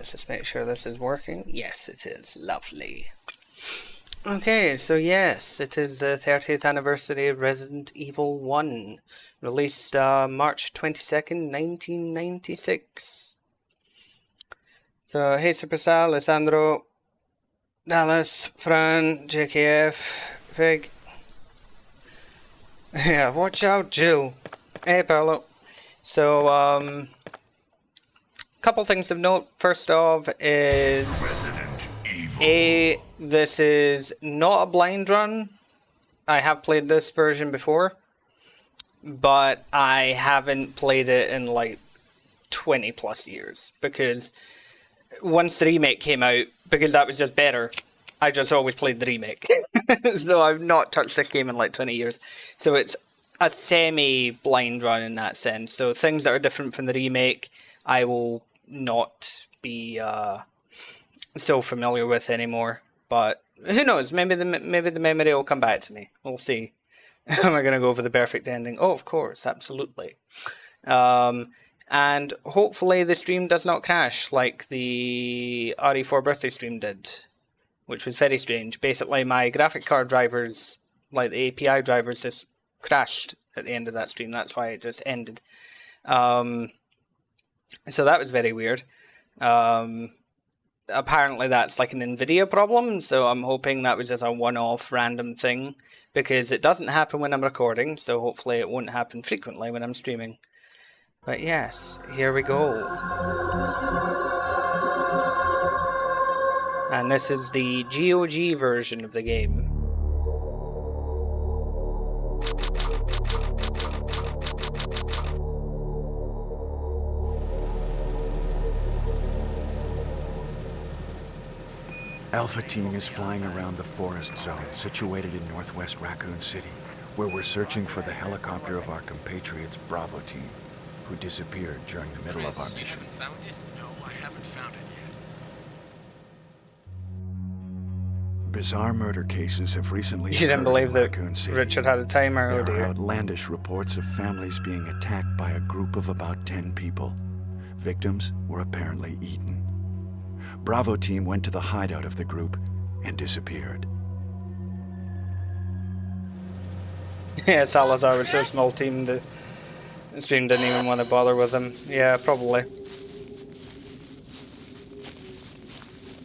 let's just make sure this is working. Yes, it is. Lovely. Okay, so yes, it is the 30th anniversary of Resident Evil 1, released March 22nd, 1996. So, hey Superstar, Alessandro, Dallas, Fran, JKF, Fig. Yeah, watch out, Jill. Hey, Paolo. So, couple things of note. First off is... this is not a blind run. I have played this version before, but I haven't played it in like 20 plus years, because once the remake came out, because that was just better, I just always played the remake. So I've not touched this game in like 20 years. So it's a semi-blind run in that sense. So things that are different from the remake, I will not be so familiar with anymore. But who knows? Maybe the memory will come back to me. We'll see. Am I going to go for the perfect ending? Oh, of course, absolutely. And hopefully the stream does not crash like the RE4 birthday stream did, which was very strange. Basically, my graphics card drivers, like the API drivers, just crashed at the end of that stream. That's why it just ended. So that was very weird. Apparently that's like an NVIDIA problem, so I'm hoping that was just a one-off random thing, because it doesn't happen when I'm recording, so hopefully it won't happen frequently when I'm streaming. But yes, here we go. And this is the GOG version of the game. Alpha Team is flying around the forest zone situated in northwest Raccoon City, where we're searching for the helicopter of our compatriots Bravo Team, who disappeared during the middle of our mission. You haven't found it? No, I haven't found it yet. Bizarre murder cases have recently You didn't occurred believe in that Raccoon City. Richard had a timer, oh There are dear. outlandish reports of families being attacked by a group of about 10 people. Victims were apparently eaten. Bravo Team went to the hideout of the group and disappeared. Yeah, Salazar was so small team, the stream didn't even want to bother with him. Yeah, probably.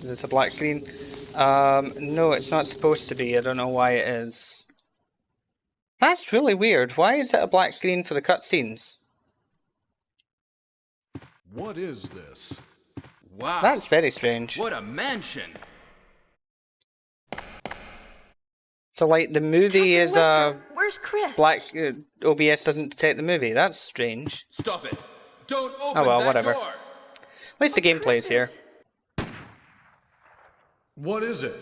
Is this a black screen? No, it's not supposed to be. I don't know why it is. That's really weird. Why is it a black screen for the cutscenes? What is this? Wow. That's very strange. What a mansion. So, like, the movie Captain is Wesker, where's Chris? black. OBS doesn't detect the movie. That's strange. Stop it. Don't open Oh well, that whatever. door. At least the gameplay's here. What is it?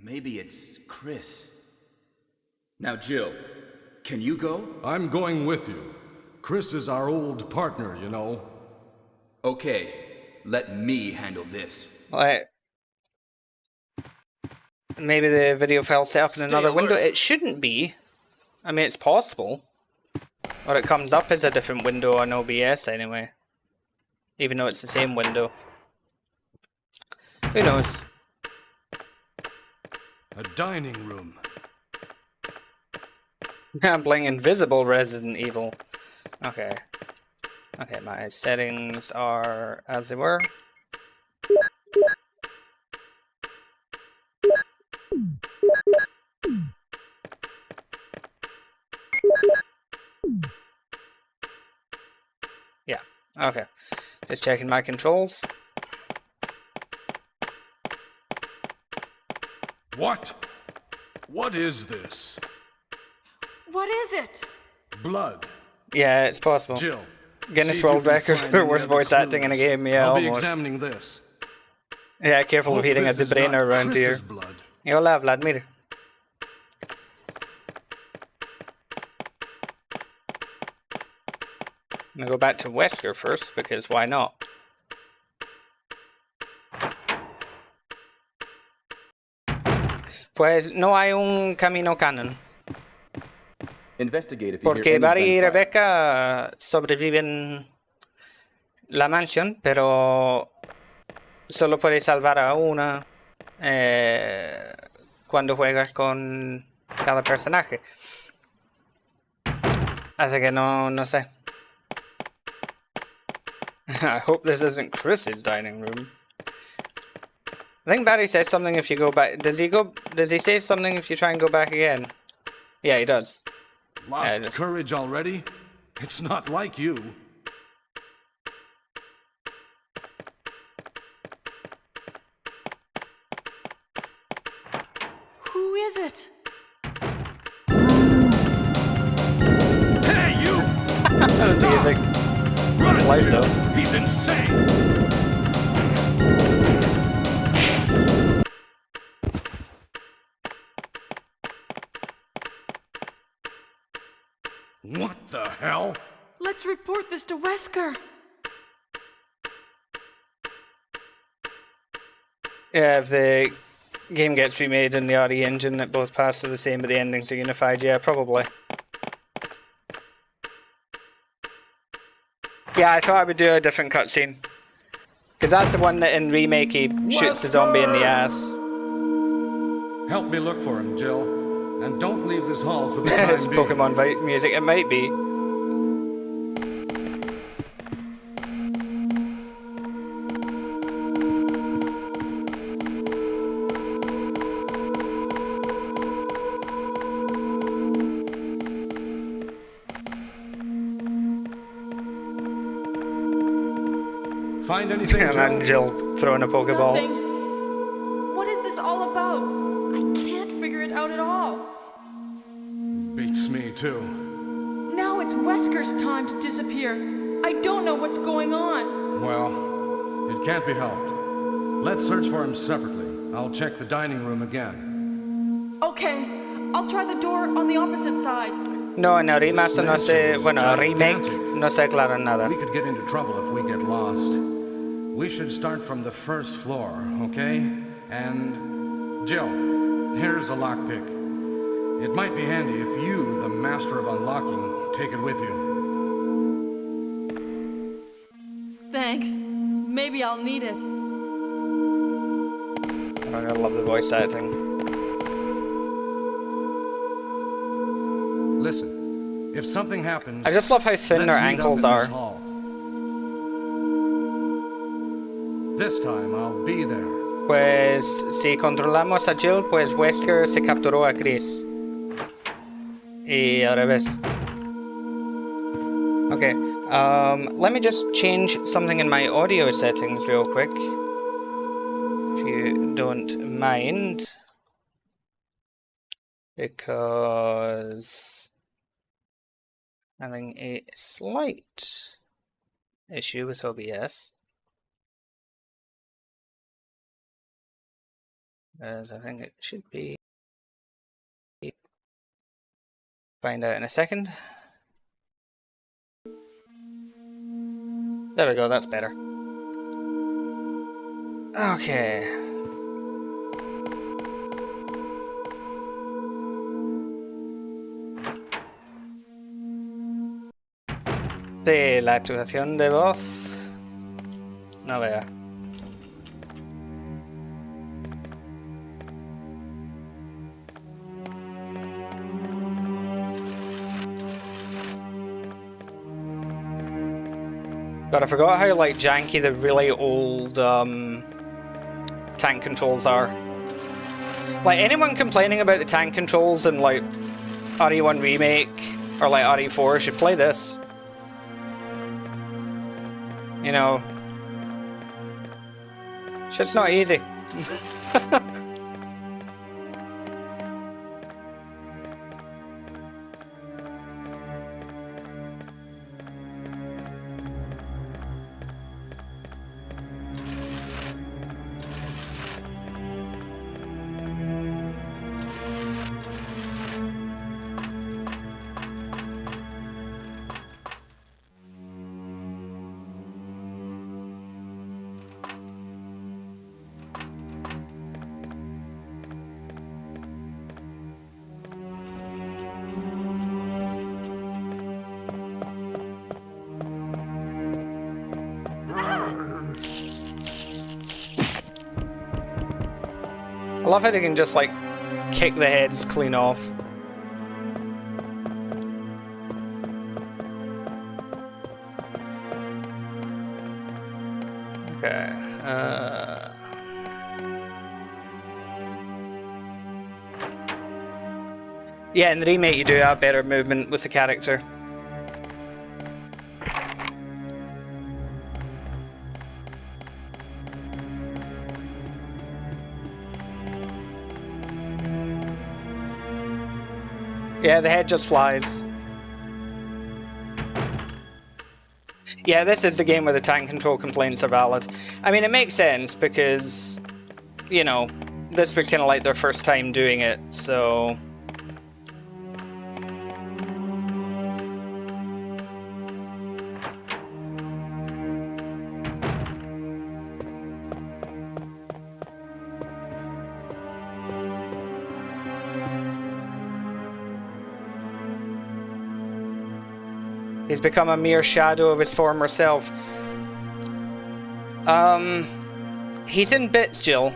Maybe it's Chris. Now, Jill, can you go? I'm going with you. Chris is our old partner, you know. Okay, let me handle this. Like, maybe the video file set up in Stay another window. alert. It shouldn't be. I mean, it's possible. Or it comes up as a different window on OBS anyway. Even though it's the same window. Who knows? A dining room. I'm playing Invisible Resident Evil. Okay. Okay, my settings are as they were. Yeah, okay. Just checking my controls. What? What is this? What is it? Blood. Yeah, it's possible. Jill. Guinness see if you World can Record find for any worst other voice acting in a clues. game. Yeah, I'll be almost. examining this. Yeah, careful of Hope hitting a this is debrainer not around here. Chris's blood. Hola, Vladimir. I'm gonna go back to Wesker first, because why not? Pues no hay un camino canon. Investigate if you hear Porque any Barry y gunfire. Rebecca sobreviven la mansión, pero solo puedes salvar a una cuando juegas con cada personaje. Así que no sé. I hope this isn't Chris's dining room. I think Barry says something if you go back. Does he say something if you try and go back again? Yeah, he does. Lost courage already? It's not like you. Who is it? Hey, you! The music. Run, Loud Jill! though. He's insane! What the hell? Let's report this to Wesker. Yeah, if the game gets remade in the RE engine that both paths are the same but the endings are unified, yeah, probably. Yeah, I thought I would do a different cutscene. Because that's the one that in Remake he shoots the zombie in the ass. Help me look for him, Jill. And don't leave this hall for the time It's being. Pokemon music, it might be. Find anything, And then Jill? Jill throwing a Pokeball. Nothing. What is this all about? I can't figure it out at all. Beats me, too. Now it's Wesker's time to disappear. I don't know what's going on. Well, it can't be helped. Let's search for him separately. I'll check the dining room again. Okay, I'll try the door on the opposite side. No, en el remaster no se... Bueno, remake no se aclara nada. We could get into trouble if we get lost. We should start from the first floor, okay? And... Jill, here's a lockpick. It might be handy if you, the master of unlocking, take it with you. Thanks. Maybe I'll need it. I love the voice acting. Listen, if something happens... I just love how thin let's their meet up ankles in are. this hall. This time I'll be there. Pues si controlamos a Jill, pues Wesker se capturó a Chris. Y al revés. Okay, let me just change something in my audio settings real quick. If you don't mind. Because having a slight issue with OBS. As I think it should be. Find out in a second. There we go, that's better. Okay. Sí, la actuación de voz. No vea. God, I forgot how like janky the really old tank controls are. Like anyone complaining about the tank controls in like RE1 Remake or like RE4 should play this. You know, shit's not easy. I love how they can just like kick the heads clean off. Okay. Yeah, in the remake you do have better movement with the character. Yeah, the head just flies. Yeah, this is the game where the tank control complaints are valid. I mean, it makes sense because, you know, this was kind of like their first time doing it, so... He's become a mere shadow of his former self. He's in bits, Jill.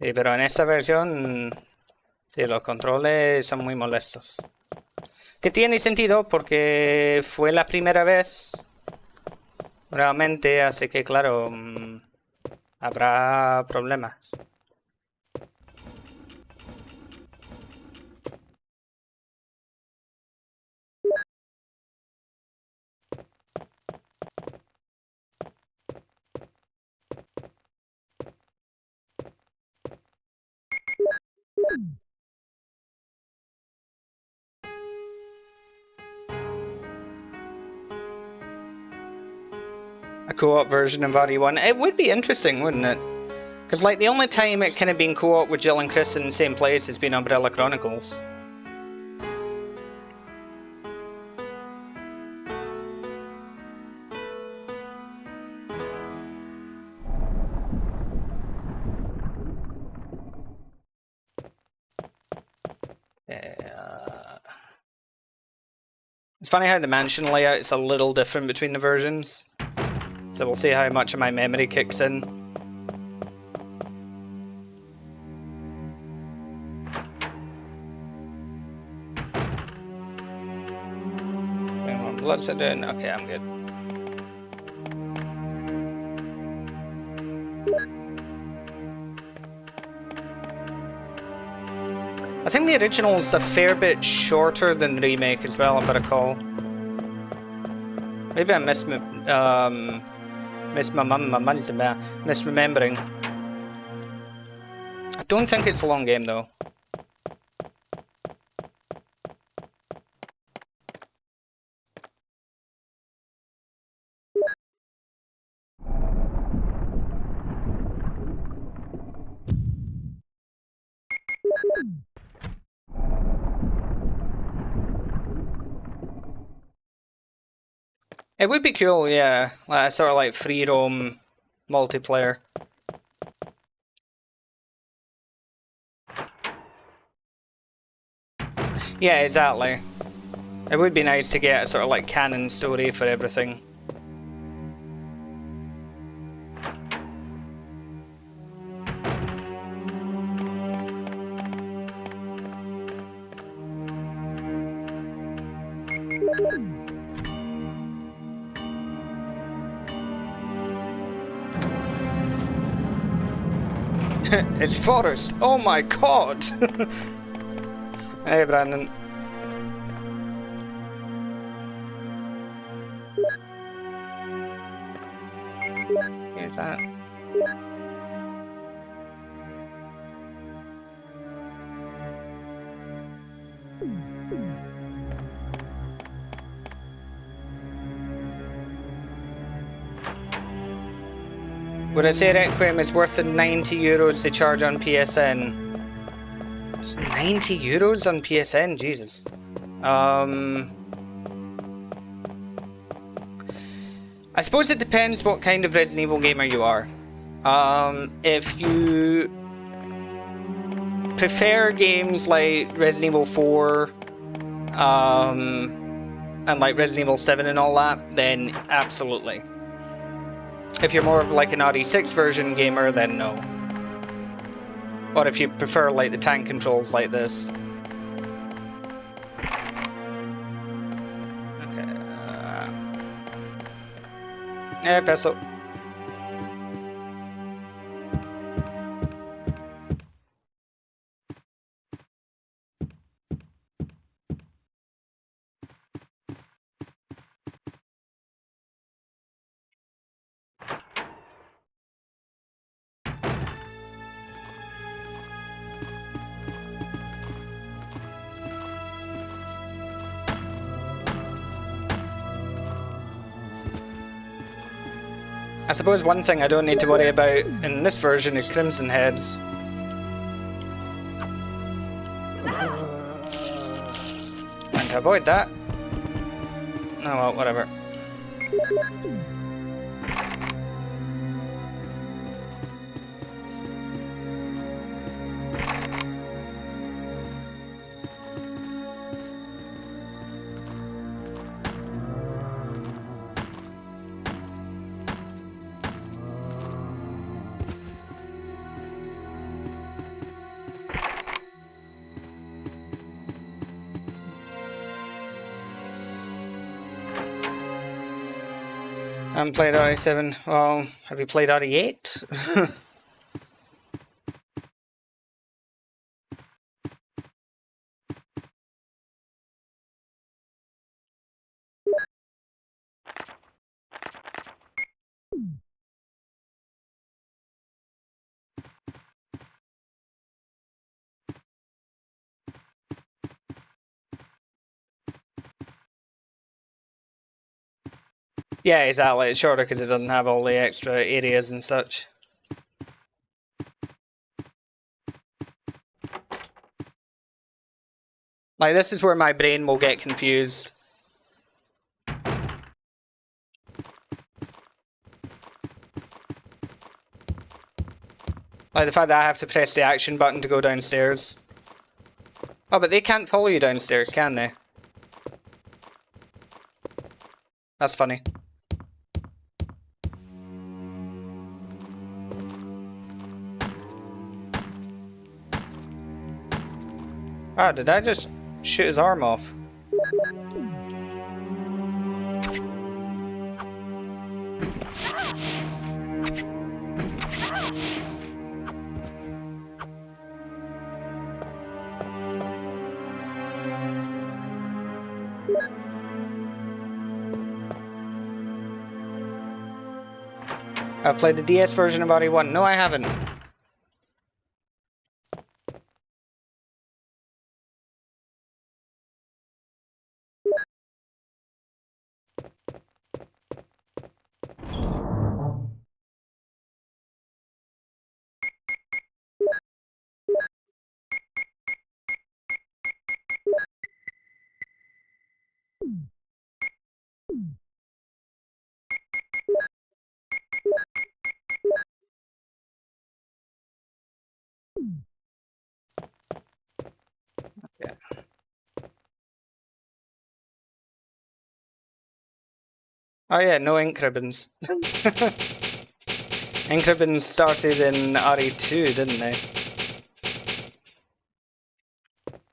Sí, pero en esta versión... Sí, los controles son muy molestos. Que tiene sentido porque fue la primera vez realmente, así que claro, habrá problemas. A co-op version of RE1. It would be interesting, wouldn't it? Because like the only time it's kind of been co-op with Jill and Chris in the same place has been Umbrella Chronicles. It's funny how the mansion layout is a little different between the versions. So we'll see how much of my memory kicks in. What's it doing? Okay, I'm good. I think the original's a fair bit shorter than the remake as well, if I recall. Maybe I'm misremembering. I don't think it's a long game though. It would be cool, yeah. Sort of like free roam multiplayer. Yeah, exactly. It would be nice to get a sort of like canon story for everything. It's Forrest! Oh my god! Hey Brandon. Here's that. Would I say Requiem is worth the €90 they charge on PSN? It's €90 on PSN? Jesus. I I suppose it depends what kind of Resident Evil gamer you are. If you prefer games like Resident Evil 4, and like Resident Evil 7 and all that, then absolutely. If you're more of like an RE6 version gamer, then no. Or if you prefer like the tank controls like this. Okay. Yeah, pistol. I suppose one thing I don't need to worry about in this version is Crimson Heads. And to avoid that... Oh well, whatever. I haven't played RE7. Well, have you played RE8? Yeah, exactly. It's shorter because it doesn't have all the extra areas and such. Like, this is where my brain will get confused. Like the fact that I have to press the action button to go downstairs. Oh, but they can't follow you downstairs, can they? That's funny. Ah, did I just shoot his arm off? I played the DS version of RE1. No, I haven't. Yeah. Oh yeah, no ink ribbons. Ink ribbons started in RE2, didn't they?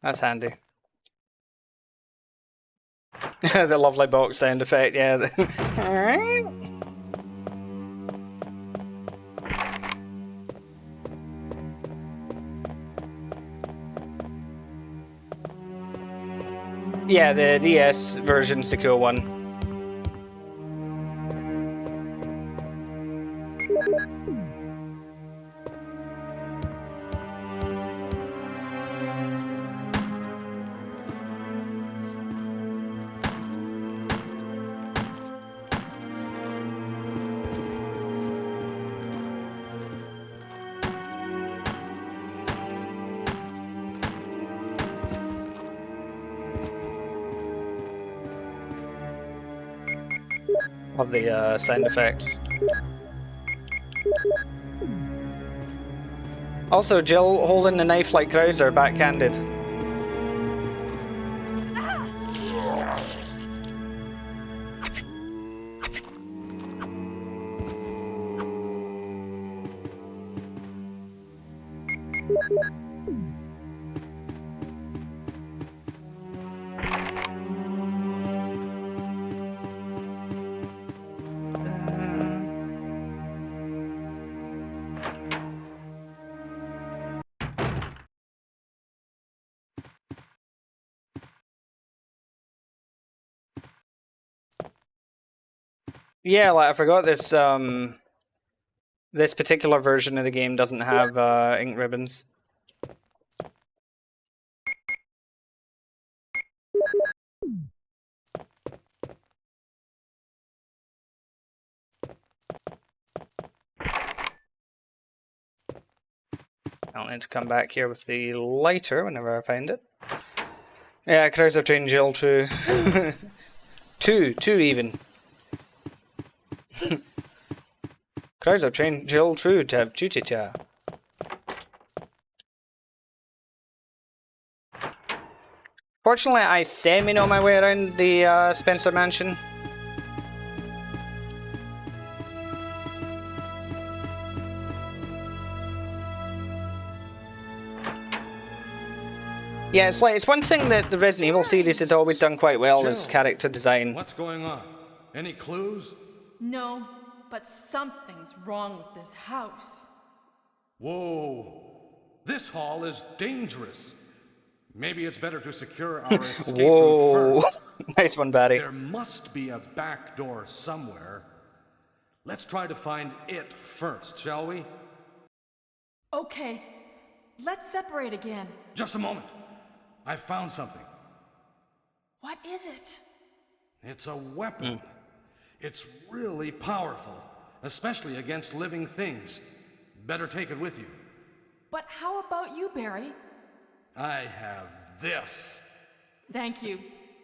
That's handy. The lovely box sound effect, yeah. Yeah, the DS version's the cool one. Love the sound effects. Also, Jill holding the knife like Krauser, backhanded. Yeah, like I forgot this this particular version of the game doesn't have ink ribbons. I'll need to come back here with the lighter whenever I find it. Yeah, Krauser trained Jill too. two even. Krauser trained Jill true to have Chuticha. Fortunately, I semi-know my way around the Spencer Mansion. Yeah, it's one thing that the Resident Evil series has always done quite well Jill, is character design. What's going on? Any clues? No, but something's wrong with this house. Whoa. This hall is dangerous. Maybe it's better to secure our escape Whoa. route first. Nice one, Barry. There must be a back door somewhere. Let's try to find it first, shall we? Okay, let's separate again. Just a moment. I found something. What is it? It's a weapon. It's really powerful, especially against living things. Better take it with you. But how about you, Barry? I have this. Thank you.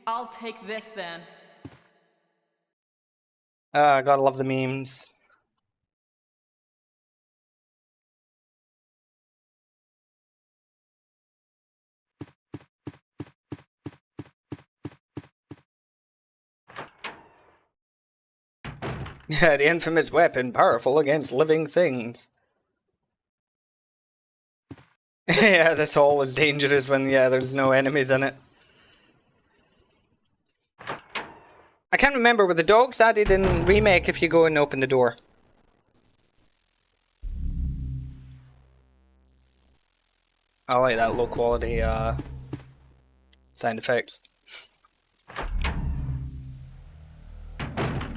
I'll take this then. Gotta love the memes. Yeah, the infamous weapon, powerful against living things. Yeah, this hall is dangerous when, there's no enemies in it. I can't remember, were the dogs added in Remake if you go and open the door? I like that low quality sound effects.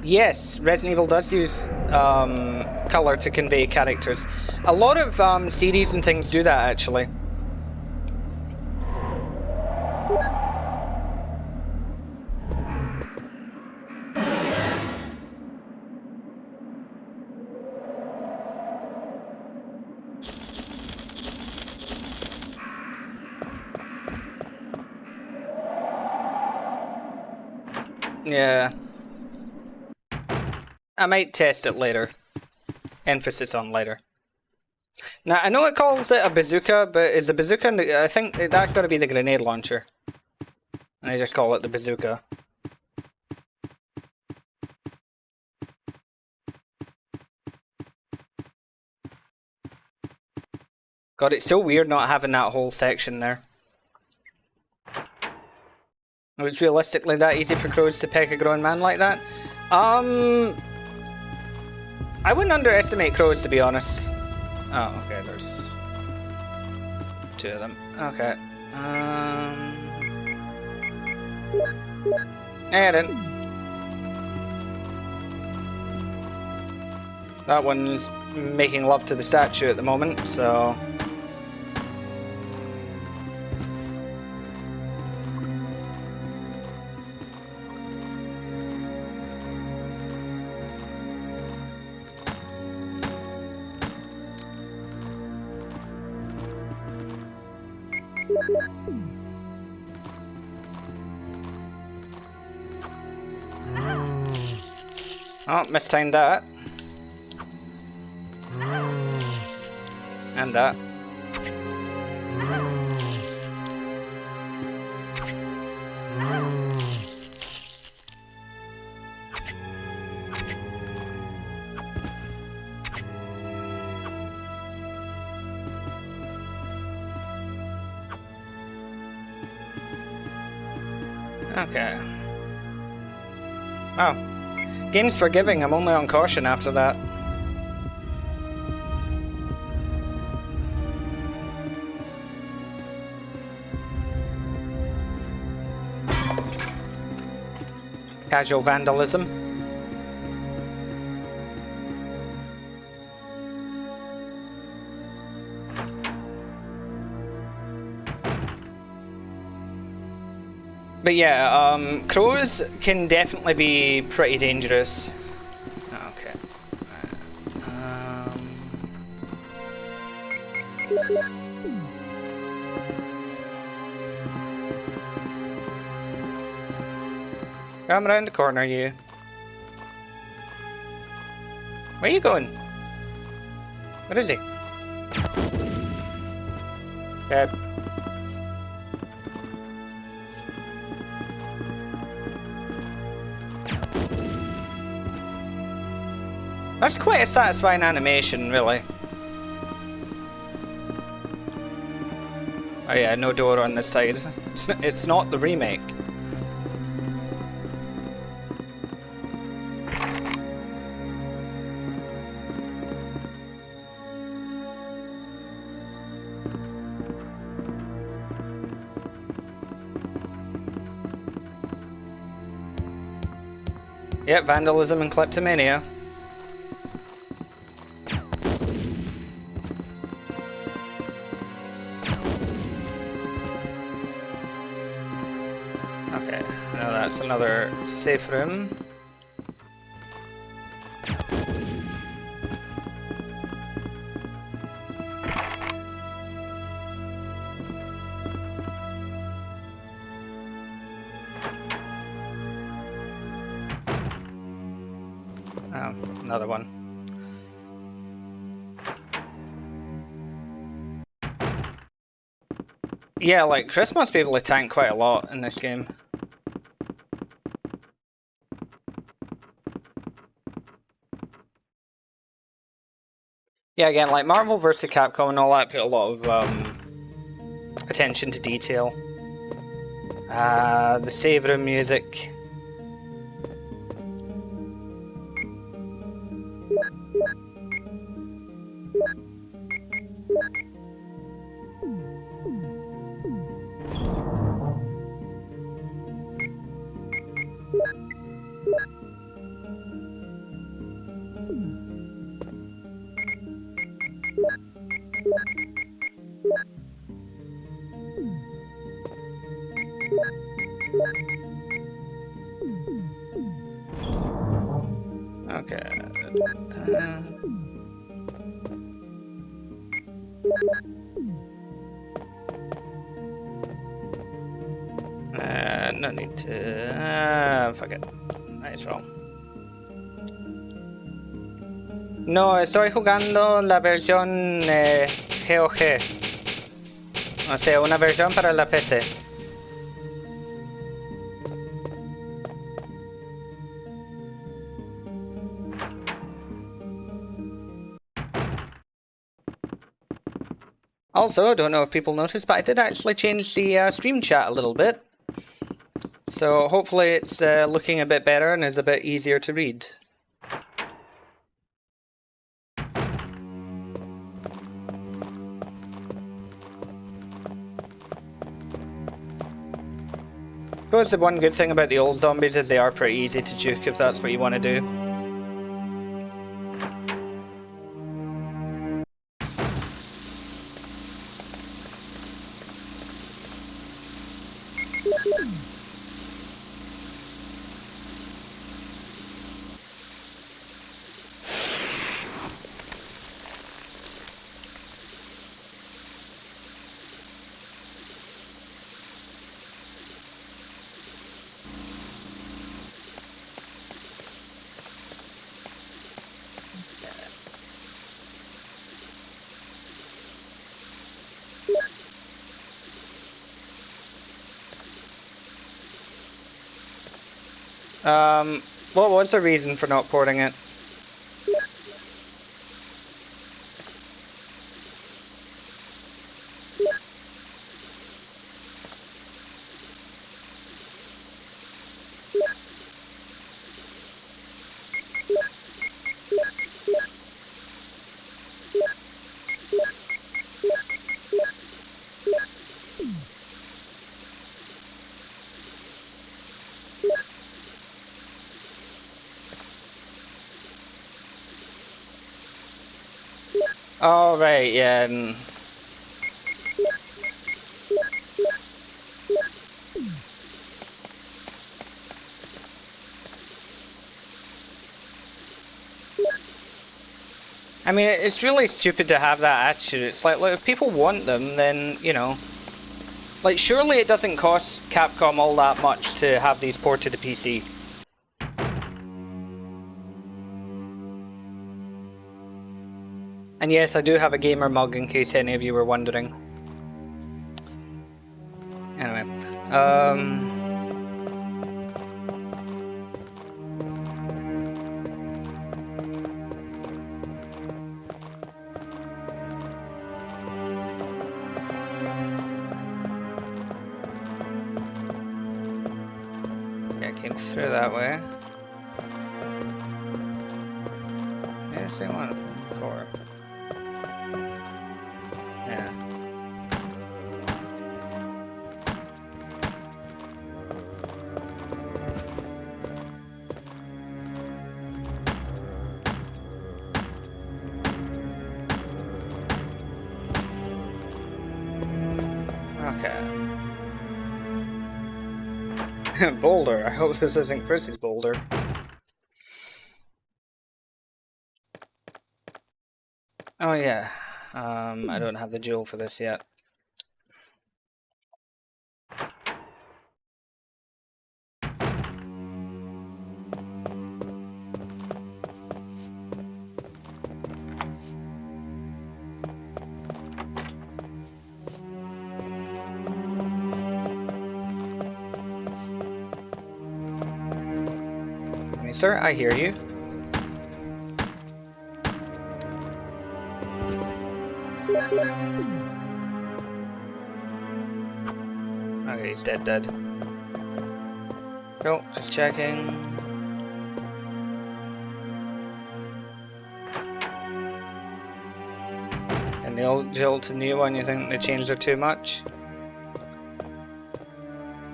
Yes, Resident Evil does use color to convey characters. A lot of series and things do that, actually. Yeah. I might test it later. Emphasis on later. Now, I know it calls it a bazooka, but is a bazooka... I think that's got to be the grenade launcher. And I just call it the bazooka. God, it's so weird not having that whole section there. It's realistically that easy for crows to peck a grown man like that? I wouldn't underestimate crows, to be honest. Oh, okay, there's two of them. Okay. Yeah, then. That one's making love to the statue at the moment, so... Oh, mistimed that. And that. Okay. Oh. Game's forgiving, I'm only on caution after that. Casual vandalism. But yeah, crows can definitely be pretty dangerous. Okay. Come around the corner, you. Where are you going? Where is he? Okay. That's quite a satisfying animation, really. Oh yeah, no door on this side. It's not the remake. Yep, vandalism and kleptomania. Okay, now that's another safe room. Oh, another one. Yeah, like, Chris must be able to tank quite a lot in this game. Yeah, again, like, Marvel vs. Capcom and all that put a lot of, attention to detail. The save room music. Okay. No need to... fuck it. Might as well. No, estoy jugando la versión GOG. O sea, una versión para la PC. Also, don't know if people noticed, but I did actually change the stream chat a little bit. So hopefully it's looking a bit better and is a bit easier to read. I suppose the one good thing about the old zombies is they are pretty easy to juke if that's what you want to do. What was the reason for not porting it? Oh, right, yeah. I mean, it's really stupid to have that attitude. It's like, look, if people want them, then, you know. Like, surely it doesn't cost Capcom all that much to have these ported to PC. And yes, I do have a gamer mug in case any of you were wondering. Anyway, yeah, I came through that way. Yeah, same one before. Yeah. Okay. Boulder. I hope this isn't Chrissy's boulder. Oh yeah. I don't have the jewel for this yet. Sir, I hear you. Okay, he's dead. Cool, just checking. And the old Jill to new one, you think they changed her too much?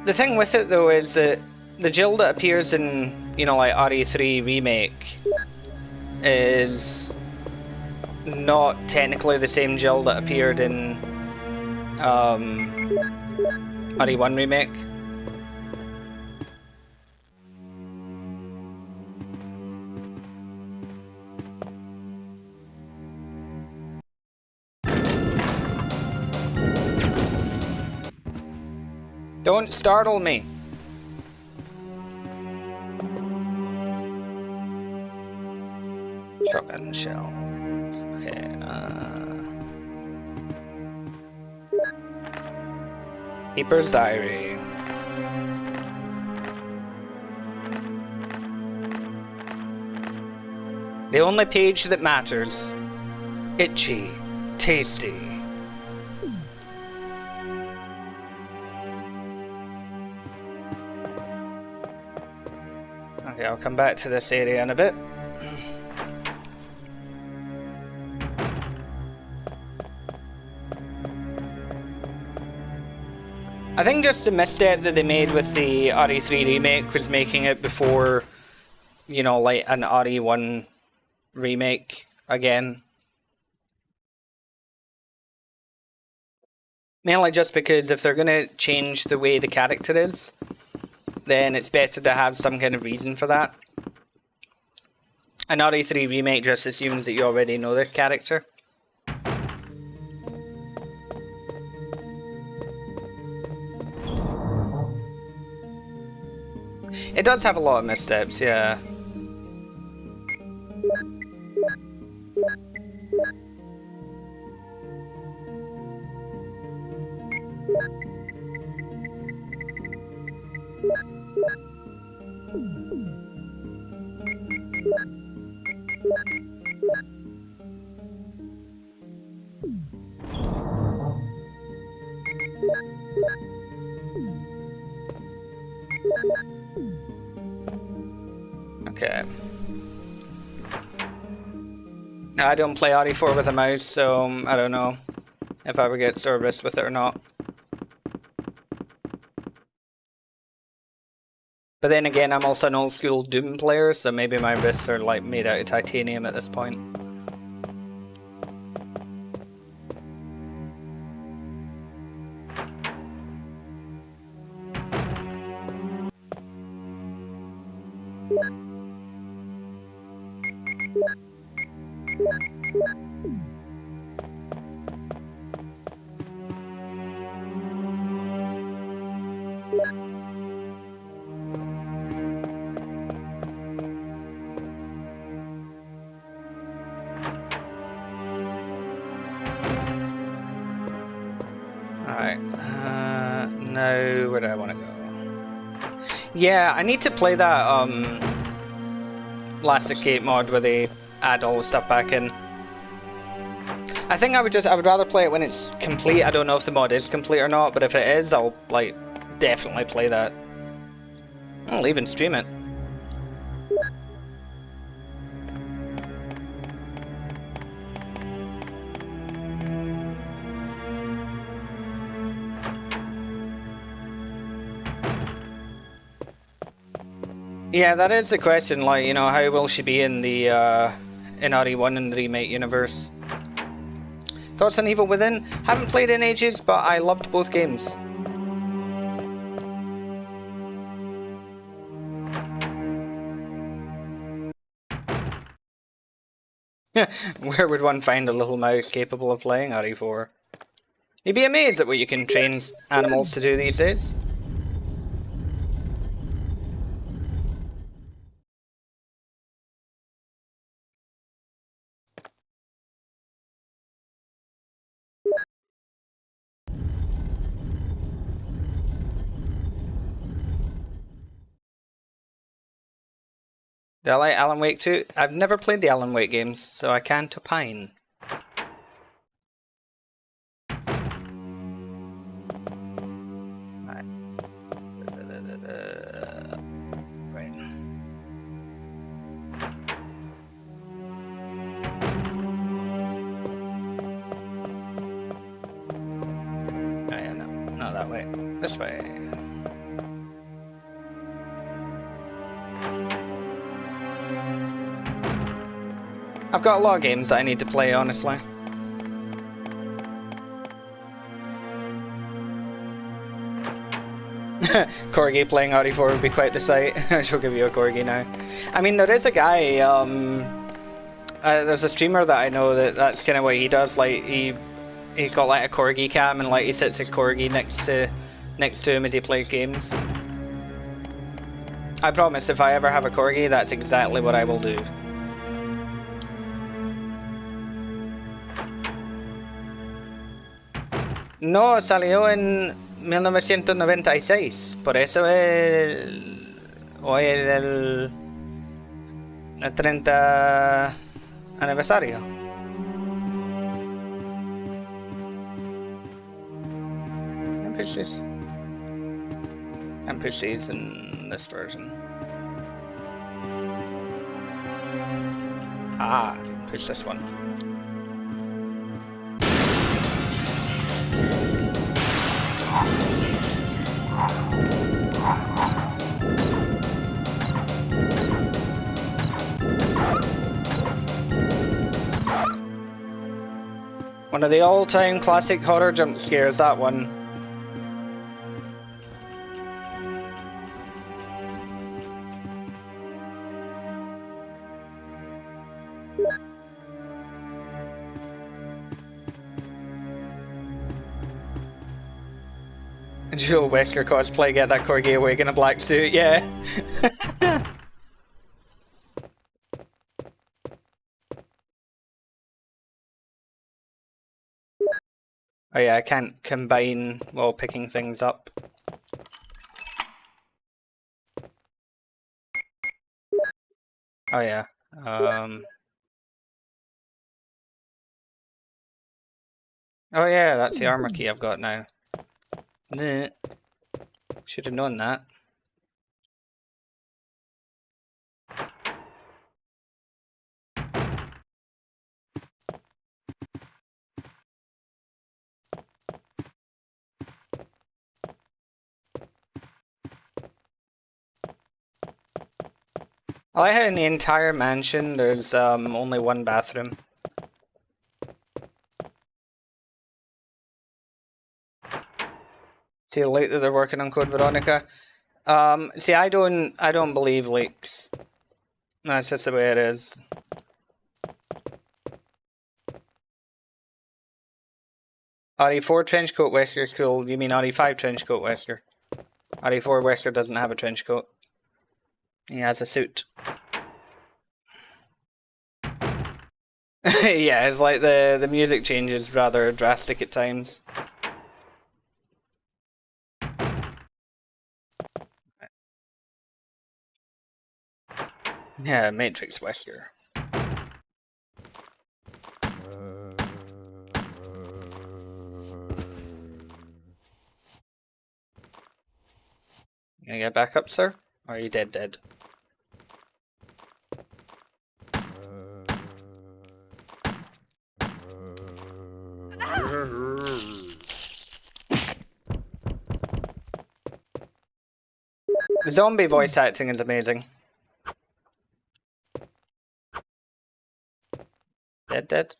The thing with it though is that the Jill that appears in, you know, like RE3 Remake is not technically the same Jill that appeared in RE1 Remake. Don't startle me! Shotgun shell. Okay, Keeper's Diary. The only page that matters. Itchy. Tasty. Okay, I'll come back to this area in a bit. I think just the misstep that they made with the RE3 remake was making it before, you know, like an RE1 remake again. Mainly just because if they're gonna change the way the character is, then it's better to have some kind of reason for that. An RE3 remake just assumes that you already know this character. It does have a lot of missteps, yeah. Okay. I don't play RE4 with a mouse, so I don't know if I would get service with it or not. But then again, I'm also an old school Doom player, so maybe my wrists are like made out of titanium at this point. Alright, now where do I want to go? Yeah, I need to play that Last Escape mod where they add all the stuff back in. I think I would rather play it when it's complete. I don't know if the mod is complete or not, but if it is, I'll like definitely play that. I'll even stream it. Yeah, that is the question, like, you know, how will she be in the, in RE1 and the remake universe? Thoughts on Evil Within? Haven't played in ages, but I loved both games. Where would one find a little mouse capable of playing RE4? You'd be amazed at what you can train animals to do these days. Do I like Alan Wake 2? I've never played the Alan Wake games, so I can't opine. Right. Right. Oh yeah, no, not that way. This way. I've got a lot of games that I need to play, honestly. Corgi playing RE4 would be quite the sight. I shall give you a Corgi now. I mean, there is a guy, there's a streamer that I know that's kind of what he does. Like, he's got like a Corgi cam and like he sits his Corgi next to him as he plays games. I promise, if I ever have a Corgi, that's exactly what I will do. No, salió en 1996, por eso hoy es el 30 aniversario. And push these in this version. Ah, push this one. One of the all-time classic horror jump scares, that one. Joe Wesker cosplay, get that Corgi awake in a black suit, yeah. Oh yeah, I can't combine while picking things up. Oh yeah. Oh yeah, that's the armor key I've got now. Nah. Should have known that. I like how in the entire mansion there's only one bathroom. See the leak that they're working on Code Veronica. See, I don't believe leaks. That's just the way it is. RE4 Trenchcoat Wesker's cool. You mean RE5 Trenchcoat Wesker? RE4 Wesker doesn't have a trench coat. He has a suit. Yeah, it's like the music changes rather drastic at times. Yeah, Matrix Wesker. You gonna get back up, sir? Or are you dead? The zombie voice acting is amazing. Dead.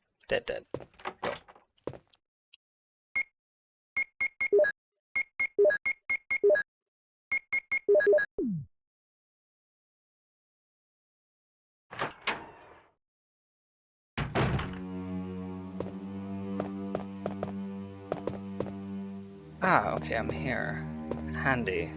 Ah, okay, I'm here. Handy.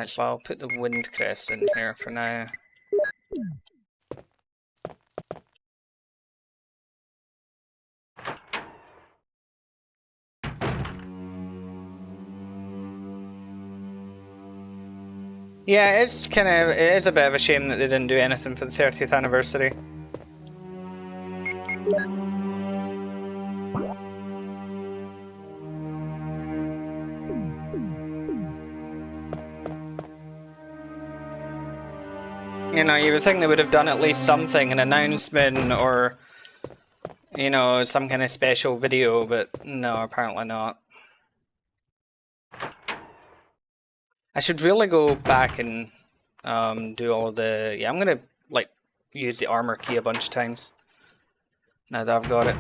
So I'll put the wind crest in here for now. Yeah, it is a bit of a shame that they didn't do anything for the 30th anniversary. You know, you would think they would have done at least something, an announcement or, you know, some kind of special video, but no, apparently not. I should really go back and do all the... Yeah, I'm gonna, like, use the armor key a bunch of times. Now that I've got it.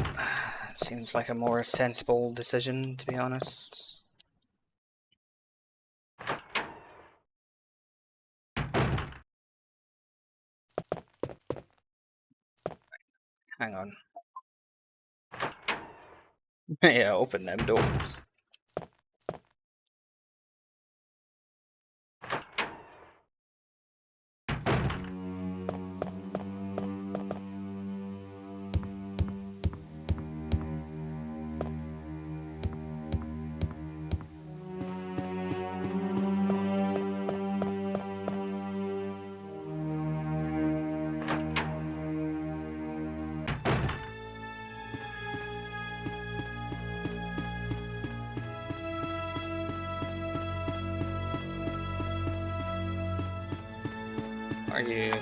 It seems like a more sensible decision, to be honest. Hang on. Yeah, open them doors. Are you...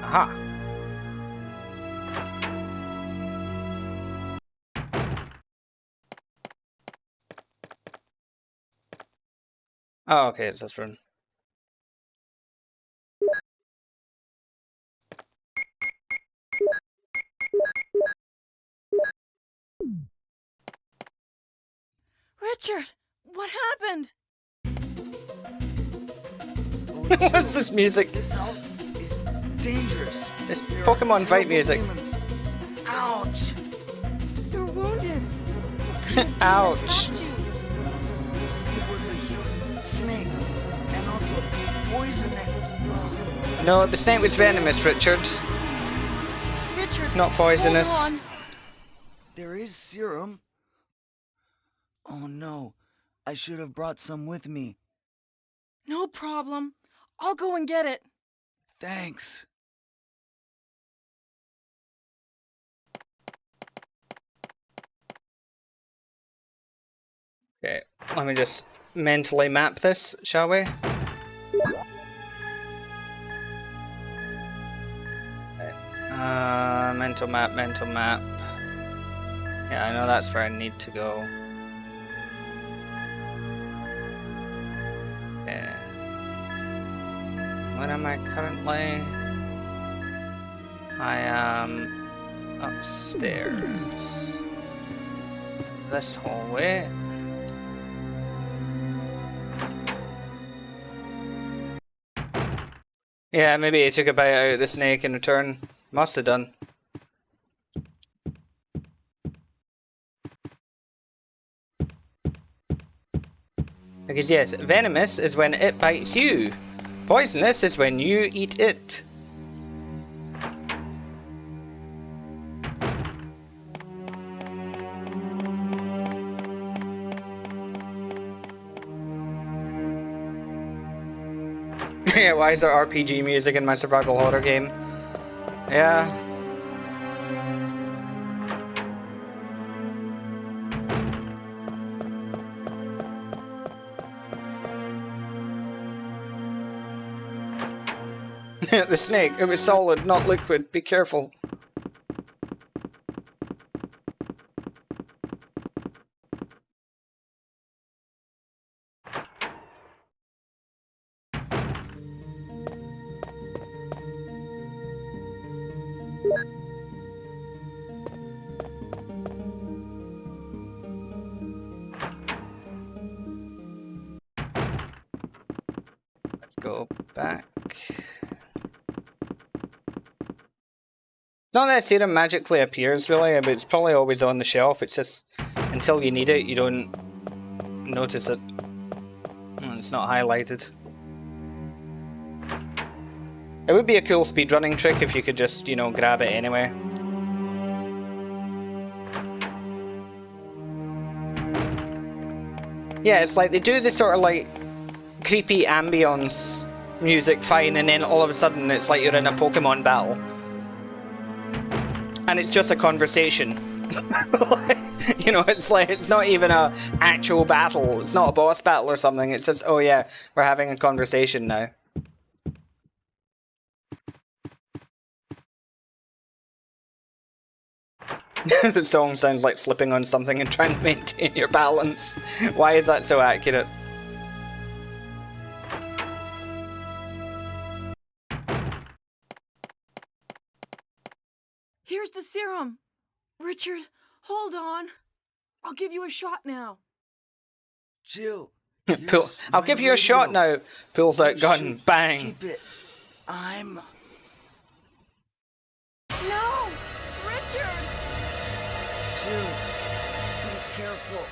Aha! Oh, okay, it's this room. Richard, what happened? What's this music? This house is dangerous. It's There are Pokemon fight terrible music. demons. Ouch! You're wounded. What kind of demon Ouch. attacked you? It was a huge snake, and also poisonous. Ugh. No, the snake was venomous, Richard. Richard, Not poisonous. hold on. There is serum. Oh no, I should have brought some with me. No problem. I'll go and get it. Thanks. Okay, let me just mentally map this, shall we? Mental map, mental map. Yeah, I know that's where I need to go. Okay. Where am I currently? I am upstairs. This hallway. Yeah, maybe he took a bite out of the snake in return. Must have done. Because yes, venomous is when it bites you. Poisonous is when you eat it. Yeah, why is there RPG music in my survival horror game? Yeah. The snake, it was solid, not liquid. Be careful. Go back. Not that serum magically appears, really, but it's probably always on the shelf. It's just, until you need it, you don't notice it. And it's not highlighted. It would be a cool speedrunning trick if you could just, you know, grab it anyway. Yeah, it's like they do this sort of like creepy ambience music fine, and then all of a sudden it's like you're in a Pokemon battle. And it's just a conversation. You know, it's like, it's not even a actual battle. It's not a boss battle or something. It's just, oh yeah, we're having a conversation now. The song sounds like slipping on something and trying to maintain your balance. Why is that so accurate? Here's the serum. Richard, hold on. I'll give you a shot now. Jill, Pull, I'll give you a shot now. Pulls out gun, Shoot, bang. Keep it. I'm... No! Richard! Jill, be careful.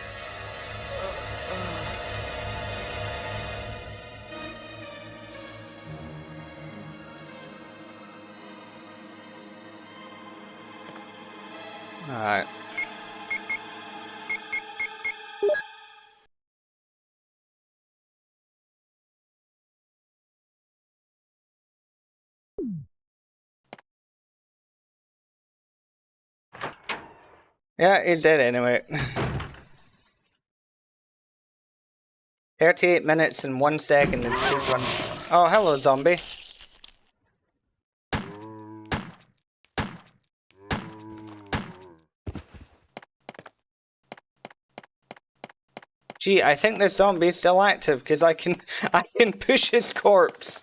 Alright. Yeah, he's dead anyway. 38 minutes and 1 second is speedrun. Oh, hello, zombie. Gee, I think this zombie's still active because I can push his corpse.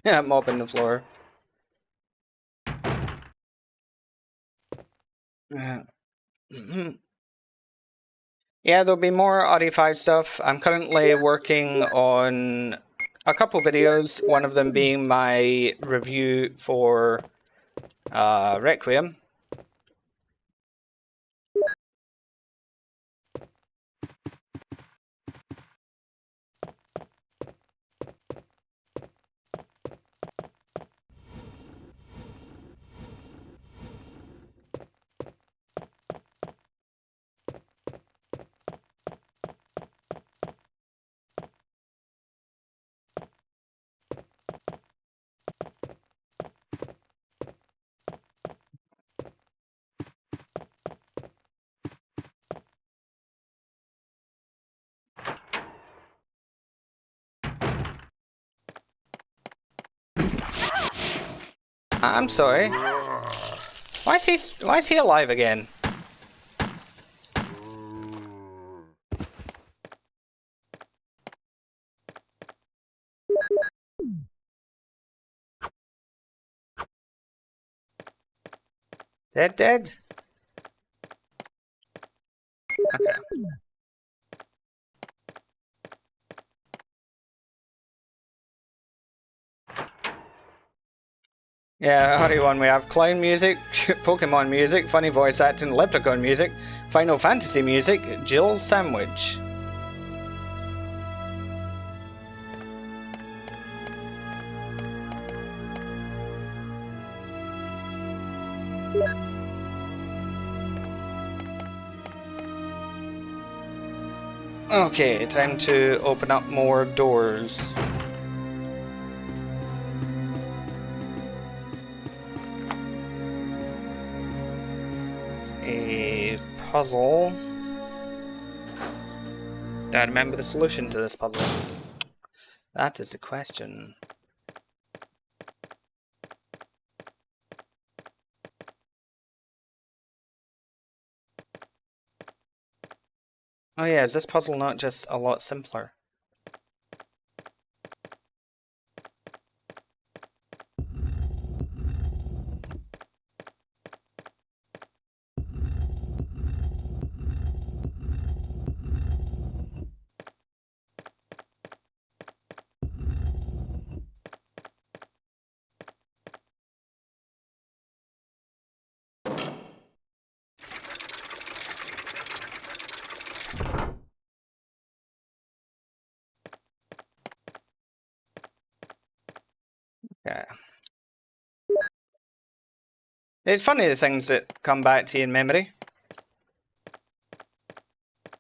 Yeah, mopping the floor. Yeah. Yeah, there'll be more RE5 stuff. I'm currently working on a couple videos, one of them being my review for Requiem. I'm sorry. Why is he alive again? Dead? Okay. Yeah, hurry one. We have clown music, Pokemon music, funny voice acting, Leprechaun music, Final Fantasy music, Jill's sandwich. Okay, time to open up more doors. A puzzle. Do I remember the solution to this puzzle? That is the question. Oh yeah, is this puzzle not just a lot simpler? Yeah. It's funny the things that come back to you in memory.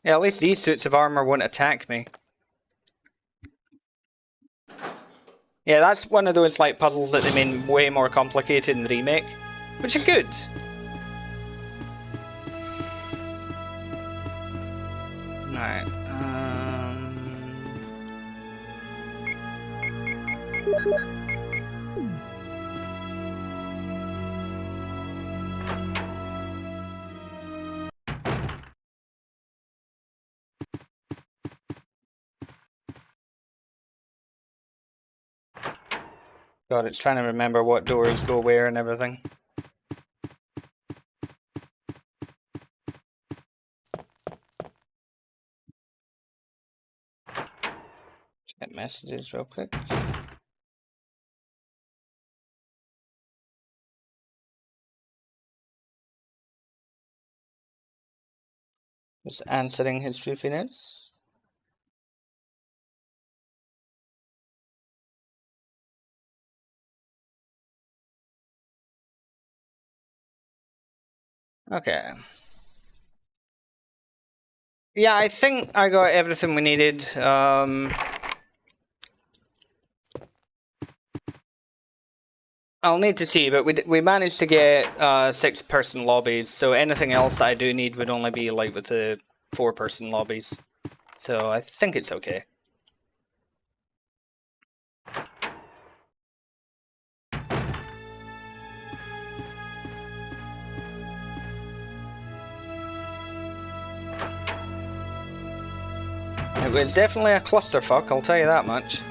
Yeah, at least these suits of armor won't attack me. Yeah, that's one of those like puzzles that they made way more complicated in the remake, which is good. Alright. God, it's trying to remember what doors go where and everything. Check messages real quick. Just answering his proofy notes. Okay. Yeah, I think I got everything we needed. I'll need to see, but we managed to get 6-person lobbies, so anything else I do need would only be like with the 4-person lobbies. So I think it's okay. It was definitely a clusterfuck, I'll tell you that much.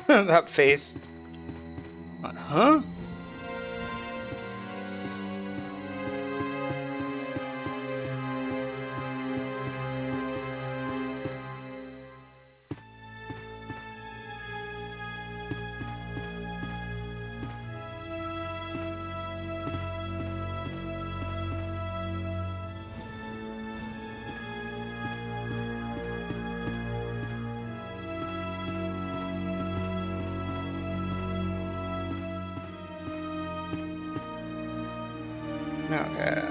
That face. Huh? Okay.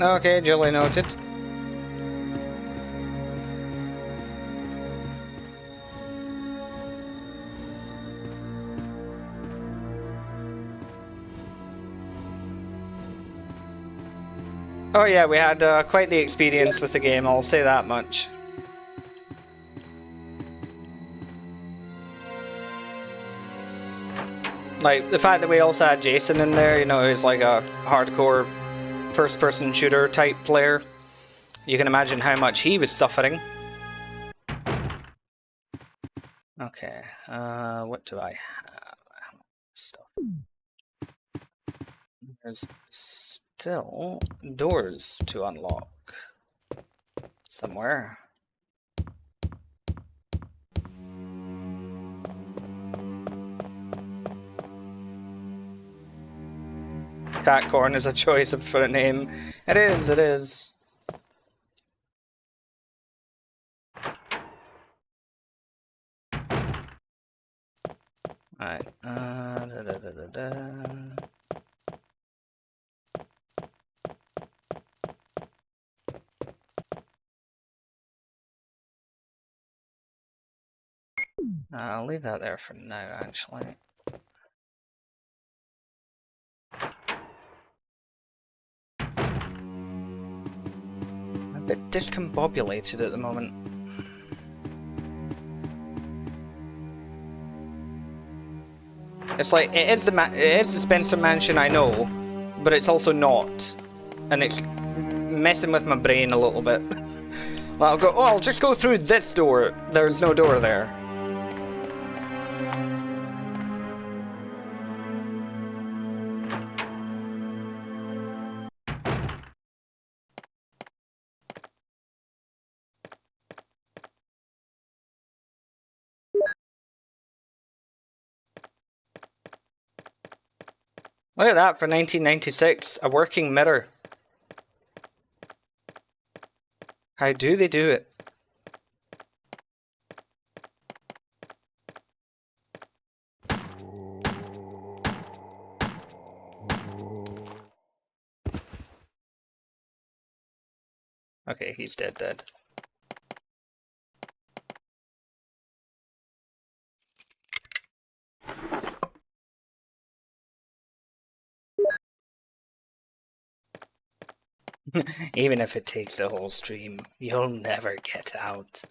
Okay, duly noted. Oh yeah, we had quite the experience with the game, I'll say that much. Like, the fact that we also had Jason in there, you know, who's like a hardcore first-person shooter type player. You can imagine how much he was suffering. Okay, what do I have? Stuff. There's still doors to unlock somewhere. Catcorn is a choice for a name. It is, it is. Alright, I'll leave that there for now, actually. I'm a bit discombobulated at the moment. It's like, it is the Spencer Mansion, I know, but it's also not. And it's messing with my brain a little bit. I'll go, oh, I'll just go through this door. There's no door there. Look at that, for 1996, a working mirror. How do they do it? Okay, he's dead. Even if it takes the whole stream, you'll never get out.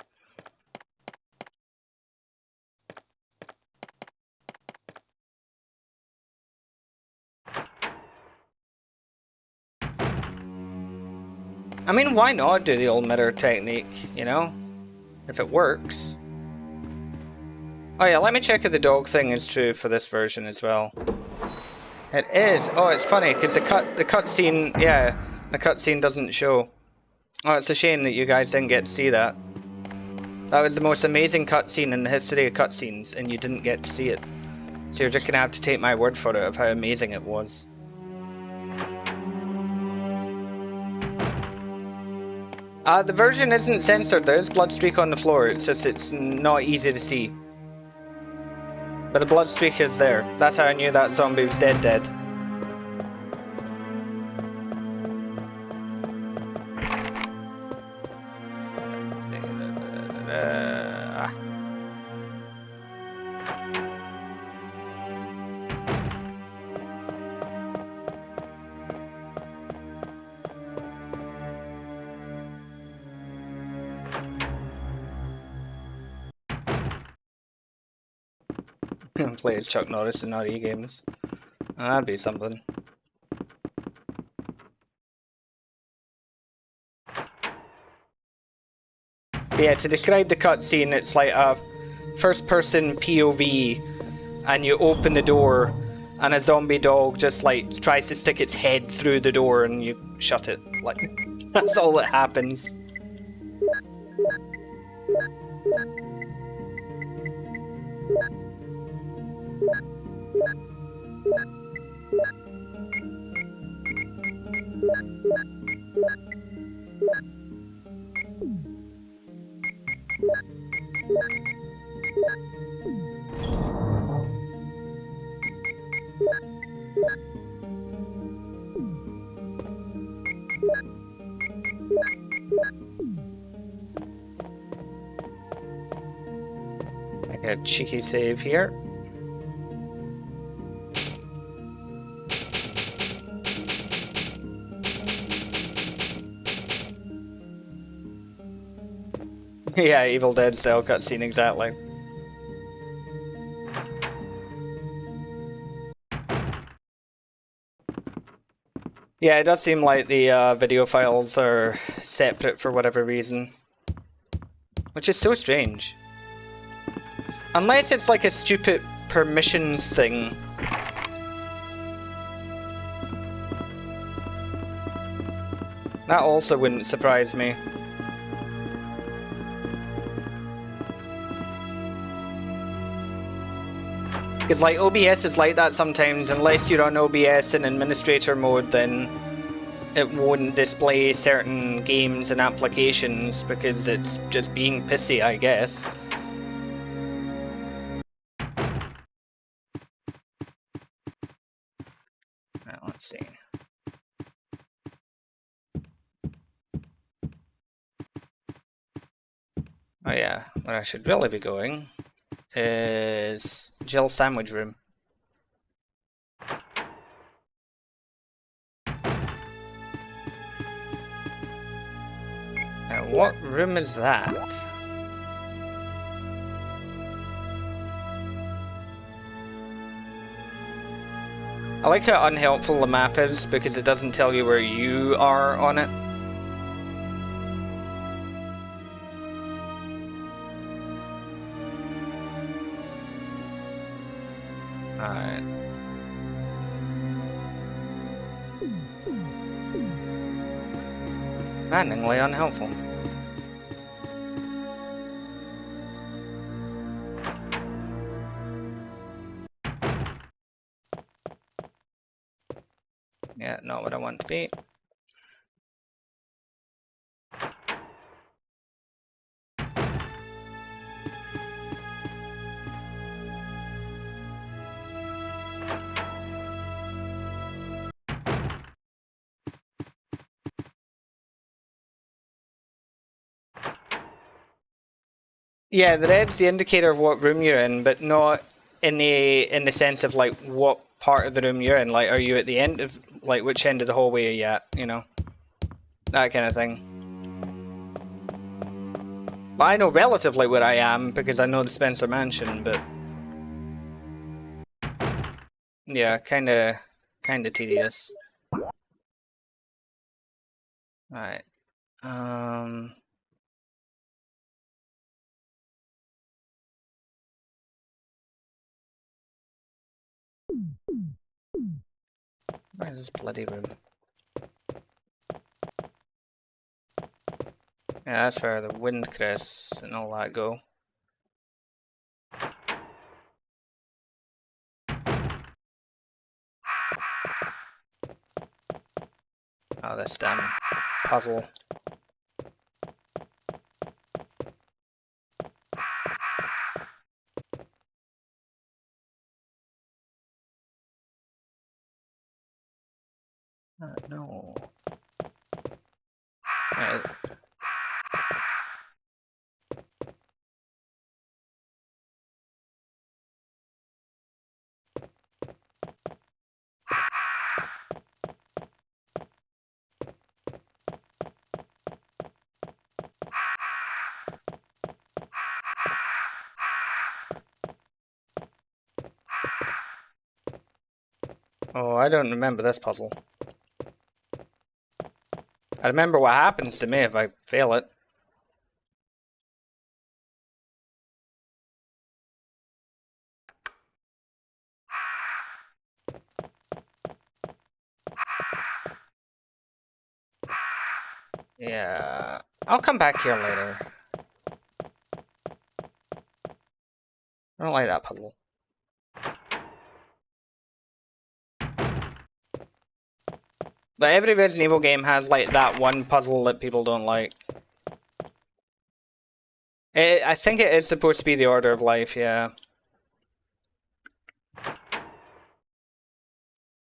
I mean, why not do the old mirror technique, you know? If it works. Oh yeah, let me check if the dog thing is true for this version as well. It is! Oh, it's funny, because the cutscene, yeah, the cutscene doesn't show. Oh, it's a shame that you guys didn't get to see that. That was the most amazing cutscene in the history of cutscenes, and you didn't get to see it. So you're just gonna have to take my word for it of how amazing it was. The version isn't censored, there is blood streak on the floor, it's just it's not easy to see. But the blood streak is there. That's how I knew that zombie was dead. Play as Chuck Norris in RE games. That'd be something. But yeah, to describe the cutscene, it's like a first-person POV, and you open the door, and a zombie dog just like tries to stick its head through the door, and you shut it. Like, that's all that happens. A cheeky save here. Yeah, Evil Dead style cutscene, exactly. Yeah, it does seem like the video files are separate for whatever reason. Which is so strange. Unless it's like a stupid permissions thing. That also wouldn't surprise me. Because like OBS is like that sometimes, unless you're on OBS in administrator mode, then it won't display certain games and applications because it's just being pissy, I guess. Right, let's see. Oh yeah, where I should really be going is Jill's sandwich room. Now, what room is that? I like how unhelpful the map is because it doesn't tell you where you are on it. Alright. Maddeningly unhelpful. Yeah, not what I want to be. Yeah, the red's the indicator of what room you're in, but not in the sense of like what part of the room you're in. Like, are you at the end of like which end of the hallway are you at? You know, that kind of thing. I know relatively where I am because I know the Spencer Mansion, but yeah, kind of tedious. All right. Where's this bloody room? Yeah, that's where the wind crests and all that go. Oh, this damn puzzle. No. Right. Oh, I don't remember this puzzle. I remember what happens to me if I fail it. Yeah, I'll come back here later. I don't like that puzzle. But every Resident Evil game has like that one puzzle that people don't like. I think it is supposed to be the order of life, yeah.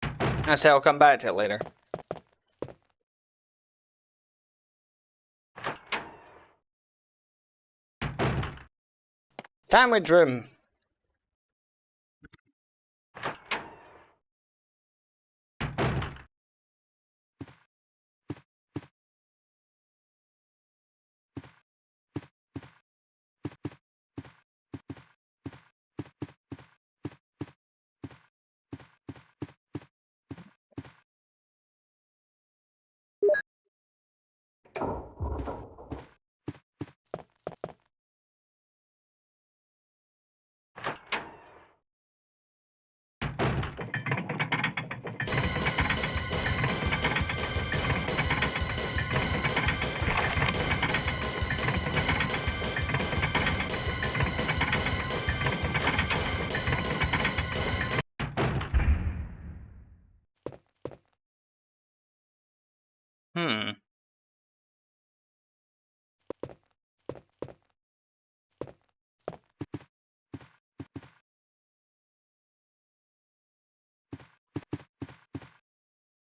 I say I'll come back to it later. Sandwich room. Hmm.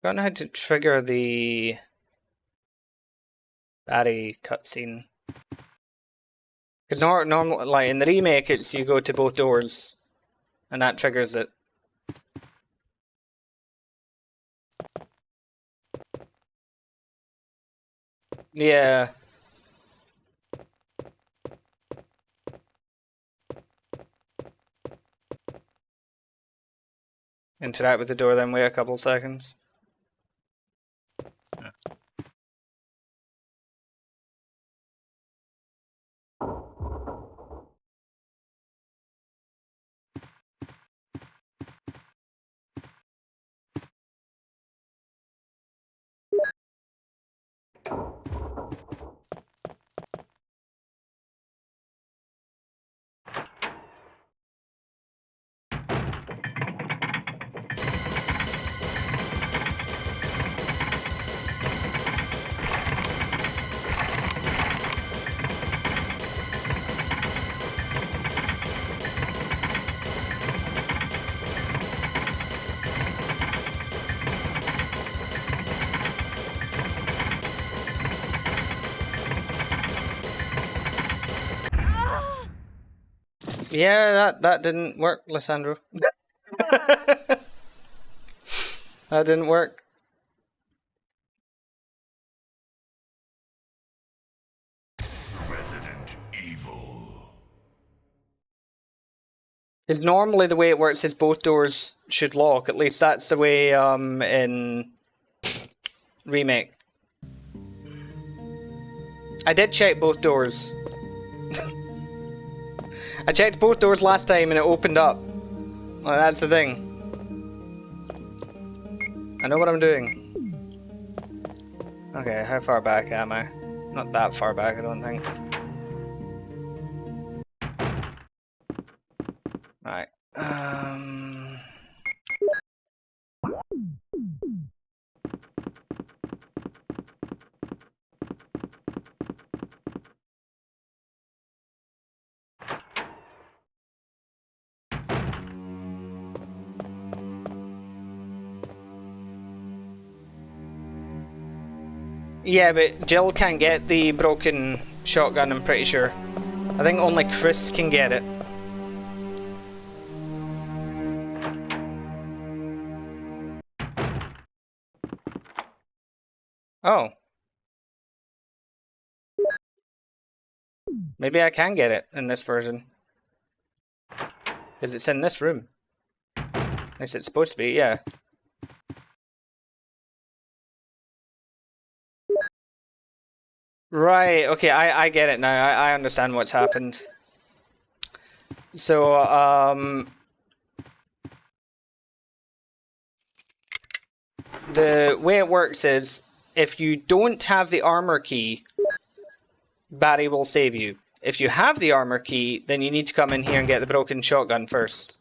Don't know how to trigger the Barry cutscene. Because normally, like in the remake, it's you go to both doors, and that triggers it. Yeah. Interact with the door, then wait a couple seconds. Yeah, that didn't work, Lissandro. That didn't work. Resident Evil. Because normally the way it works is both doors should lock. At least that's the way in remake. I did check both doors. I checked both doors last time and it opened up. Well, that's the thing. I know what I'm doing. Okay, how far back am I? Not that far back, I don't think. Right. Yeah, but Jill can't get the broken shotgun, I'm pretty sure. I think only Chris can get it. Oh. Maybe I can get it in this version. Because it's in this room. At least it's supposed to be, yeah. Right, okay, I get it now. I understand what's happened. So, the way it works is, if you don't have the armor key, Barry will save you. If you have the armor key, then you need to come in here and get the broken shotgun first.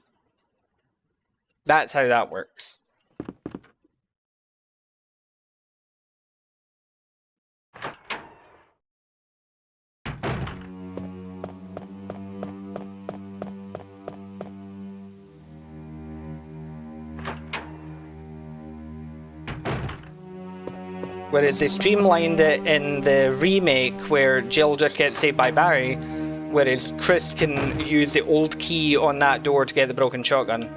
That's how that works. Whereas they streamlined it in the remake where Jill just gets saved by Barry, Whereas Chris can use the old key on that door to get the broken shotgun.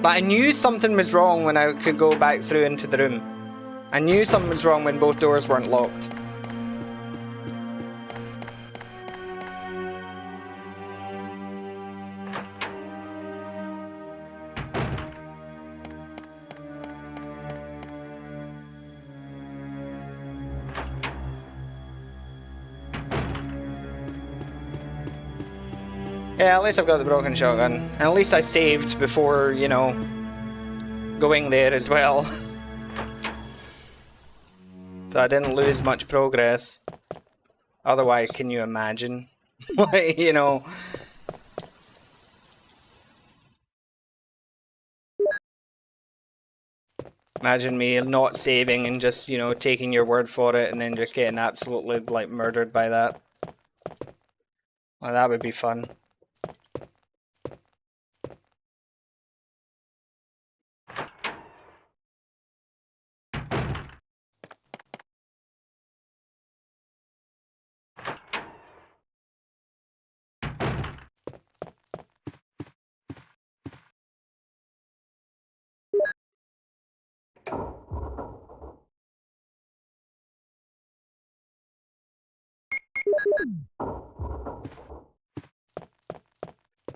But I knew something was wrong when I could go back through into the room. I knew something was wrong when both doors weren't locked. Yeah, at least I've got the broken shotgun. And at least I saved before, you know, going there as well. So I didn't lose much progress. Otherwise, can you imagine? You know. Imagine me not saving and just, you know, taking your word for it and then just getting absolutely, like, murdered by that. Well, that would be fun.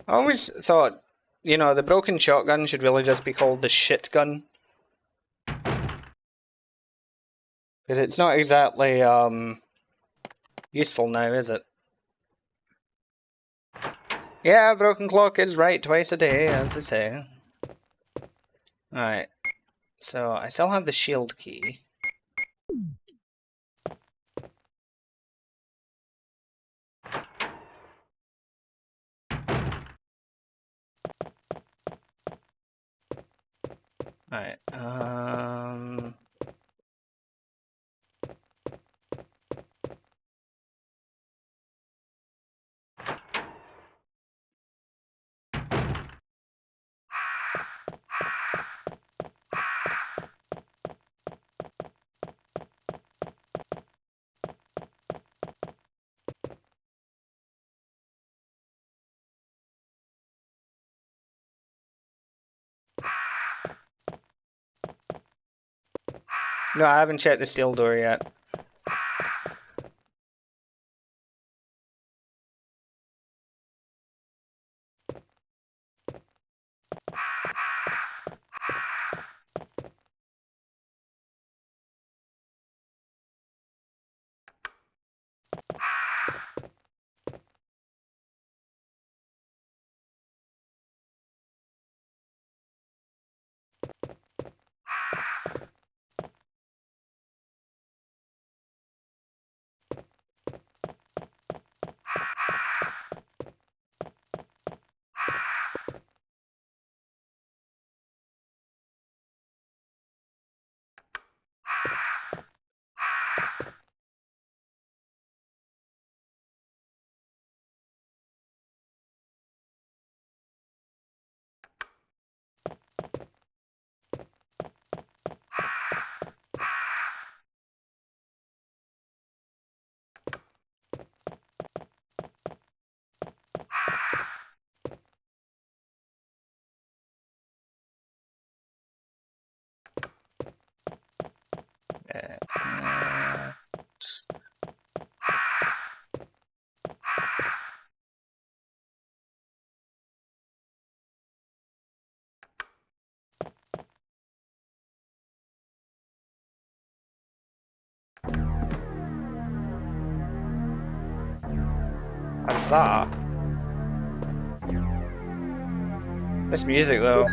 I always thought, you know, the broken shotgun should really just be called the shit gun. Because it's not exactly, useful now, is it? Yeah, broken clock is right twice a day, as they say. Alright. So, I still have the shield key. Alright, no, I haven't checked the steel door yet. Huzzah! This music, though.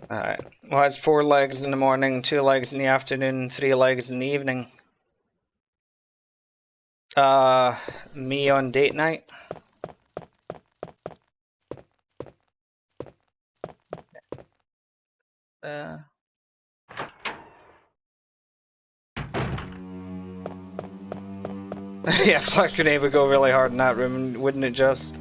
Alright. Well, it's 4 legs in the morning, 2 legs in the afternoon, 3 legs in the evening. Me on date night? Yeah, flash grenade would go really hard in that room, wouldn't it just?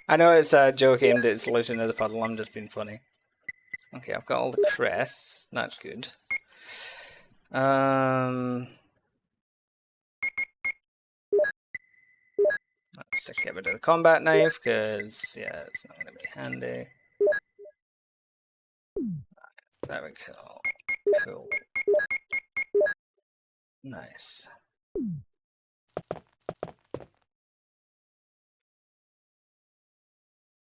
I know it's a joke aimed at solution of the puzzle, I'm just being funny. Okay, I've got all the crests, that's good. Let's just get rid of the combat knife, because, yeah, it's not going to be handy. There we go. Cool. Nice.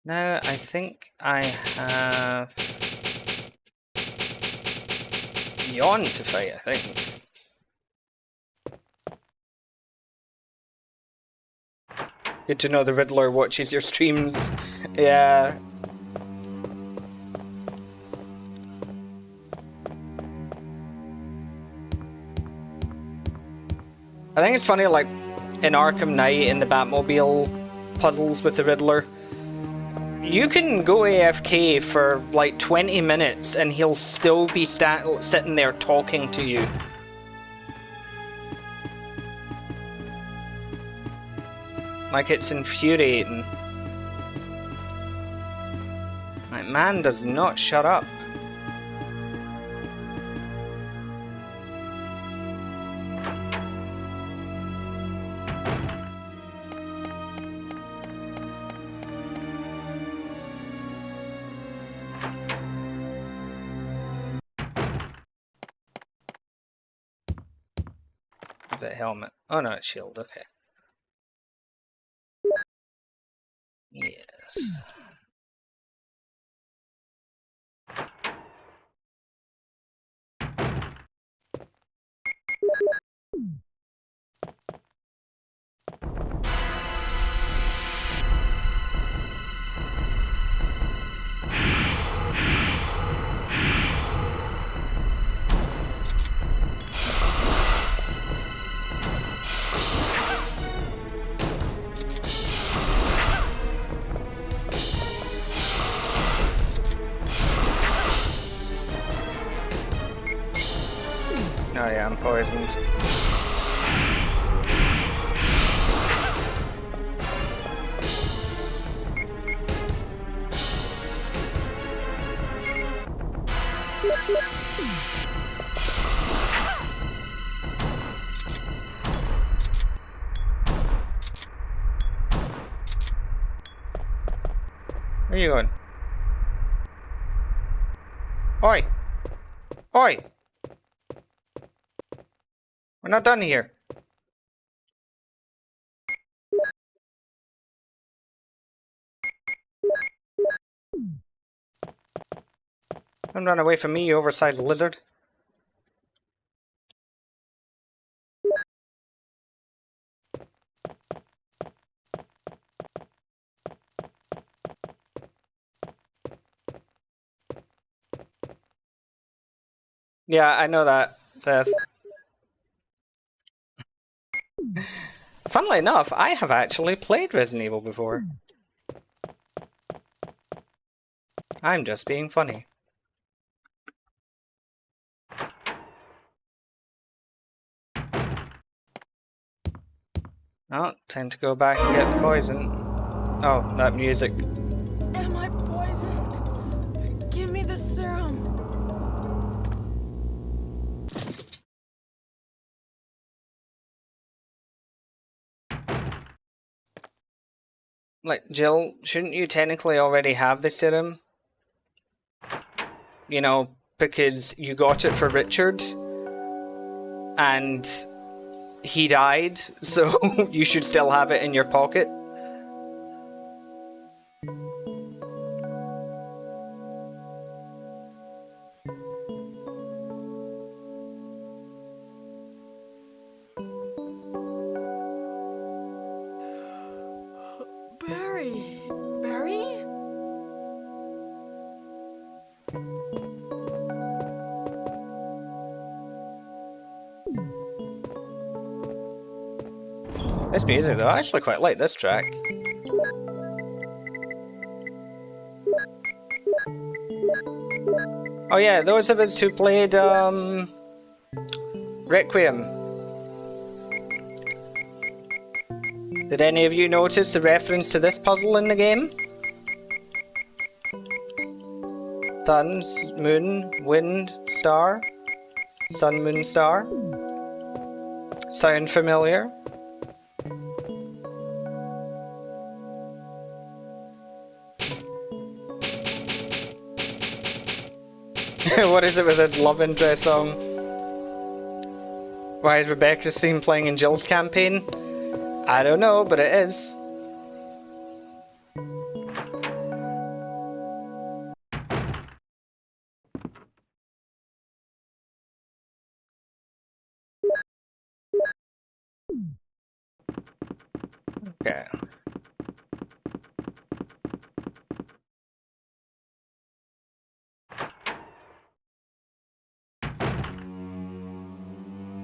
Now, I think I have Yawn to fight, I think. Good to know the Riddler watches your streams. Yeah. I think it's funny, like, in Arkham Knight, in the Batmobile puzzles with the Riddler, you can go AFK for like 20 minutes and he'll still be sitting there talking to you. Like, it's infuriating. Like, man does not shut up. Is it helmet? Oh no, it's shield, okay. Yes. Oh yeah, I'm poisoned. Where are you going? Oi! Oi! We're not done here. Don't run away from me, you oversized lizard. Yeah, I know that, Seth. Funnily enough, I have actually played Resident Evil before. I'm just being funny. Oh, time to go back and get poison. Oh, that music. Am I poisoned? Give me the serum. Like, Jill, shouldn't you technically already have the serum? You know, because you got it for Richard. And he died, so you should still have it in your pocket. Barry. Barry? This music, though, I actually quite like this track. Oh yeah, those of us who played Requiem. Did any of you notice the reference to this puzzle in the game? Sun, moon, wind, star. Sun, moon, star. Sound familiar? What is it with this love interest song? Why is Rebecca's theme playing in Jill's campaign? I don't know, but it is. Okay.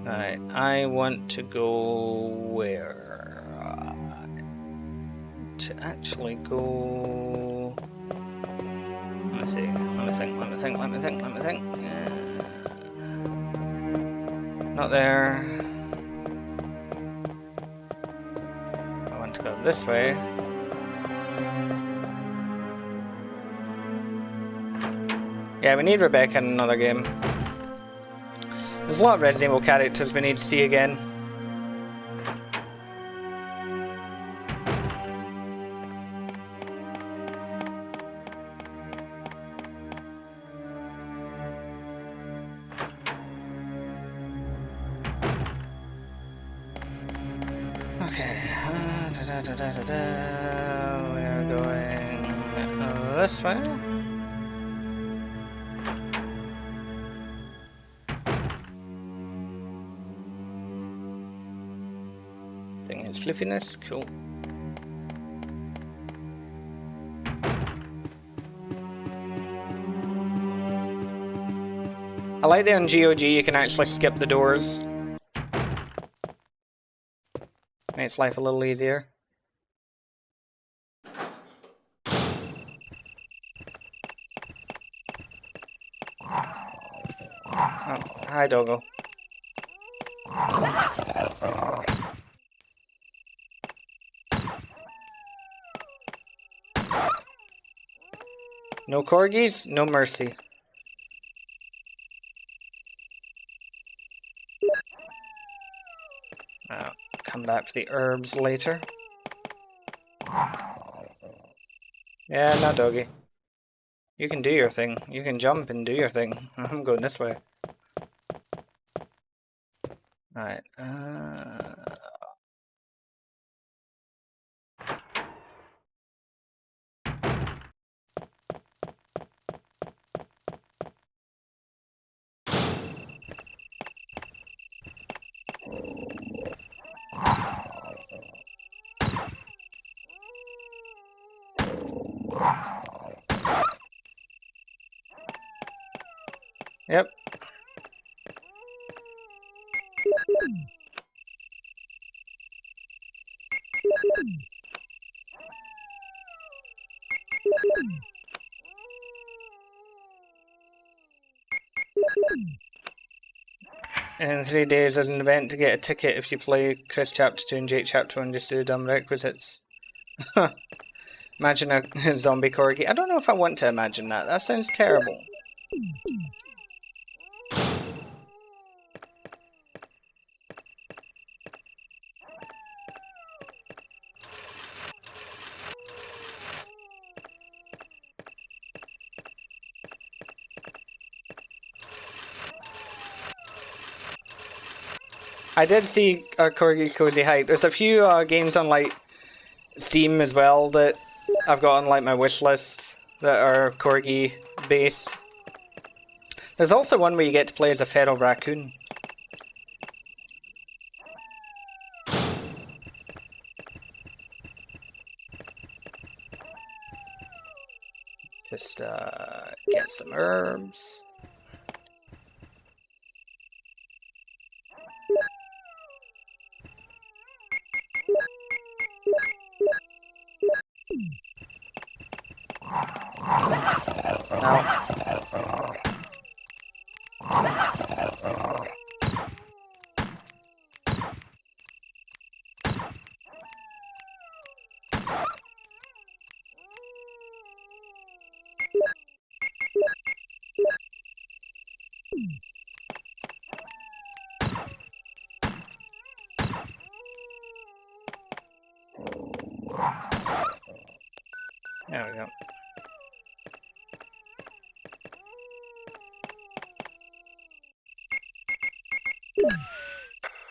Alright, I want to go where? To actually go... Let me see, let me think. Not there. I want to go this way. Yeah, we need Rebecca in another game. There's a lot of Resident Evil characters we need to see again. Okay, we are going this way. Thing is fluffiness, cool. I like that on GOG you can actually skip the doors. Makes life a little easier. Oh, hi, doggo. No corgis, no mercy. I'll come back for the herbs later. Yeah, no doggy. You can do your thing. You can jump and do your thing. I'm going this way. Alright, yep. In 3 days there's an event to get a ticket if you play Chris Chapter 2 and Jake Chapter 1 just do dumb requisites. Imagine a zombie corgi. I don't know if I want to imagine that. That sounds terrible. I did see Corgi's Cozy Hike. There's a few games on like Steam as well that I've got on like my wish list that are Corgi based. There's also one where you get to play as a feral raccoon. Just get some herbs. Now, go.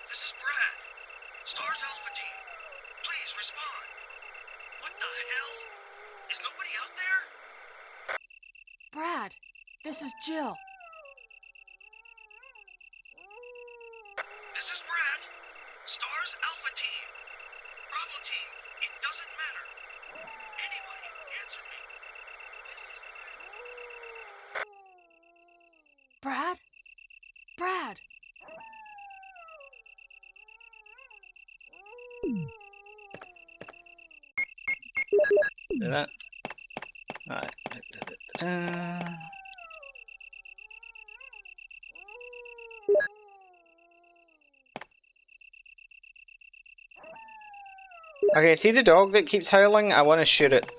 This is Brad. Stars Alpha Team. Please respond. What the hell? Is nobody out there? Brad, this is Jill. This is Brad. Stars Alpha Team. Bravo Team. It doesn't matter. Anybody answer me. This is Brad? Brad! Do that. Alright. Okay, see the dog that keeps howling? I want to shoot it.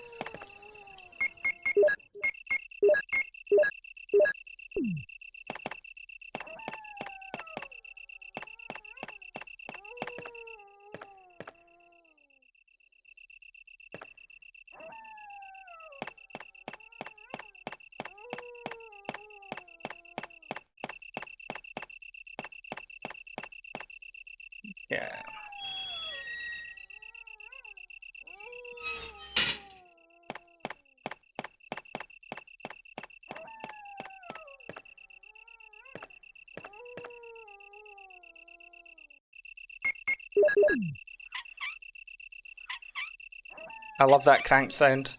Yeah. I love that crank sound.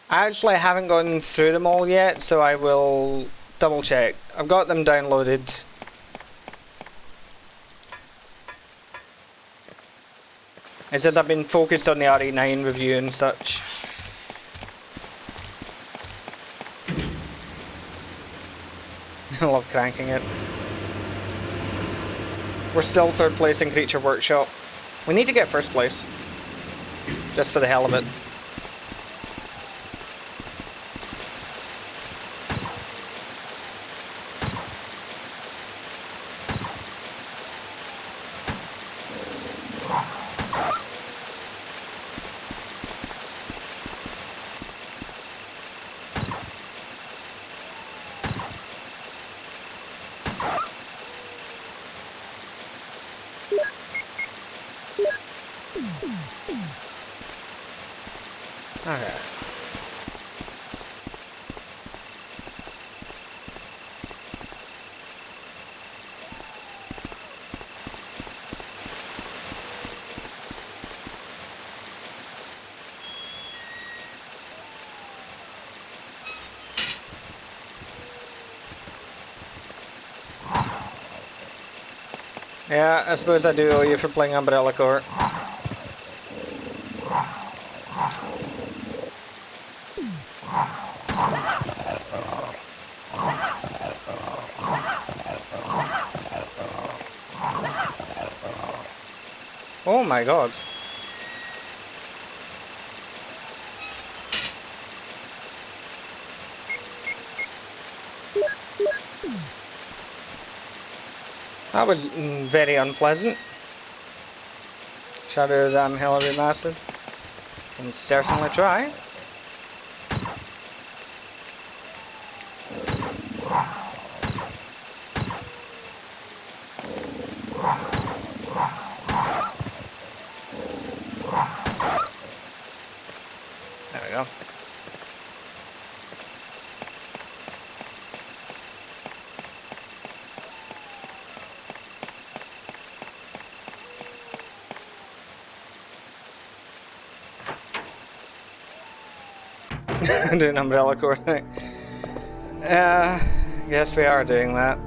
I actually haven't gone through them all yet, so I will double check. I've got them downloaded. It says I've been focused on the RE9 review and such. I love cranking it. We're still third place in Creature Workshop. We need to get first place. Just for the hell of it. Okay. Yeah, I suppose I do owe you for playing Umbrella Court. Oh my god. That was very unpleasant. Shadow of the Damn Hell Remastered. Can certainly try. There we go. Doing Umbrella Core thing. Guess we are doing that.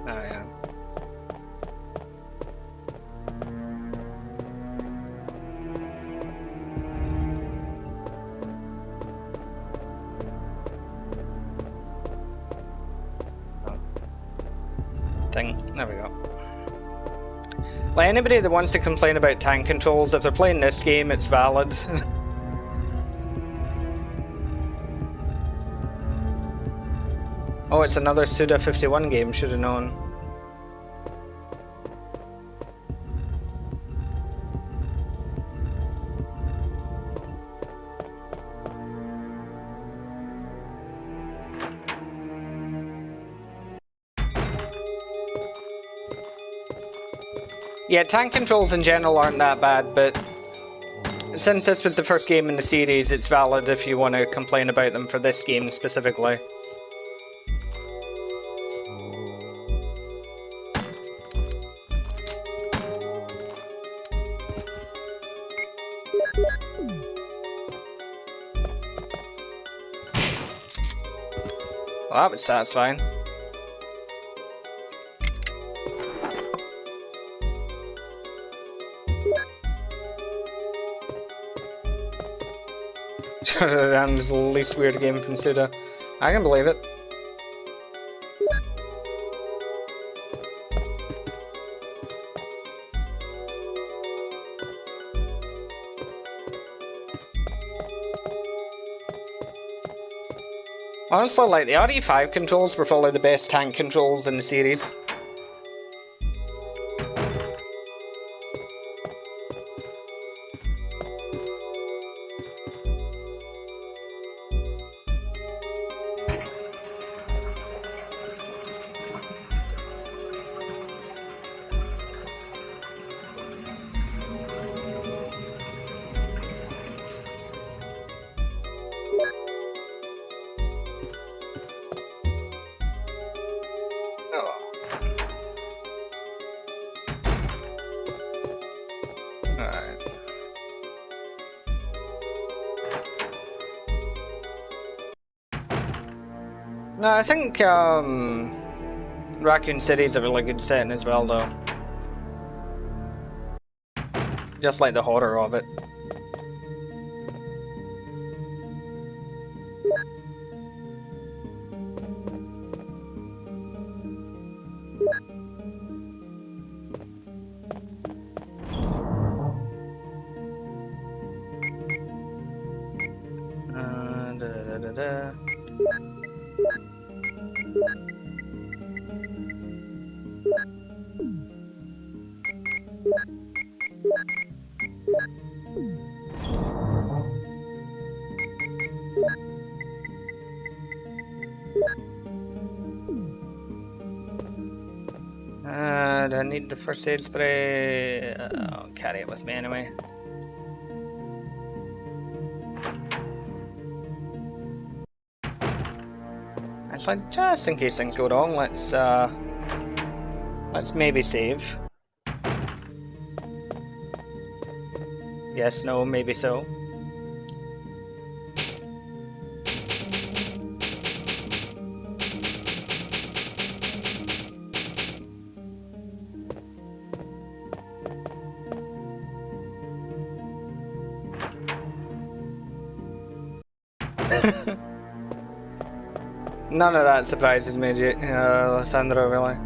Oh yeah. Thing. There we go. Like, anybody that wants to complain about tank controls, if they're playing this game, it's valid. Oh, it's another Suda51 game, should have known. Yeah, tank controls in general aren't that bad, but since this was the first game in the series, it's valid if you want to complain about them for this game specifically. Well, that was satisfying. That is the least weird game from Suda. I can believe it. Honestly, like, the RE5 controls were probably the best tank controls in the series. No, I think Raccoon City's a really good setting as well, though. Just like the horror of it. Do I need the first aid spray? I'll carry it with me anyway. Actually, just in case things go wrong, let's maybe save. Yes, no, maybe so. None of that surprises me, Alessandro, really.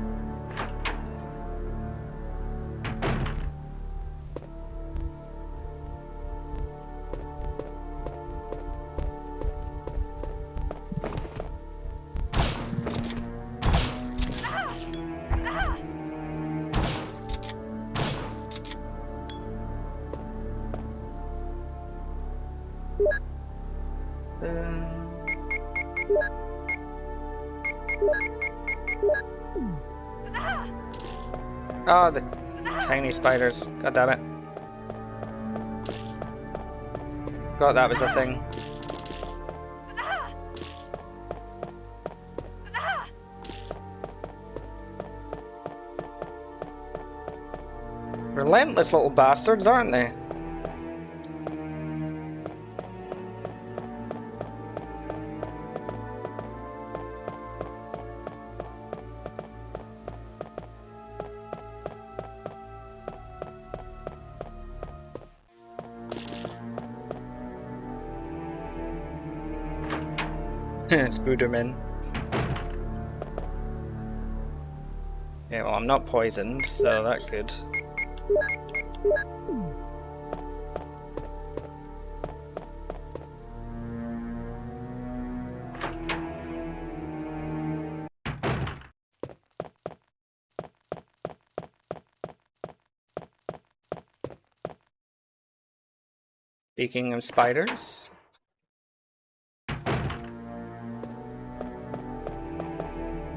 Oh, the tiny spiders. God damn it. God, that was a thing. Relentless little bastards, aren't they? Spooderman. Yeah, well, I'm not poisoned, so that's good. Speaking of spiders.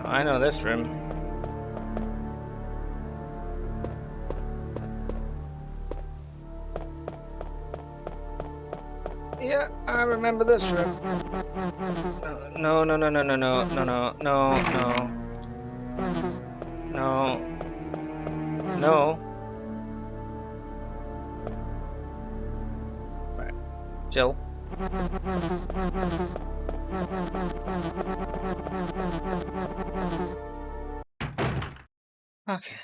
I know this room. Yeah, I remember this room. No, no, no, no, no, no, no, no, no, no. No. No. Right. Jill. Okay.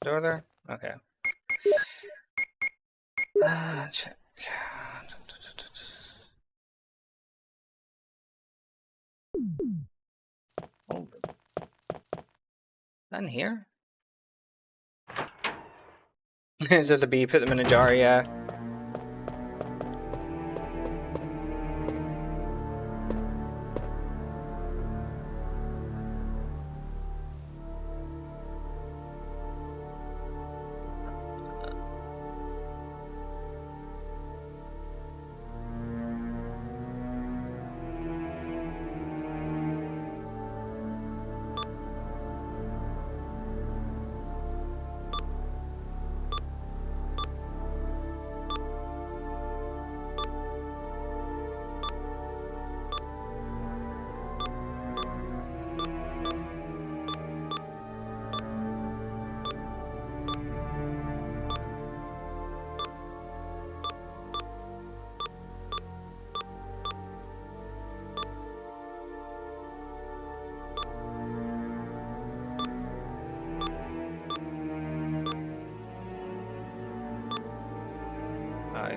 Door there? Okay. Check. Oh. None here? It says a bee, put them in a jar, yeah.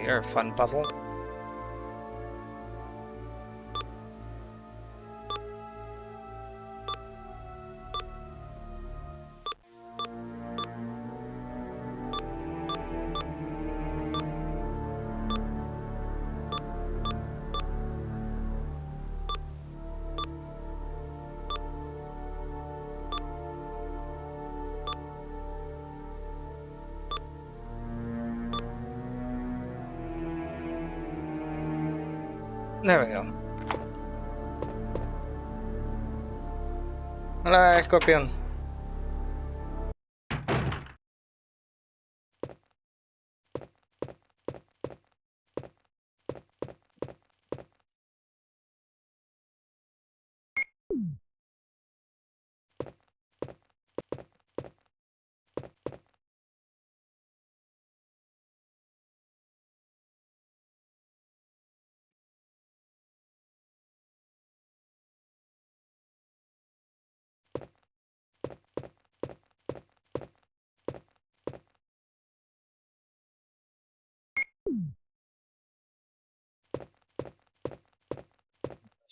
You're a fun puzzle. There we go. Hello, Scorpion.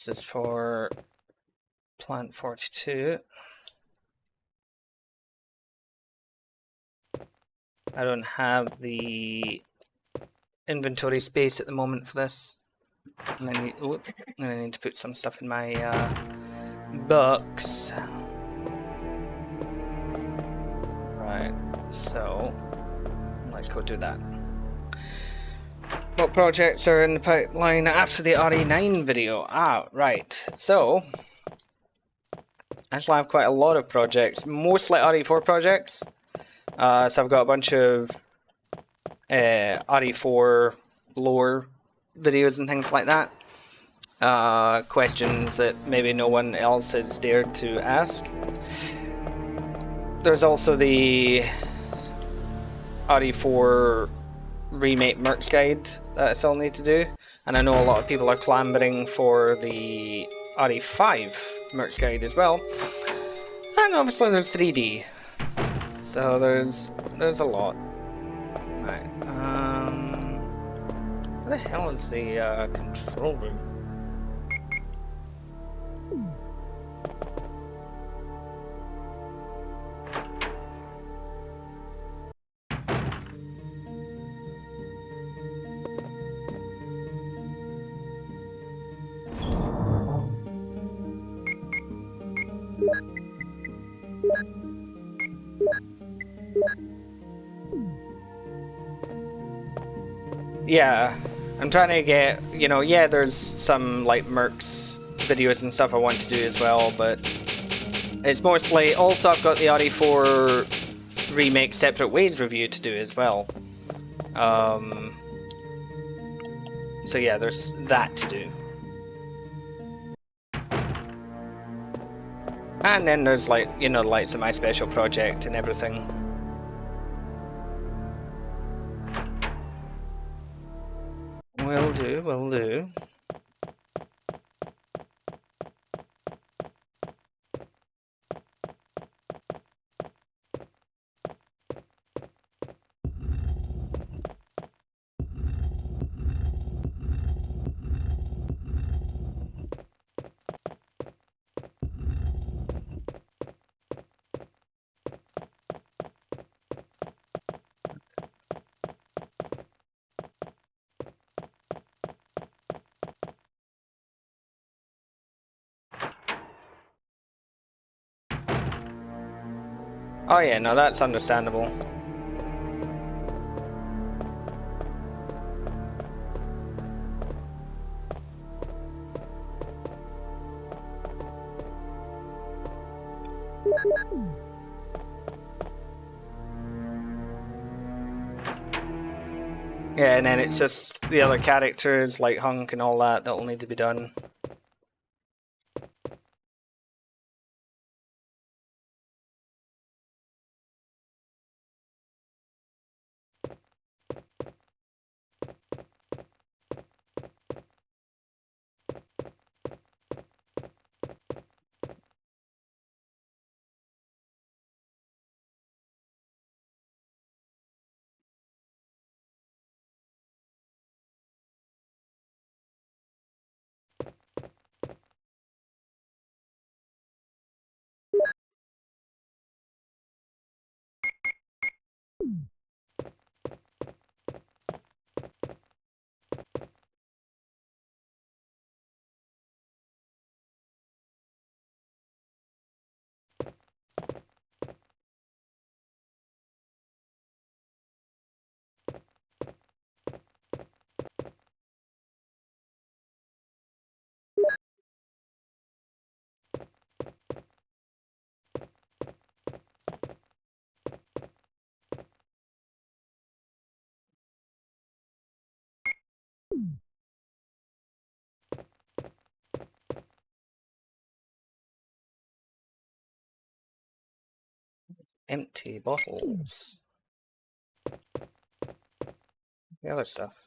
This is for Plant 42. I don't have the inventory space at the moment for this. And I need to put some stuff in my books. Right, so let's go do that. What projects are in the pipeline after the RE9 video? Ah, right. So, I actually have quite a lot of projects, mostly RE4 projects. So I've got a bunch of RE4 lore videos and things like that. Questions that maybe no one else has dared to ask. there's also the RE4 remake merch guide that I still need to do, and I know a lot of people are clamoring for the RE5 merch guide as well. And obviously there's 3D, so there's a lot. Right. Where the hell is the control room? Yeah, I'm trying to get, you know, yeah, there's some like Mercs videos and stuff I want to do as well, but it's mostly, also I've got the RE4 remake Separate Ways review to do as well. So yeah, there's that to do. And then there's like, you know, like my special project and everything. Will do, will do. Oh yeah, no, that's understandable. Yeah, and then it's just the other characters like Hunk and all that that'll need to be done. Empty bottles. The other stuff.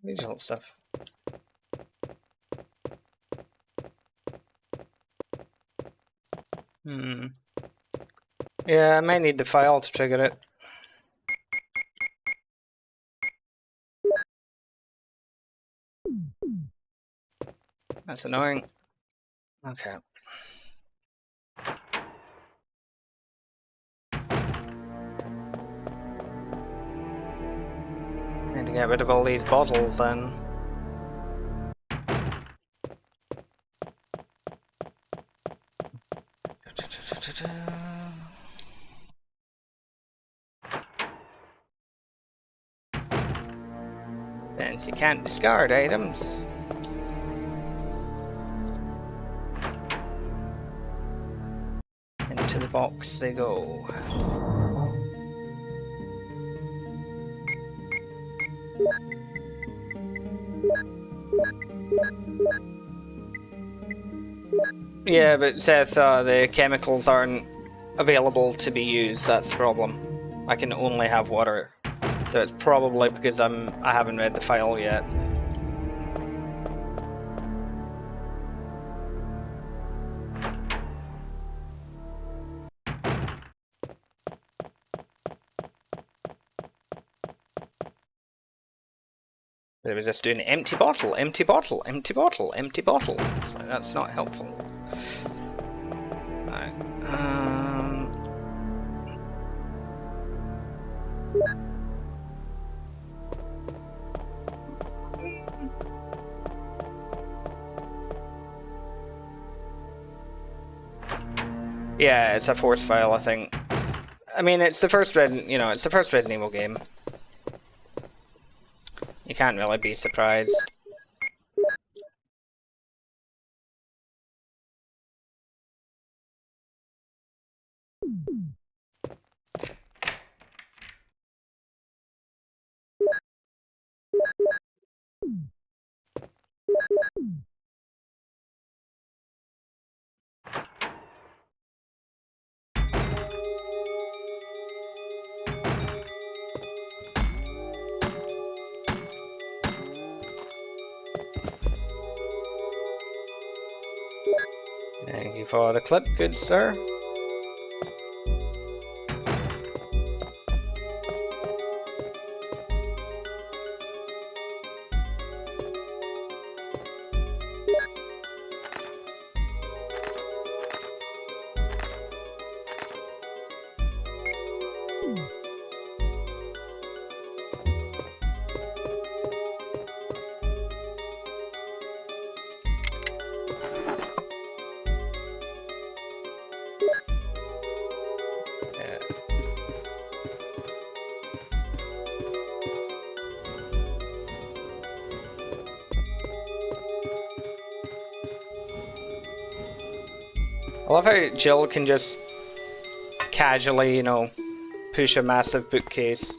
Regional stuff. Yeah, I might need the file to trigger it. That's annoying. Okay. Need to get rid of all these bottles then. Since you can't discard items. Into the box they go. Yeah, but Seth, the chemicals aren't available to be used, that's the problem. I can only have water. So it's probably because I haven't read the file yet. They were just doing empty bottle, empty bottle, empty bottle, empty bottle. So that's not helpful. Alright. Yeah, it's a force file, I think. I mean, it's the first Resident Evil game. You can't really be surprised. Thank you for the clip, good sir. I love how Jill can just casually, you know, push a massive bookcase.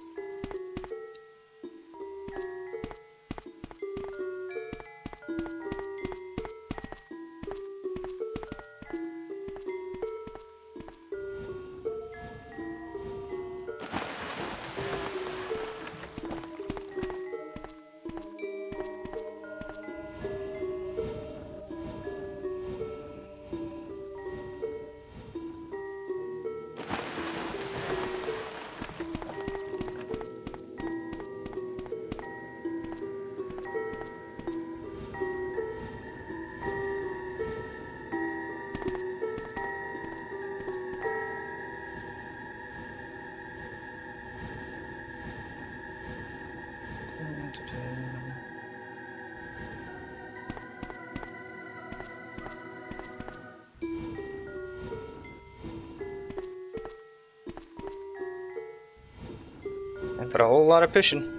And put a whole lot of pushing.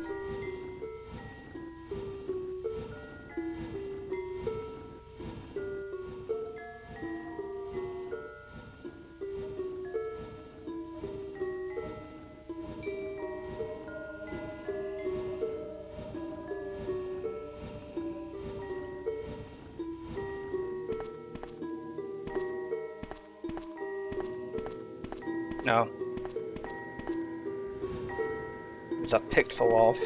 No. There's a pixel off.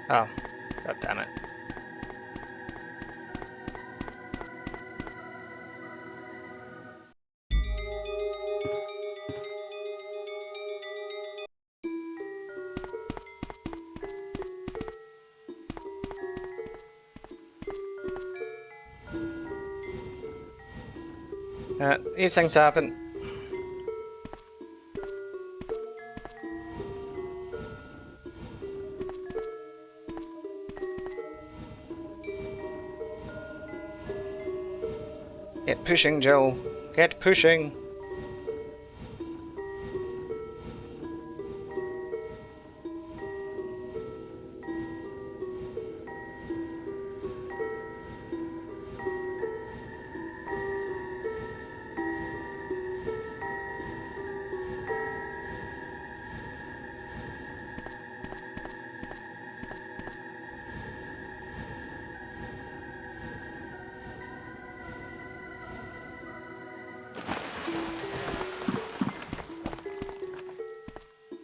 Oh, god damn it. These things happen. Get pushing, Jill. Get pushing.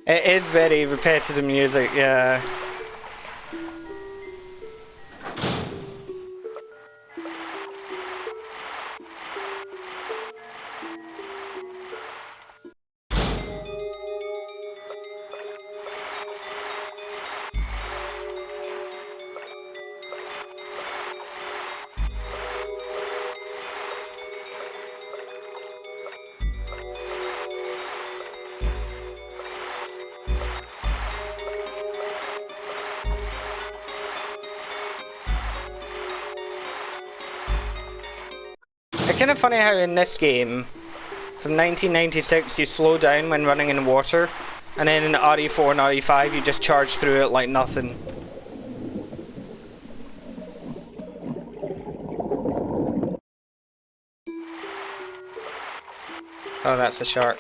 It is very repetitive music, yeah. It's kind of funny how in this game, from 1996, you slow down when running in water, and then in RE4 and RE5, you just charge through it like nothing. Oh, that's a shark.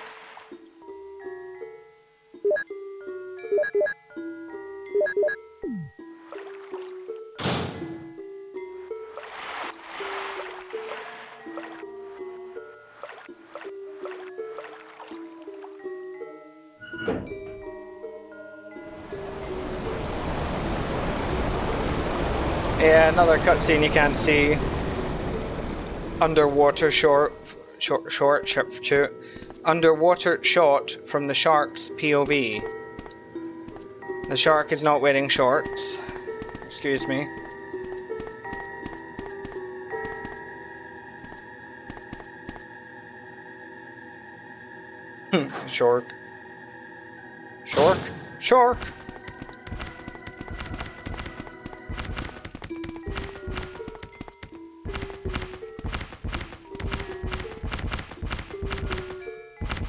Yeah, another cutscene you can't see. Underwater underwater shot from the shark's POV. The shark is not wearing shorts. Excuse me. Shark. Shark. Shark.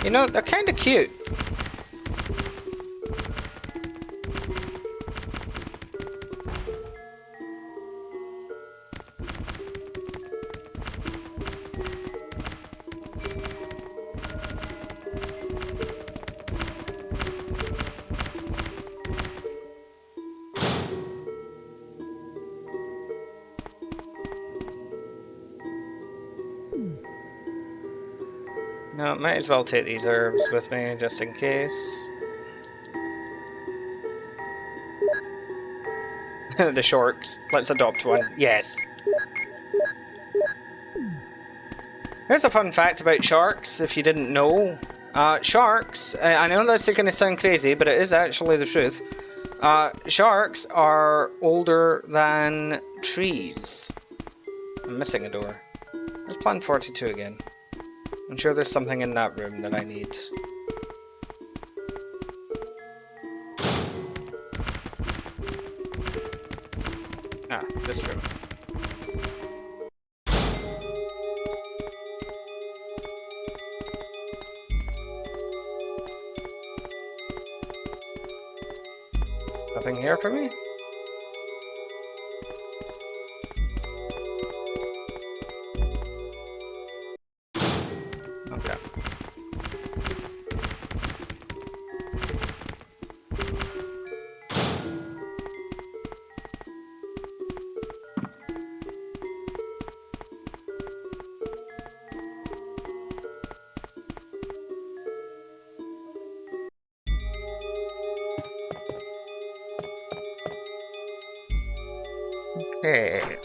You know, they're kind of cute. No, might as well take these herbs with me, just in case. The sharks. Let's adopt one. Yes. Here's a fun fact about sharks, if you didn't know. Sharks, I know this is going to sound crazy, but it is actually the truth. Sharks are older than trees. I'm missing a door. Let's plan 42 again. I'm sure there's something in that room that I need. Ah, this room. Nothing here for me? Okay. Okay.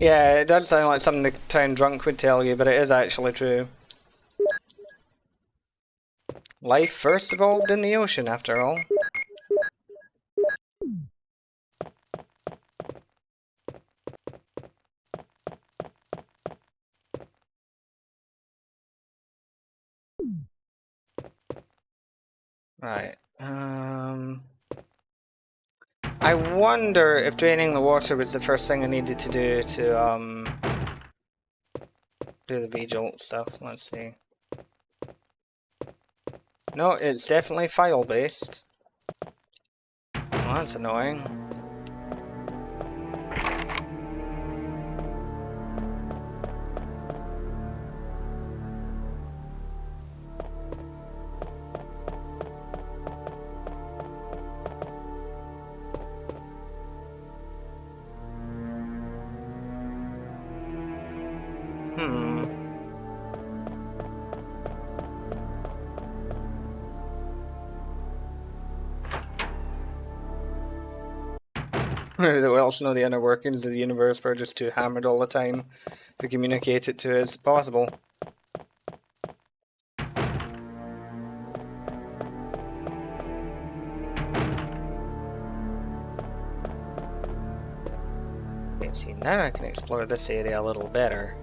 Yeah, it does sound like something the town drunk would tell you, but it is actually true. Life first evolved in the ocean, after all. Right. I wonder if draining the water was the first thing I needed to do do the V-jolt stuff. Let's see. No, it's definitely file-based. Well, that's annoying. That we also know the inner workings of the universe, we're just too hammered all the time to communicate it to as possible. Okay, see, now I can explore this area a little better.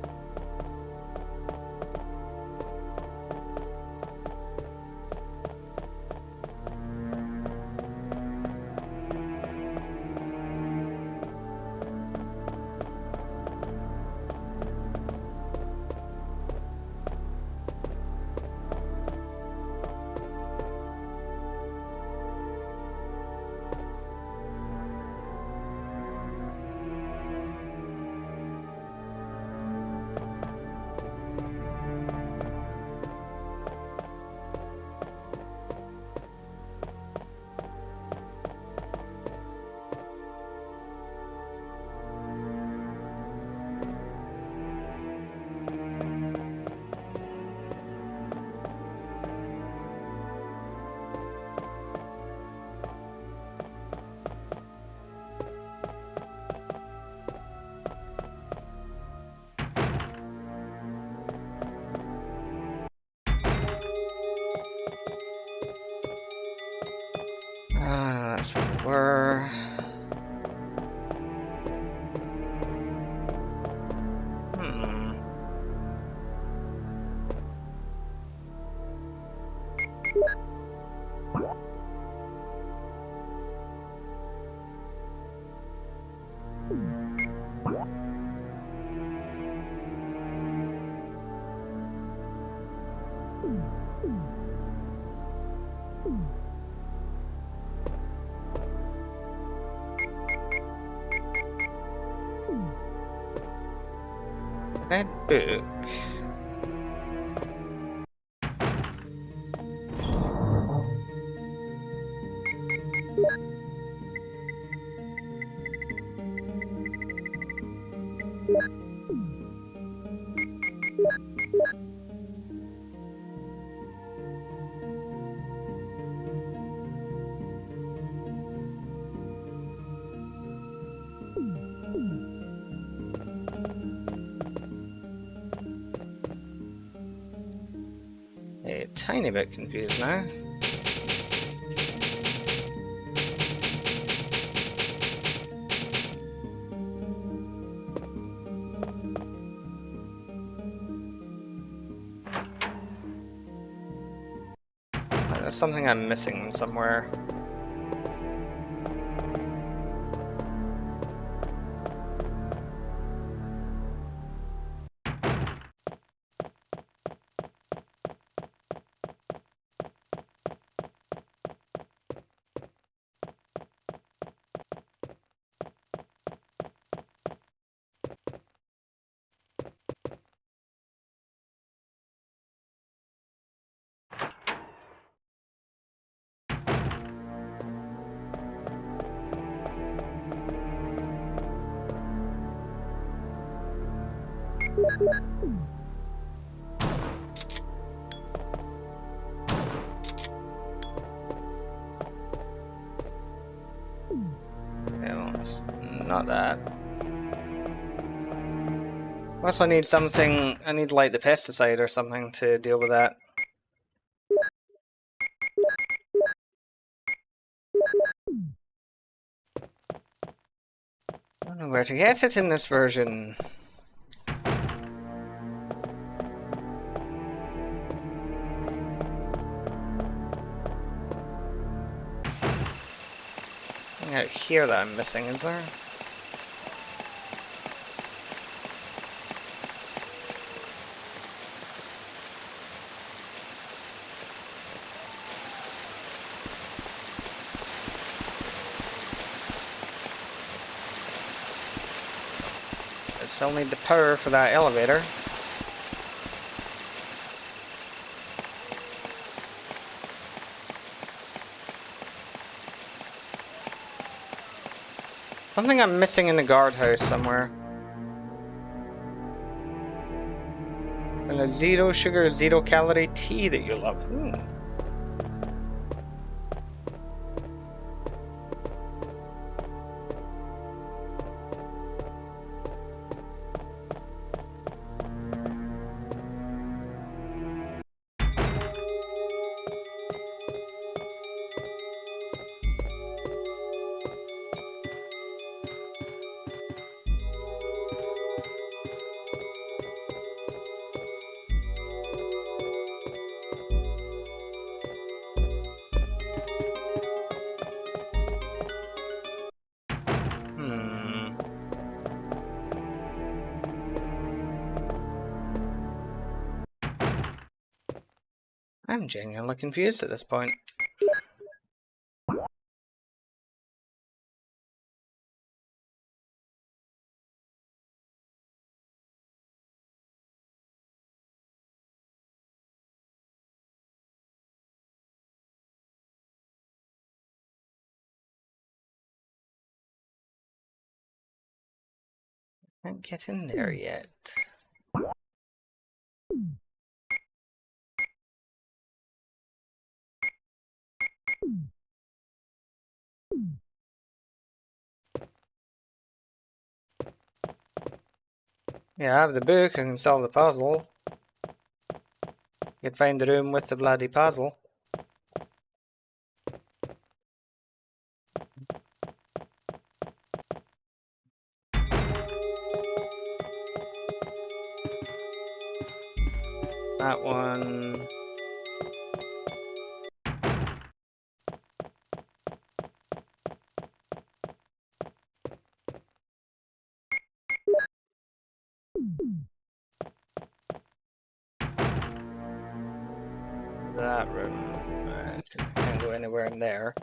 That's where we were. Red book. A tiny bit confused now. There's something I'm missing somewhere. Okay, well, it's not that. Plus I need something, I need like the pesticide or something to deal with that. where to get it in this version. Nothing out here that I'm missing, is there? I still need the power for that elevator. Something I'm missing in the guardhouse somewhere. And a 0 sugar, 0 calorie tea that you love. I'm genuinely confused at this point. Can't get in there yet. Yeah, I have the book, I can solve the puzzle. You can find the room with the bloody puzzle. That one. That room. Can't go anywhere in there.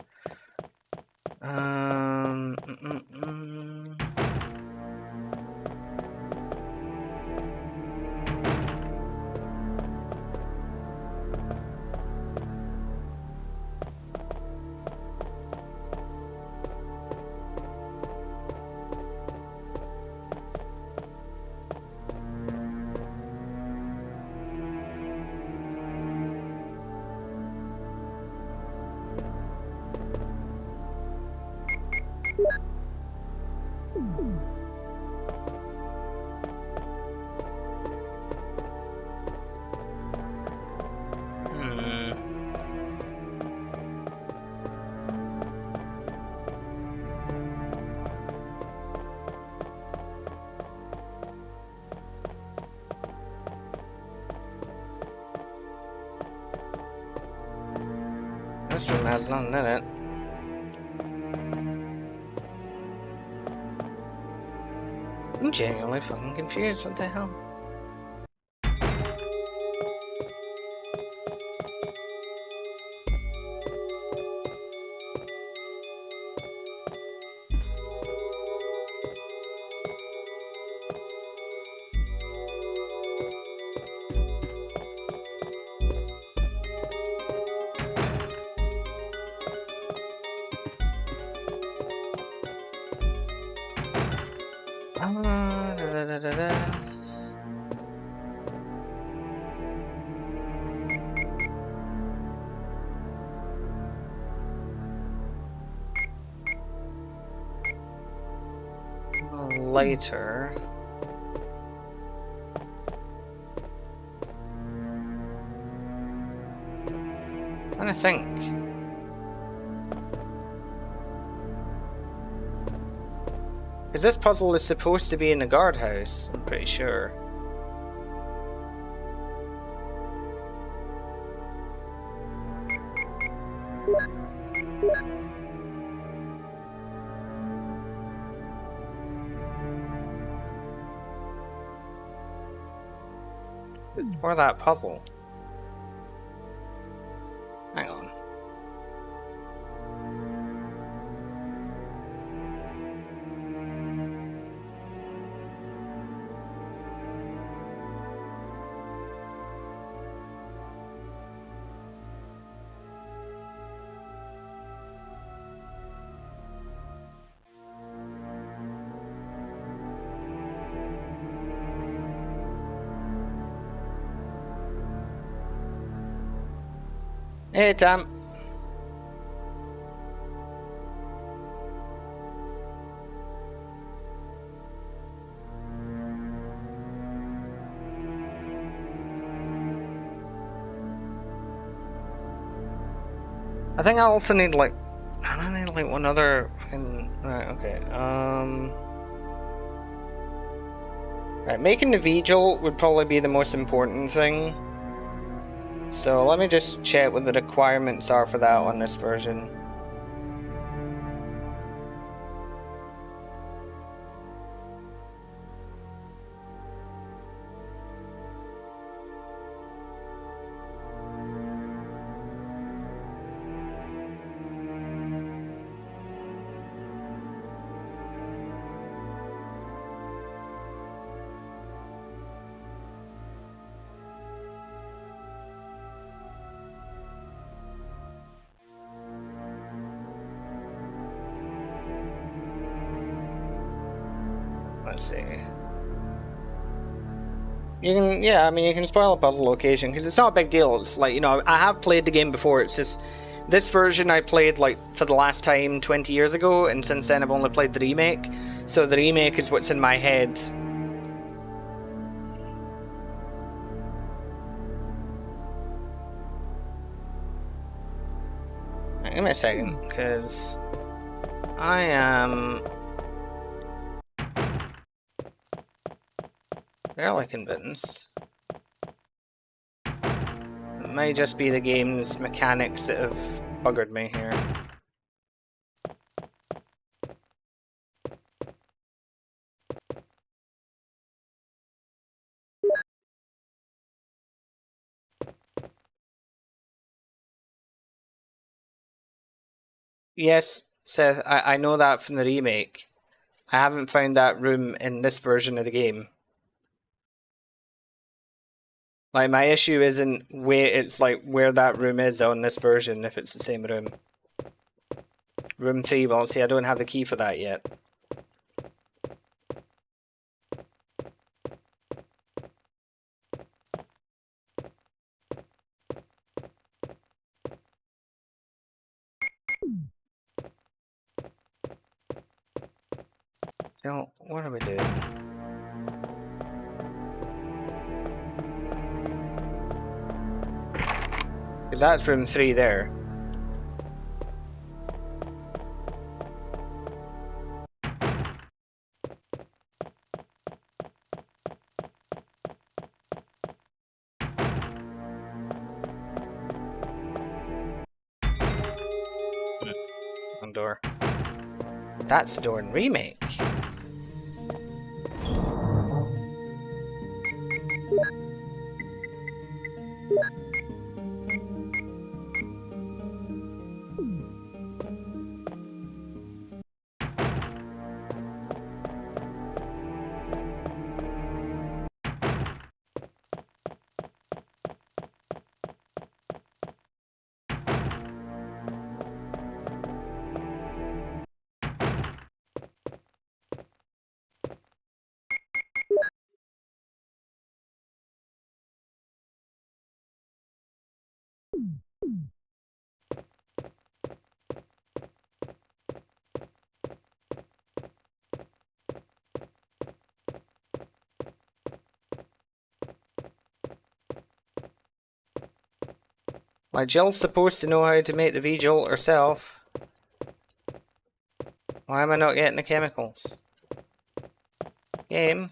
This room has nothing in it. I'm genuinely fucking confused. What the hell? Later. I think. Because this puzzle is supposed to be in the guardhouse, I'm pretty sure. Or that puzzle. Hang on. Hey, Tam. I think I also need like, I need like one other fucking, right, okay, right, making the vigil would probably be the most important thing. So let me just check what the requirements are for that on this version. Let's see. You can, yeah, I mean, you can spoil a puzzle location because it's not a big deal. It's like, you know, I have played the game before. It's just this version I played like for the last time 20 years ago, and since then I've only played the remake. So the remake is what's in my head. Right, give me a second, because I am fairly convinced. It may just be the game's mechanics that have buggered me here. Yes, Seth, I know that from the remake. I haven't found that room in this version of the game. Like, my issue isn't where it's like where that room is on this version, if it's the same room. Room 3, well, see, I don't have the key for that yet. So, what are we doing? Because that's room 3 there. One door. That's the door in remake. Like, Jill's supposed to know how to make the vigil herself. Why am I not getting the chemicals? Game.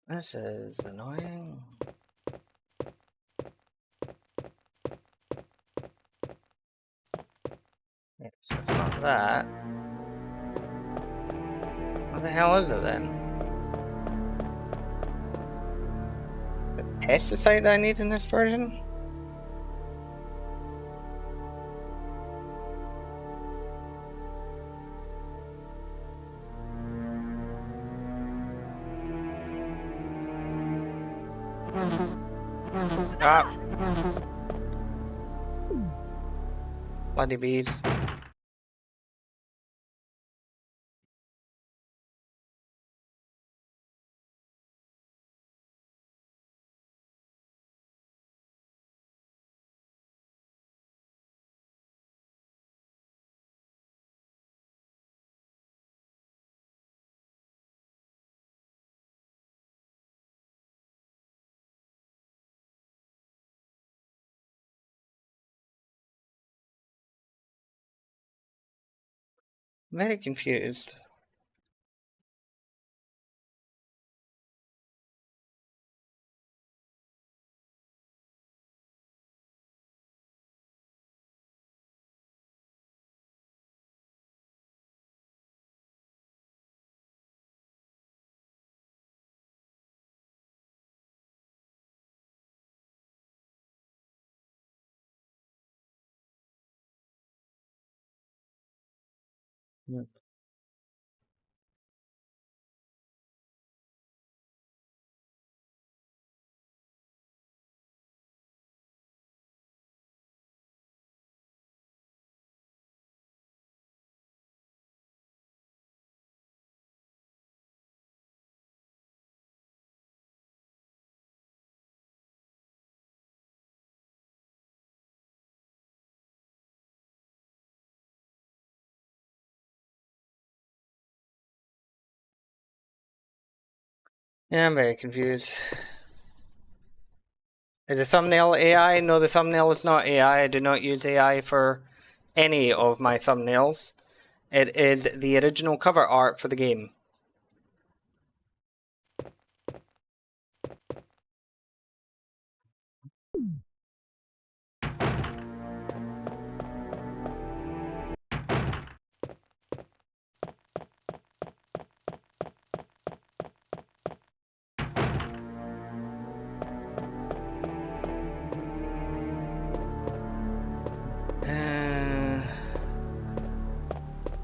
This is annoying. Yeah, so it's not that. What the hell is it then? The pesticide that I need in this version? Ah! Bloody bees. I'm very confused. Yeah, I'm very confused. Is the thumbnail AI? No, the thumbnail is not AI. I do not use AI for any of my thumbnails. It is the original cover art for the game.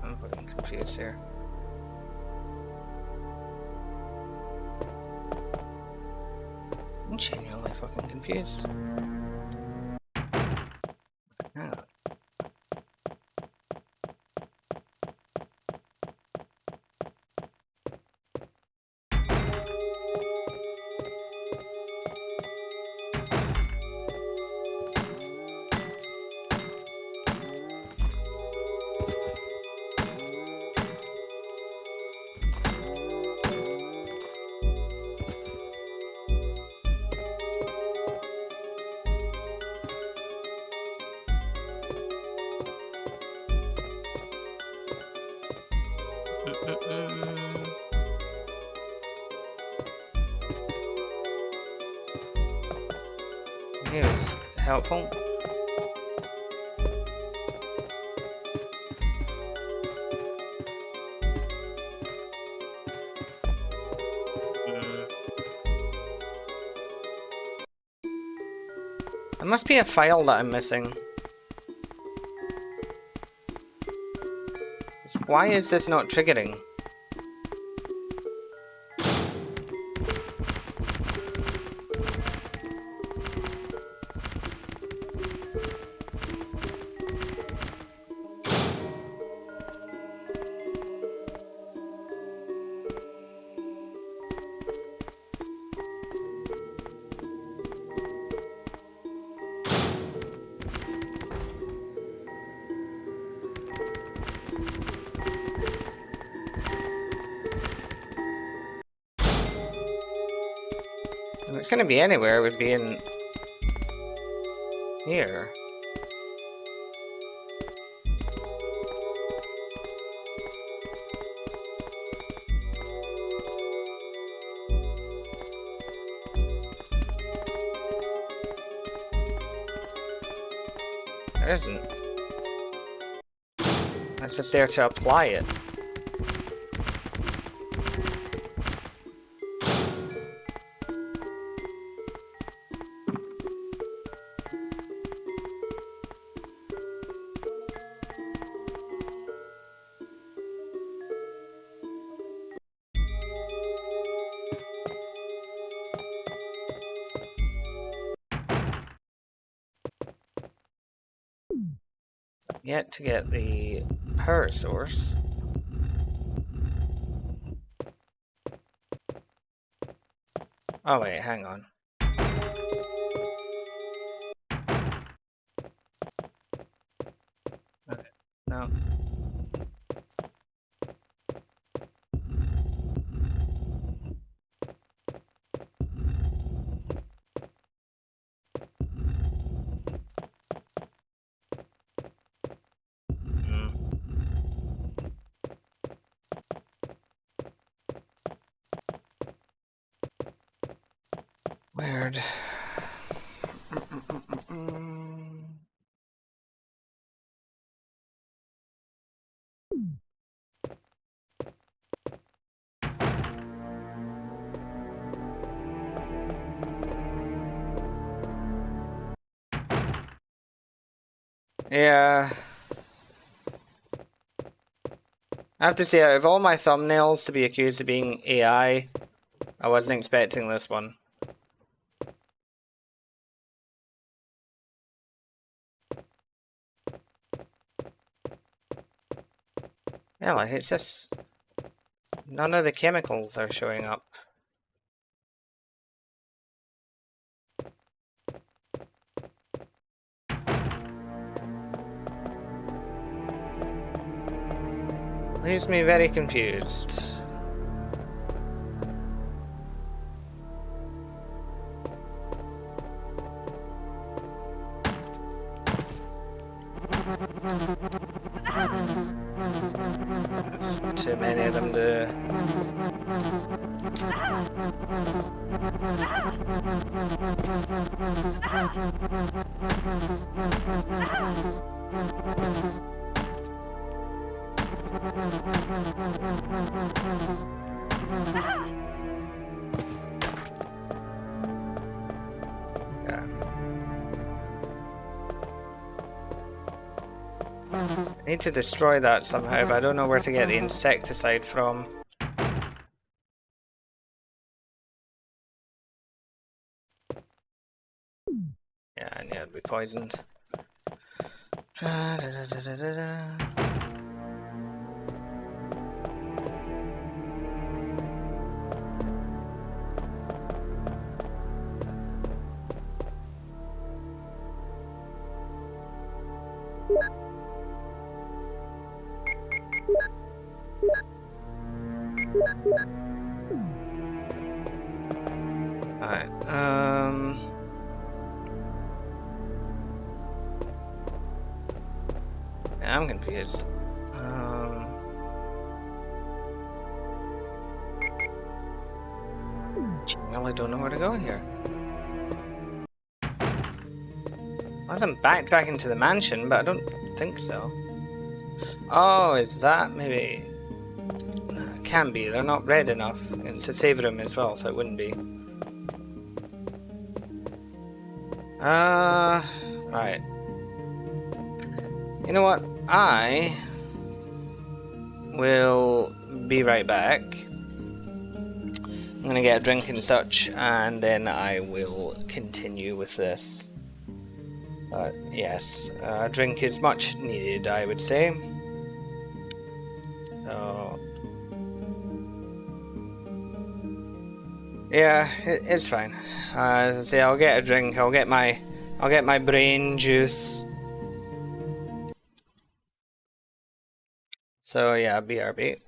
I'm fucking confused here. I'm genuinely fucking confused. Yeah. Here's helpful. There must be a file that I'm missing. Why is this not triggering? If it's gonna be anywhere, it would be in here. There isn't. It's just there to apply it. Yet to get the power source. Oh wait, hang on. Okay, no. Hmm. Weird. Yeah. I have to say, out of all my thumbnails to be accused of being AI, I wasn't expecting this one. Yeah, like, it's just... none of the chemicals are showing up. Leaves me very confused. There's too many of them to... Yeah. I need to destroy that somehow, but I don't know where to get the insecticide from. Yeah, I knew I'd be poisoned. Alright, yeah, I'm confused. Well, I don't know where to go here. I wasn't backtracking to the mansion, but I don't think so. Oh, is that maybe? Can be. They're not red enough. It's a save room as well, so it wouldn't be. Right. You know what? I will be right back. I'm gonna get a drink and such, and then I will continue with this. But yes, a drink is much needed, I would say. So yeah, it's fine. As I say, I'll get a drink. I'll get my brain juice. So yeah, BRB.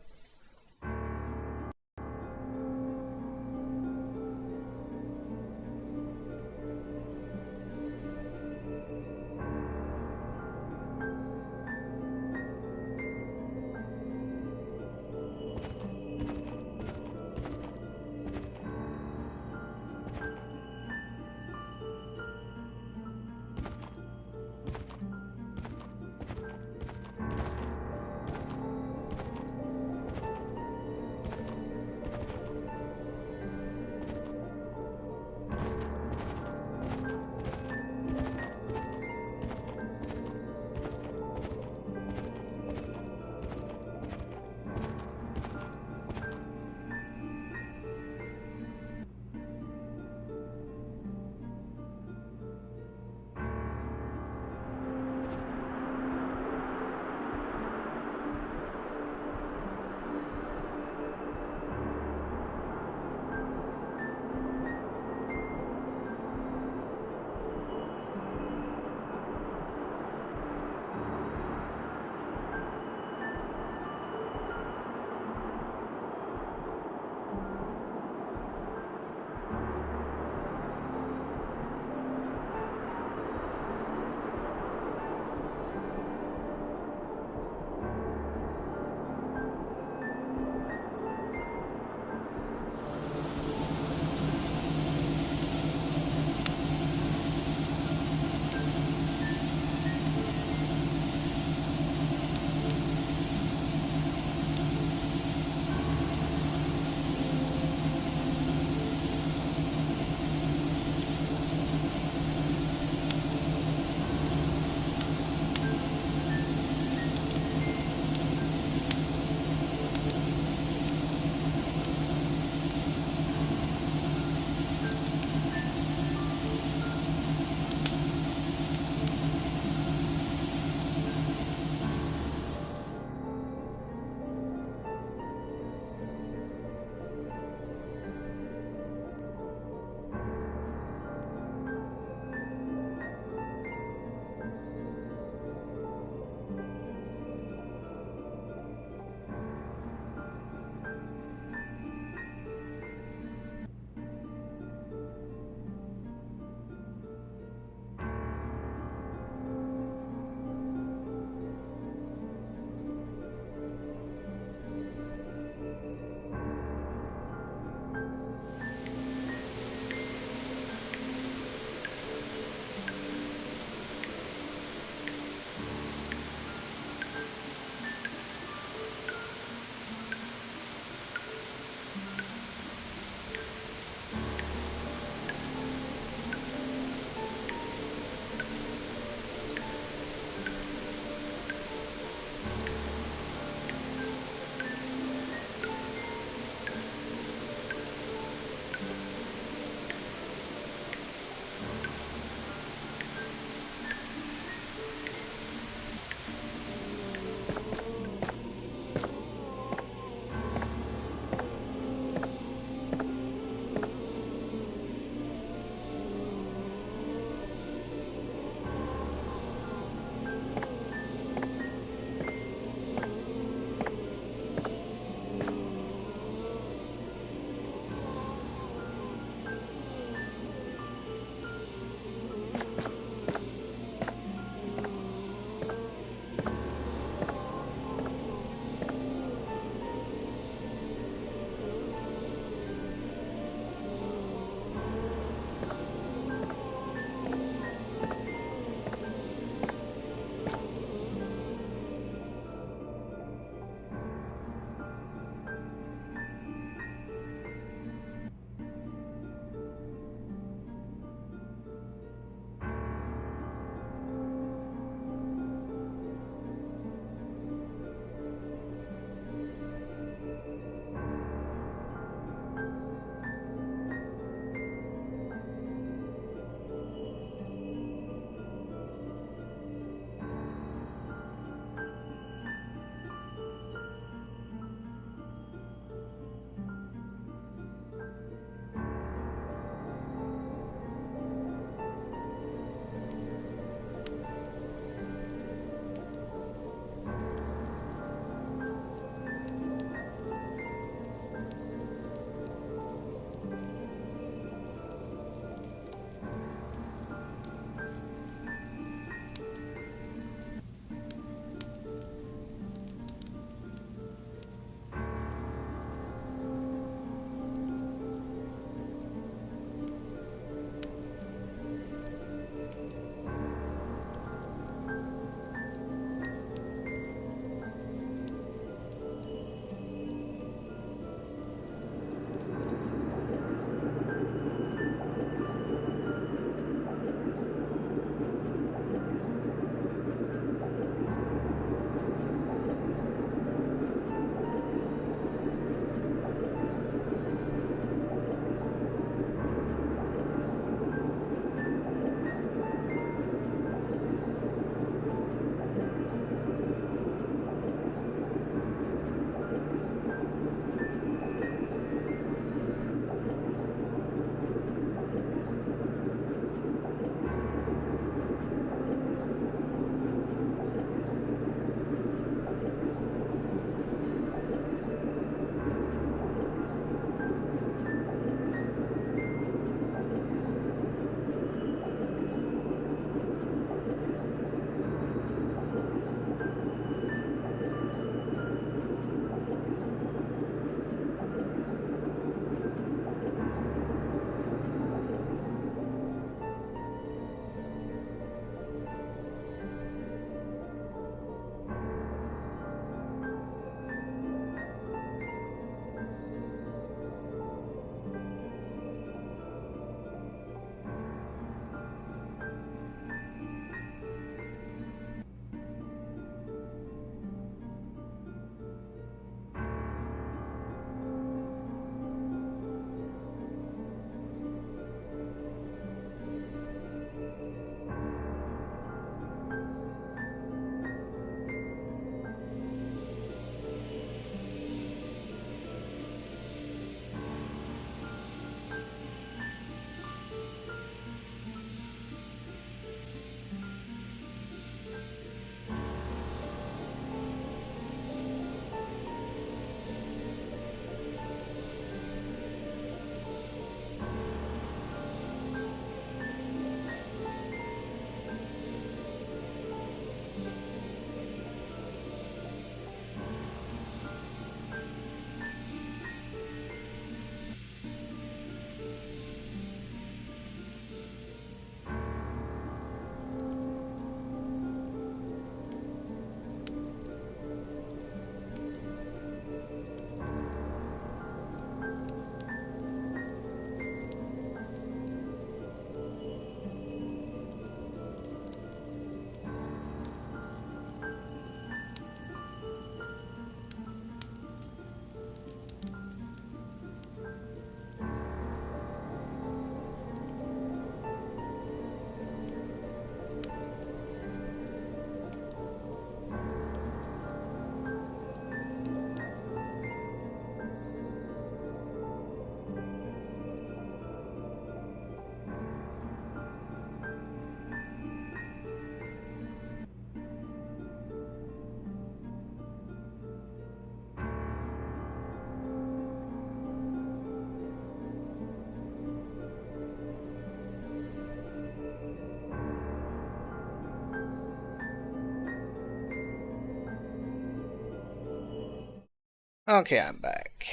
Okay, I'm back.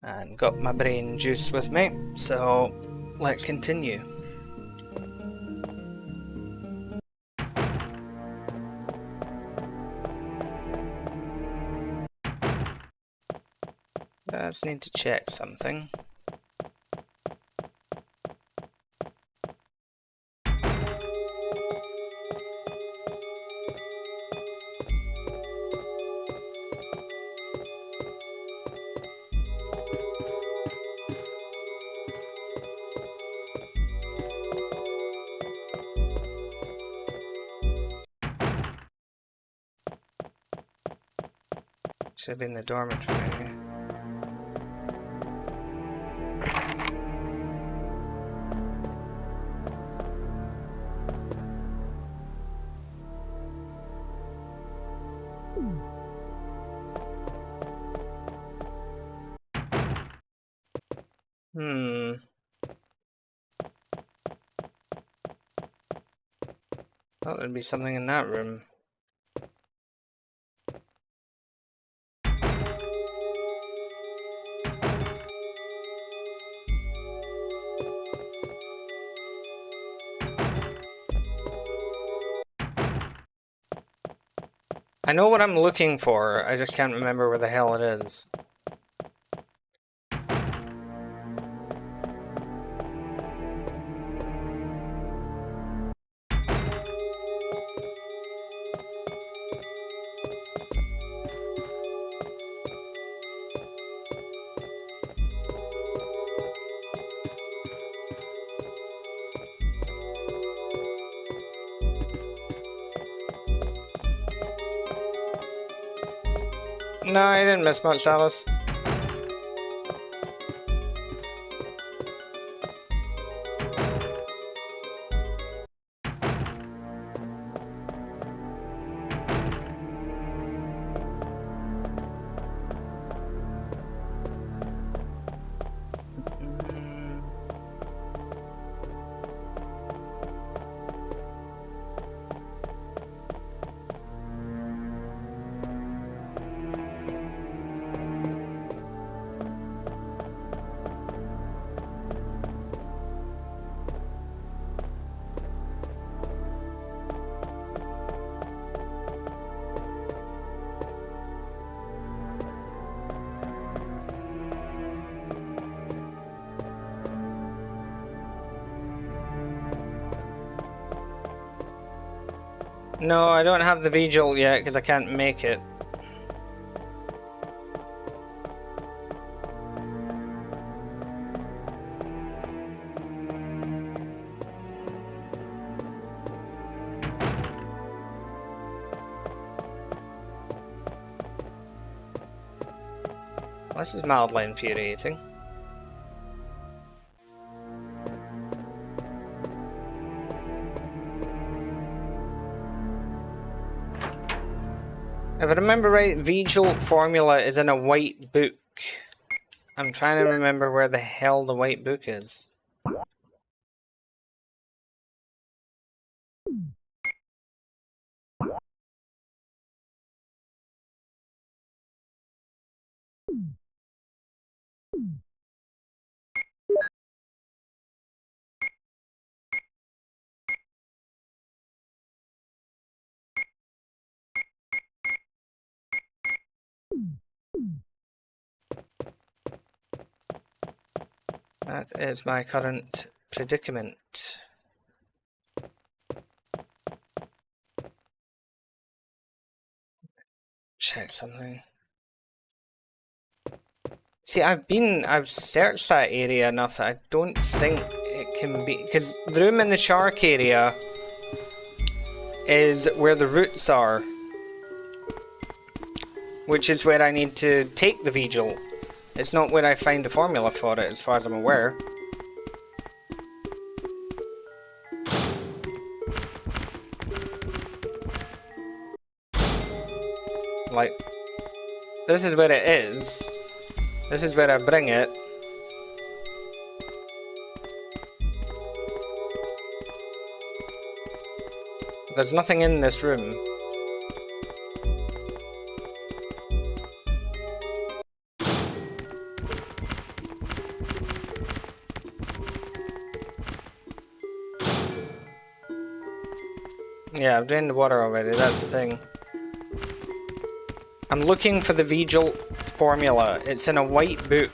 And got my brain juice with me, so let's continue. I just need to check something. Should be in the dormitory. Thought there'd be something in that room. I know what I'm looking for, I just can't remember where the hell it is. No, I didn't miss much, Alice. No, I don't have the vigil yet because I can't make it. This is mildly infuriating. If I remember right, Vigil formula is in a white book. I'm trying to remember where the hell the white book is. That is my current predicament. Check something. See, I've searched that area enough that I don't think it can be, because the room in the shark area is where the roots are, which is where I need to take the vigil. It's not where I find the formula for it, as far as I'm aware. Like, this is where it is. This is where I bring it. There's nothing in this room. Yeah, I've drained the water already, that's the thing. I'm looking for the Vigil formula. It's in a white book.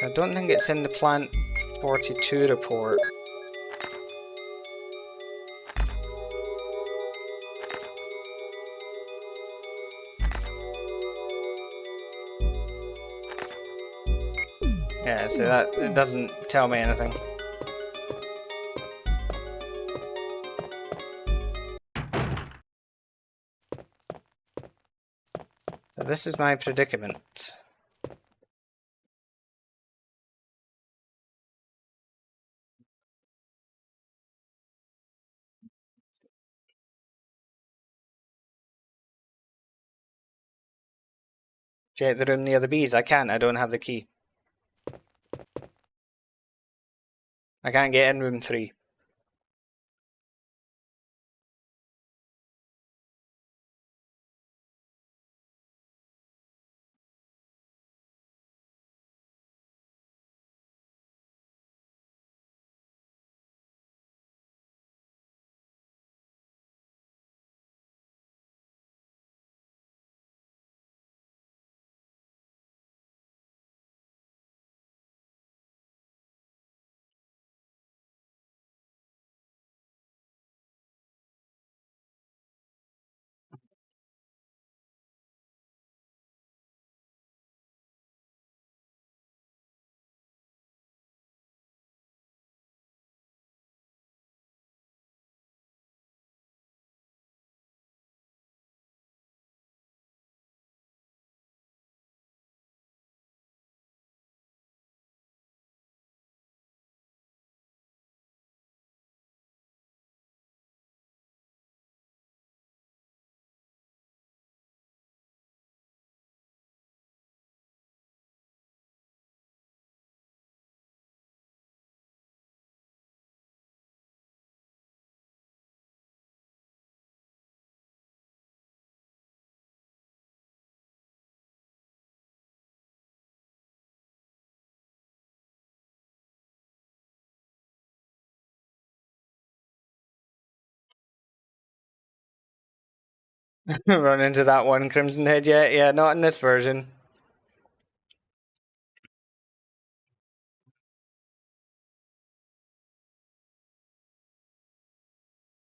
I don't think it's in the Plant 42 report. Yeah, so that it doesn't tell me anything. This is my predicament. Check the room near the bees. I can't, I don't have the key. I can't get in room 3. Run into that one Crimson Head yet? Yeah, not in this version.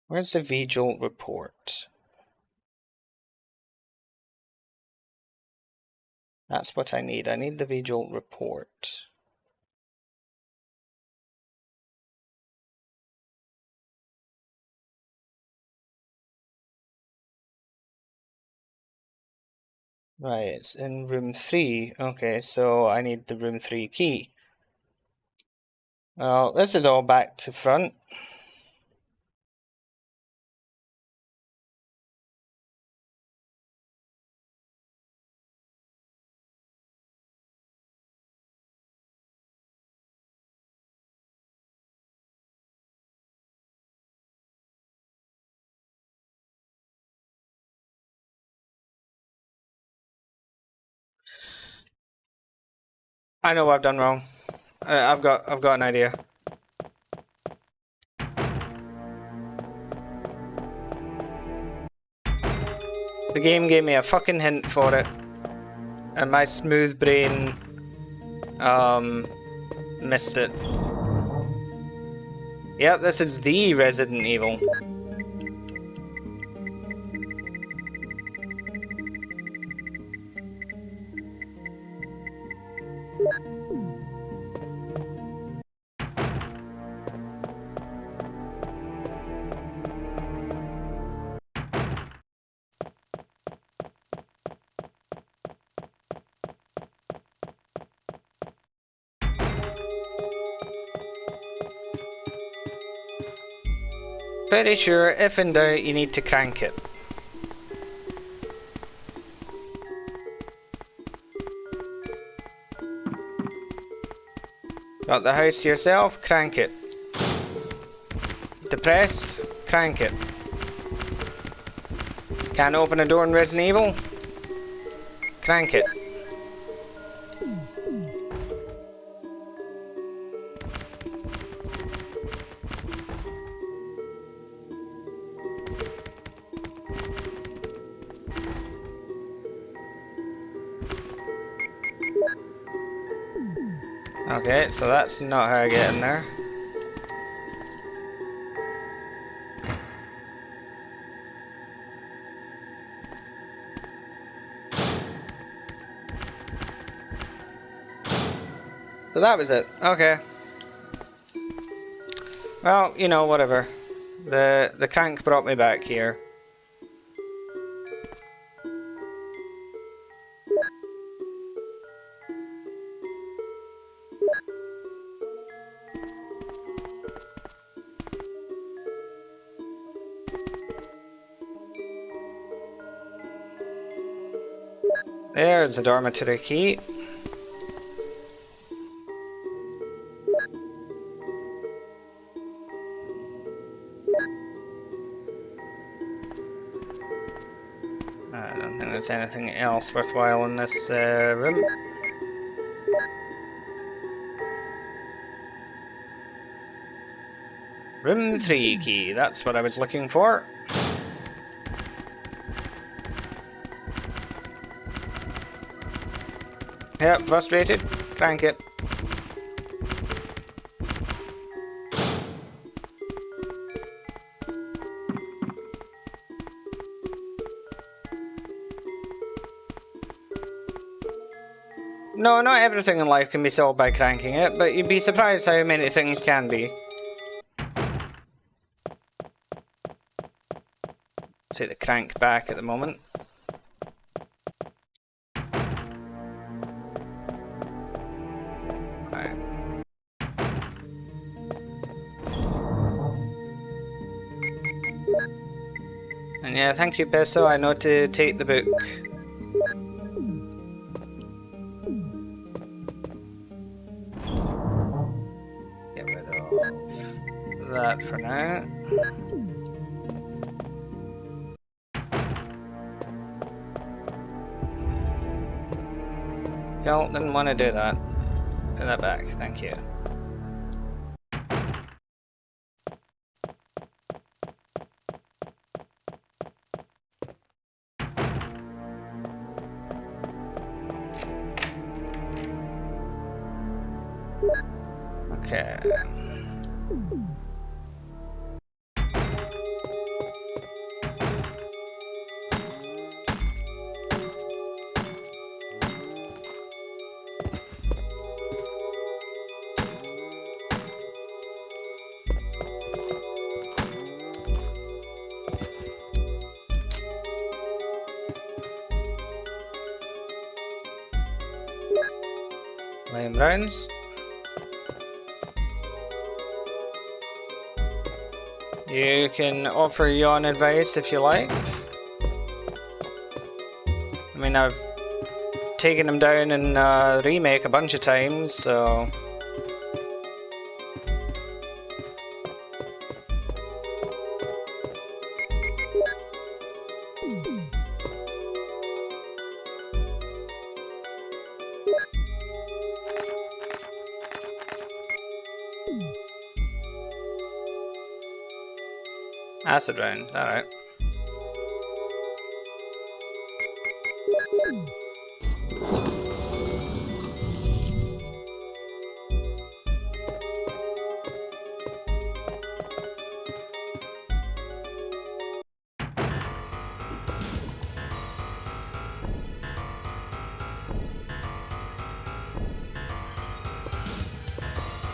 Where's the Vigil report? That's what I need. I need the Vigil report. Right, it's in room 3. Okay, so I need the room 3 key. Well, this is all back to front. I know what I've done wrong. I've got an idea. The game gave me a fucking hint for it, and my smooth brain missed it. Yep, this is the Resident Evil. Pretty sure, if in doubt, you need to crank it. Got the house to yourself? Crank it. Depressed? Crank it. Can't open a door in Resident Evil? Crank it. Okay, so that's not how I get in there. So that was it. Okay. Well, you know, whatever. The crank brought me back here. There's the dormitory key. I don't think there's anything else worthwhile in this room. Room 3 key, that's what I was looking for. Yep, frustrated. Crank it. No, not everything in life can be solved by cranking it, but you'd be surprised how many things can be. Take the crank back at the moment. Right. And yeah, thank you, Peso. I know to take the book. Get rid of that for now. Don't didn't want to do that. Put that back, thank you. Okay. Lame rounds. You can offer your own advice if you like. I mean, I've taken him down in remake a bunch of times, so... Acid round, alright.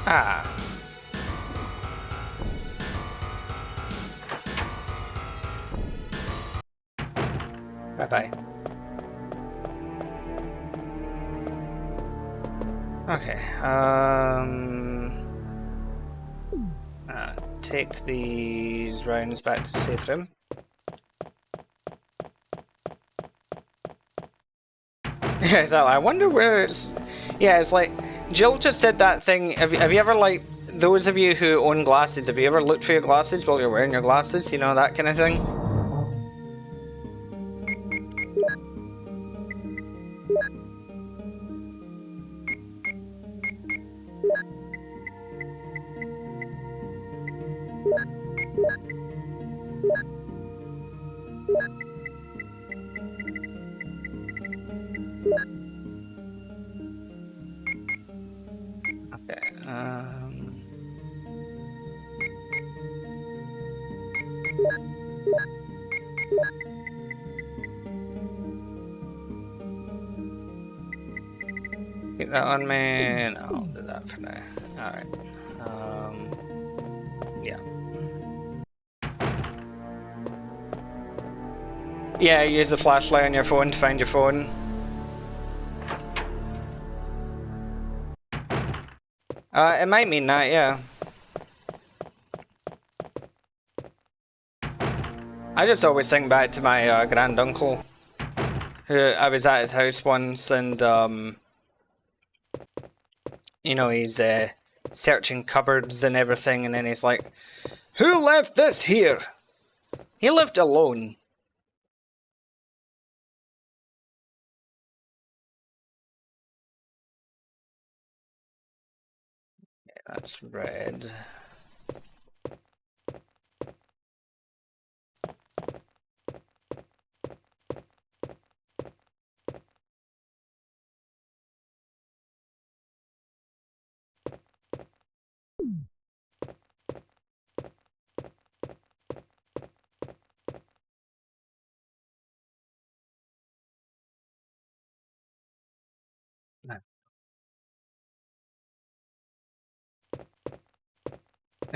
Ah. Bye-bye. Okay, take these rounds back to the safe room. Yeah, exactly. I wonder where it's... Yeah, it's like... Jill just did that thing. Have you ever, like, those of you who own glasses, have you ever looked for your glasses while you're wearing your glasses? You know, that kind of thing? Okay, keep that on me, and I'll do that for now. Alright. Yeah. Yeah, use the flashlight on your phone to find your phone. It might mean that, yeah. I just always think back to my granduncle, who I was at his house once, and you know, he's searching cupboards and everything, and then he's like, "Who left this here?" He lived alone. Yeah, that's red.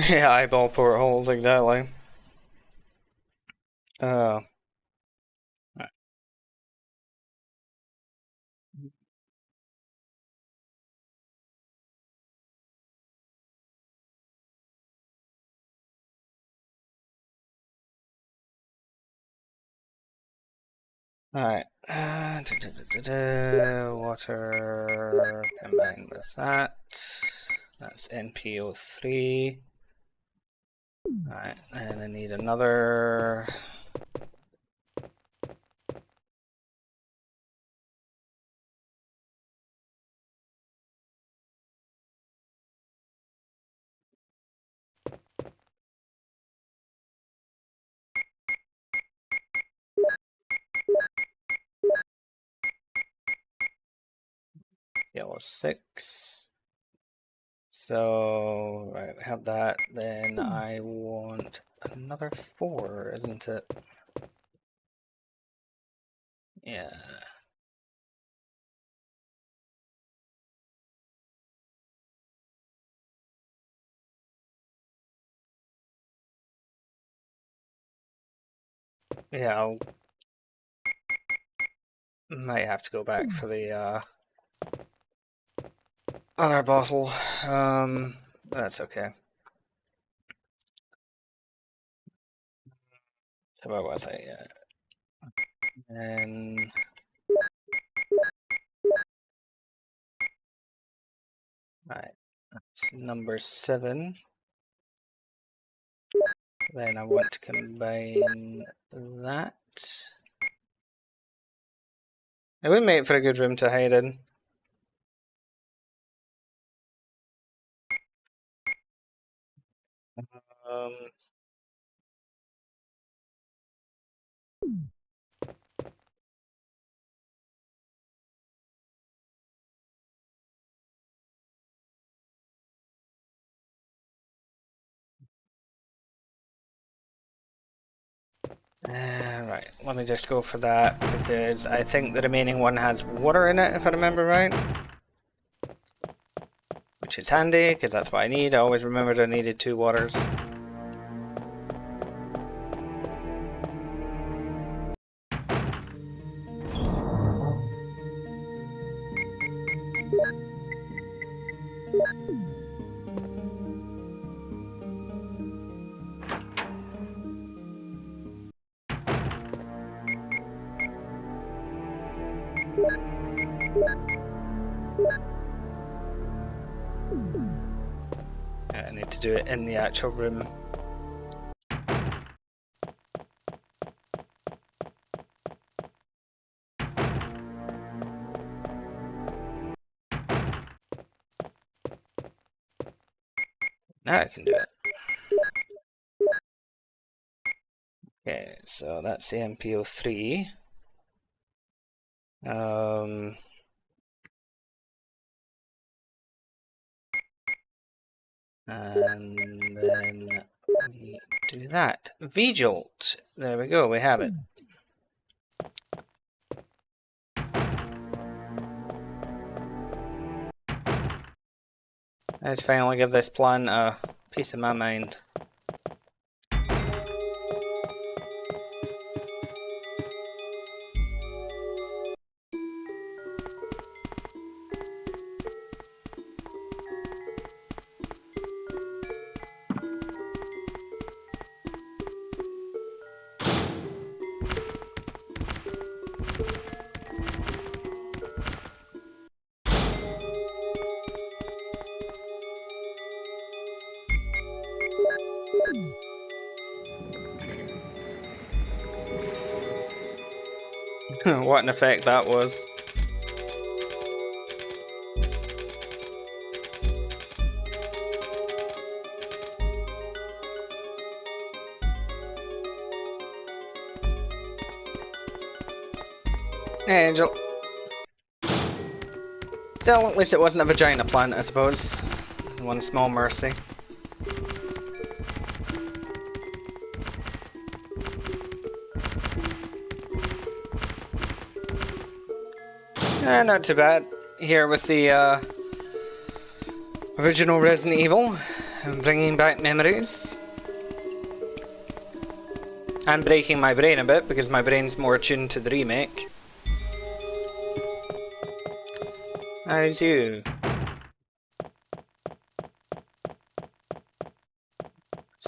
Yeah, eyeball portholes, exactly. Uh, Alright. Water combined with that. That's NPO3. Alright, and I need another. Yellow 6. So, right, we have that. Then I want another 4, isn't it? Yeah. Yeah, I'll might have to go back for the other bottle. That's okay. So where was I? And right, that's number 7. Then I want to combine that. It would make for a good room to hide in. Um, right, let me just go for that because I think the remaining one has water in it, if I remember right. Which is handy because that's what I need. I always remembered I needed 2 waters. to do it in the actual room. Now I can do it. Okay, so that's the MPO3. And then we do that. V-Jolt. There we go, we have it. Let's finally give this plan a piece of my mind. What an effect that was. Angel. So at least it wasn't a vagina plant, I suppose. One small mercy. Not too bad. Here with the original Resident Evil, bringing back memories. I'm breaking my brain a bit because my brain's more attuned to the remake. How's you?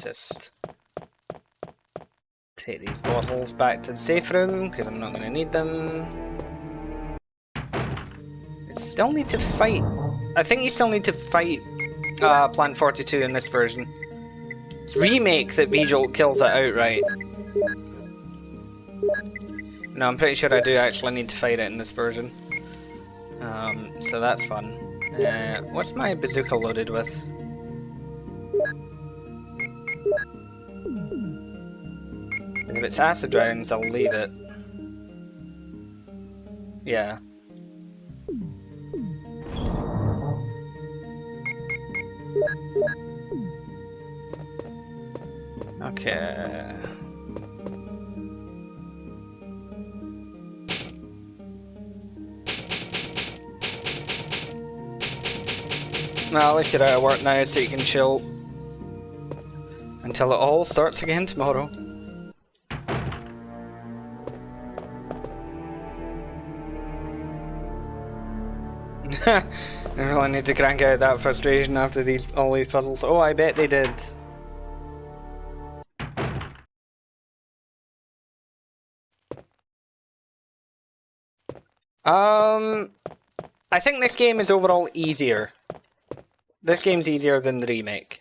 Just take these bottles back to the safe room because I'm not going to need them. I still need to fight. I think you still need to fight Plant 42 in this version. It's remake that V-Jolt kills it outright. No, I'm pretty sure I do actually need to fight it in this version. So that's fun. What's my bazooka loaded with? If it's acid rounds, I'll leave it. Yeah. Okay. Well, at least you're out of work now, so you can chill until it all starts again tomorrow. I really need to crank out that frustration after all these puzzles. Oh, I bet they did. I think this game is overall easier. This game's easier than the remake.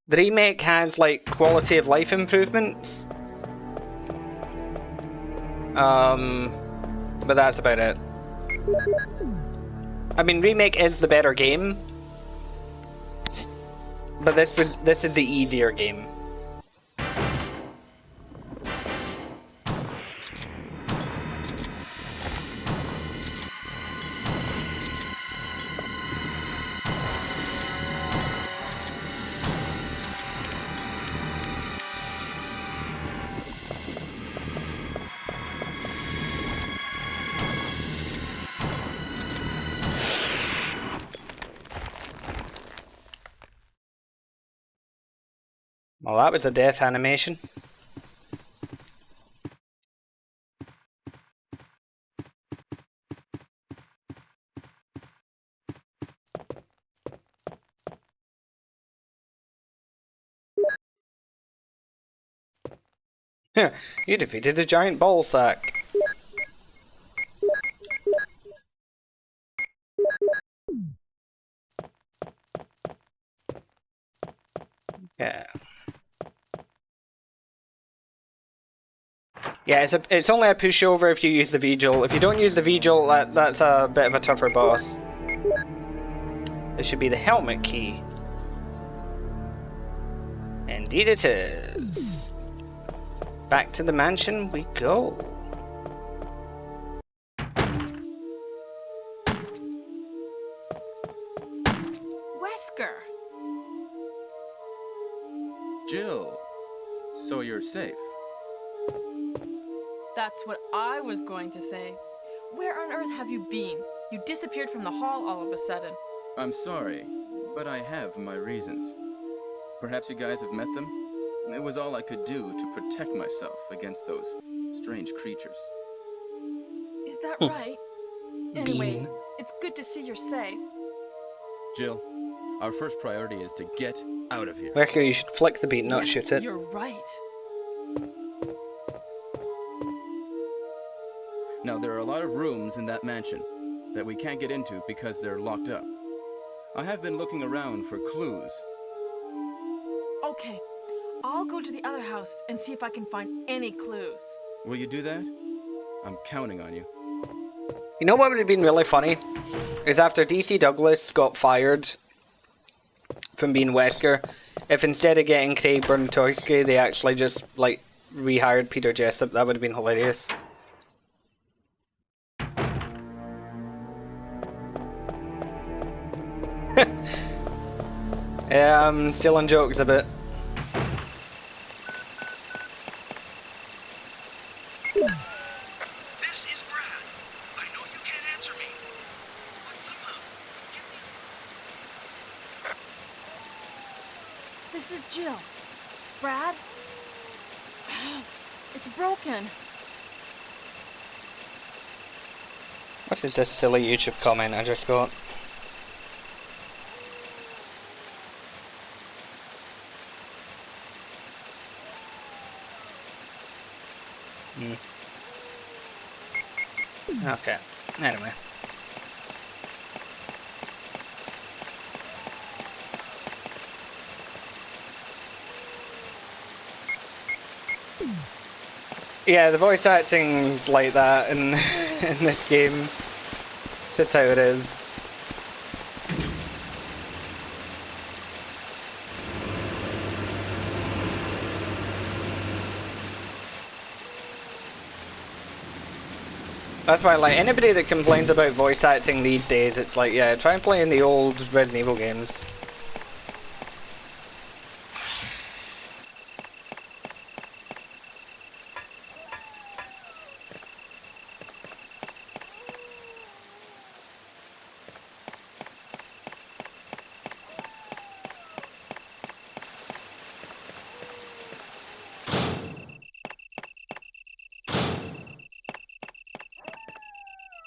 The remake has, like, quality of life improvements. But that's about it. I mean, remake is the better game. But this is the easier game. Well, that was a death animation. You defeated a giant ball sack. Yeah. Yeah, it's only a pushover if you use the Vigil. If you don't use the Vigil, that's a bit of a tougher boss. This should be the helmet key. Indeed it is. Back to the mansion we go. Wesker! Jill, so you're safe. That's what I was going to say. Where on earth have you been? You disappeared from the hall all of a sudden. I'm sorry, but I have my reasons. Perhaps you guys have met them? It was all I could do to protect myself against those strange creatures. Is that right? Anyway, it's good to see you're safe. Jill, our first priority is to get out of here. Wesker, you should flick the beat, not Yes, shoot it. You're right. Now, there are a lot of rooms in that mansion that we can't get into because they're locked up. I have been looking around for clues. Okay, I'll go to the other house and see if I can find any clues. Will you do that? I'm counting on you. You know what would have been really funny? Is after DC Douglas got fired from being Wesker, if instead of getting Craig Berntoski, they actually just, like, rehired Peter Jessup, that would have been hilarious. Yeah, I'm stealing jokes a bit. This is Brad. I know you can't answer me, but somehow, give me... This is Jill. Brad? It's broken. What is this silly YouTube comment I just got? Okay, anyway. Yeah, the voice acting's like that in in this game. It's just how it is. That's why, like, anybody that complains about voice acting these days, it's like, yeah, try and play in the old Resident Evil games.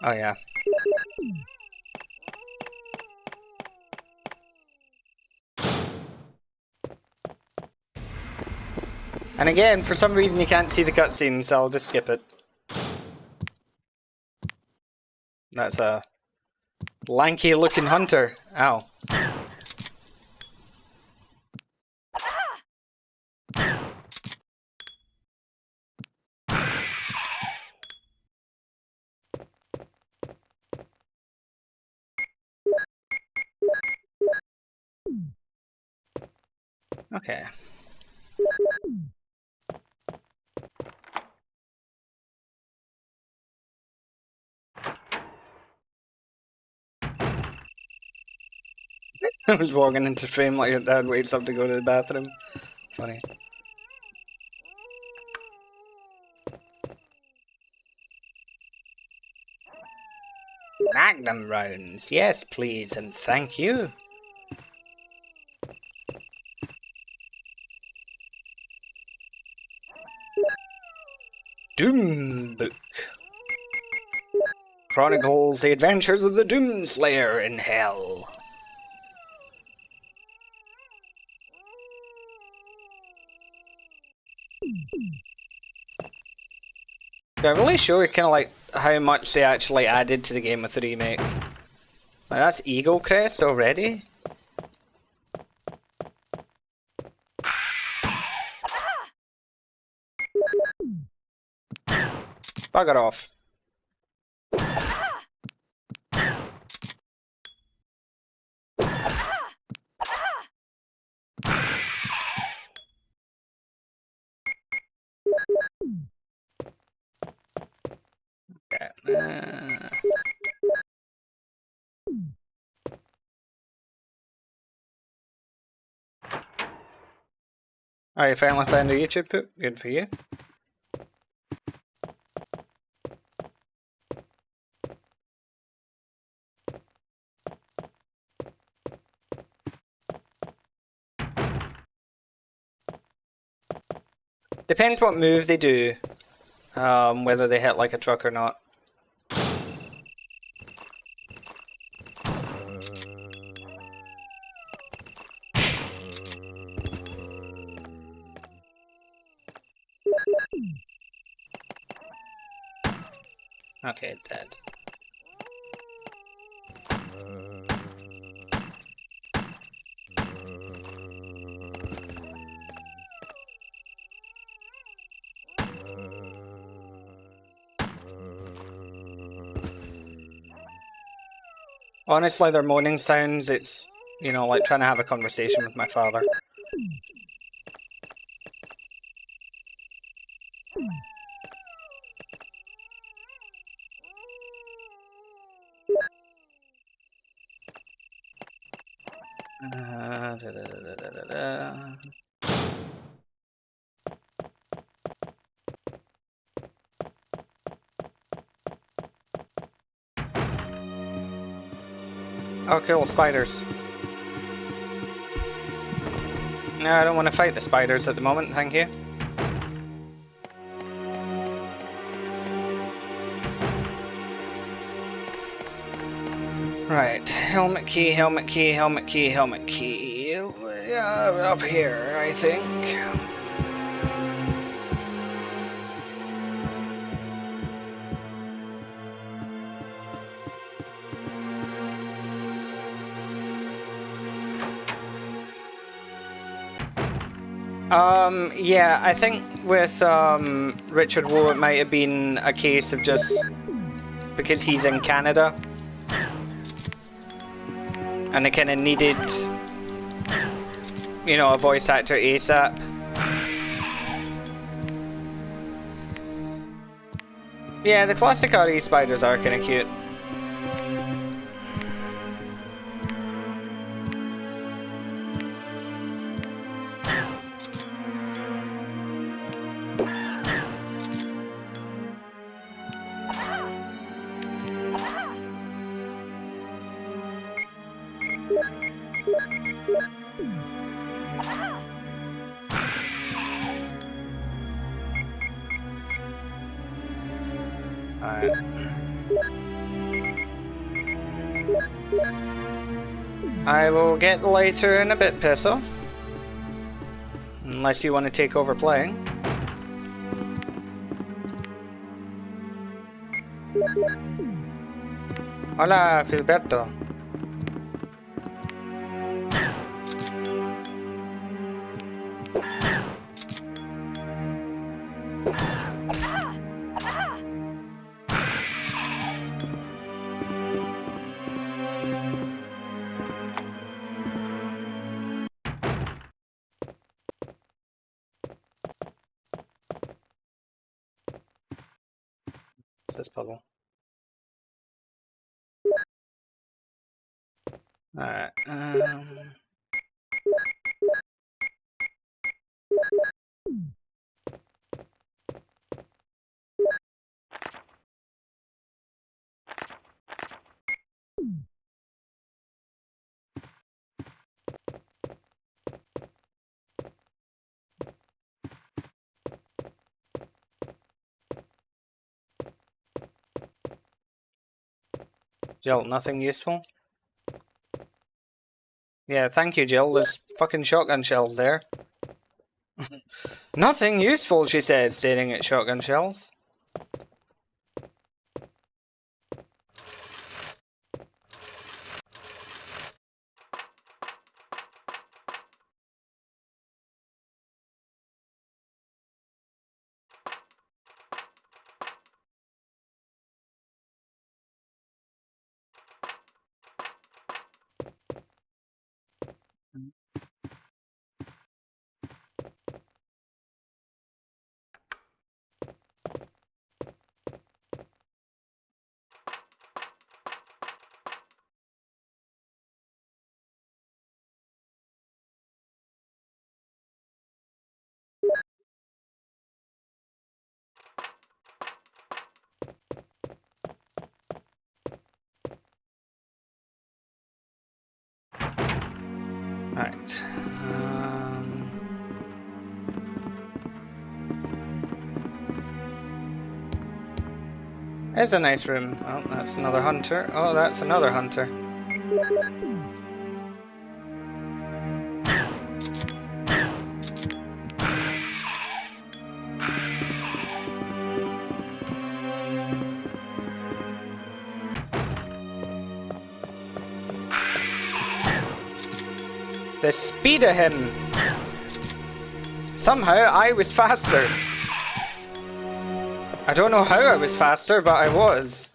Oh yeah. And again, for some reason you can't see the cutscenes, so I'll just skip it. That's a lanky looking hunter. Ow. Okay. I was walking into frame like your dad waits up to go to the bathroom. Funny. Magnum rounds. Yes, please, and thank you. Doom Book. Chronicles the adventures of the Doom Slayer in Hell. Yeah, it really shows kind of like how much they actually added to the game with the remake. Like, that's Eagle Crest already? Bugger off. Okay. Alright, finally found a YouTube poop. Good for you. Depends what move they do, whether they hit like a truck or not. Okay, dead. Honestly, their moaning sounds, it's, you know, like trying to have a conversation with my father. Da, da, da, da, da, da. Oh, cool, spiders. No, I don't want to fight the spiders at the moment, thank you. Right, helmet key, helmet key, helmet key, helmet key. Up here, I think. Yeah, I think with Richard Woe it might have been a case of just because he's in Canada and they kind of needed, you know, a voice actor ASAP. Yeah, the classic RE spiders are kind of cute. Alright. I will get later in a bit, Peso. Unless you want to take over playing. Hola, Filberto. What's this puzzle? Alright, Jill, nothing useful? Yeah, thank you, Jill. There's fucking shotgun shells there. Nothing useful, she said, staring at shotgun shells. Right. It's a nice room. Oh, that's another hunter. Oh, that's another hunter. The speed of him! Somehow I was faster. I don't know how I was faster, but I was.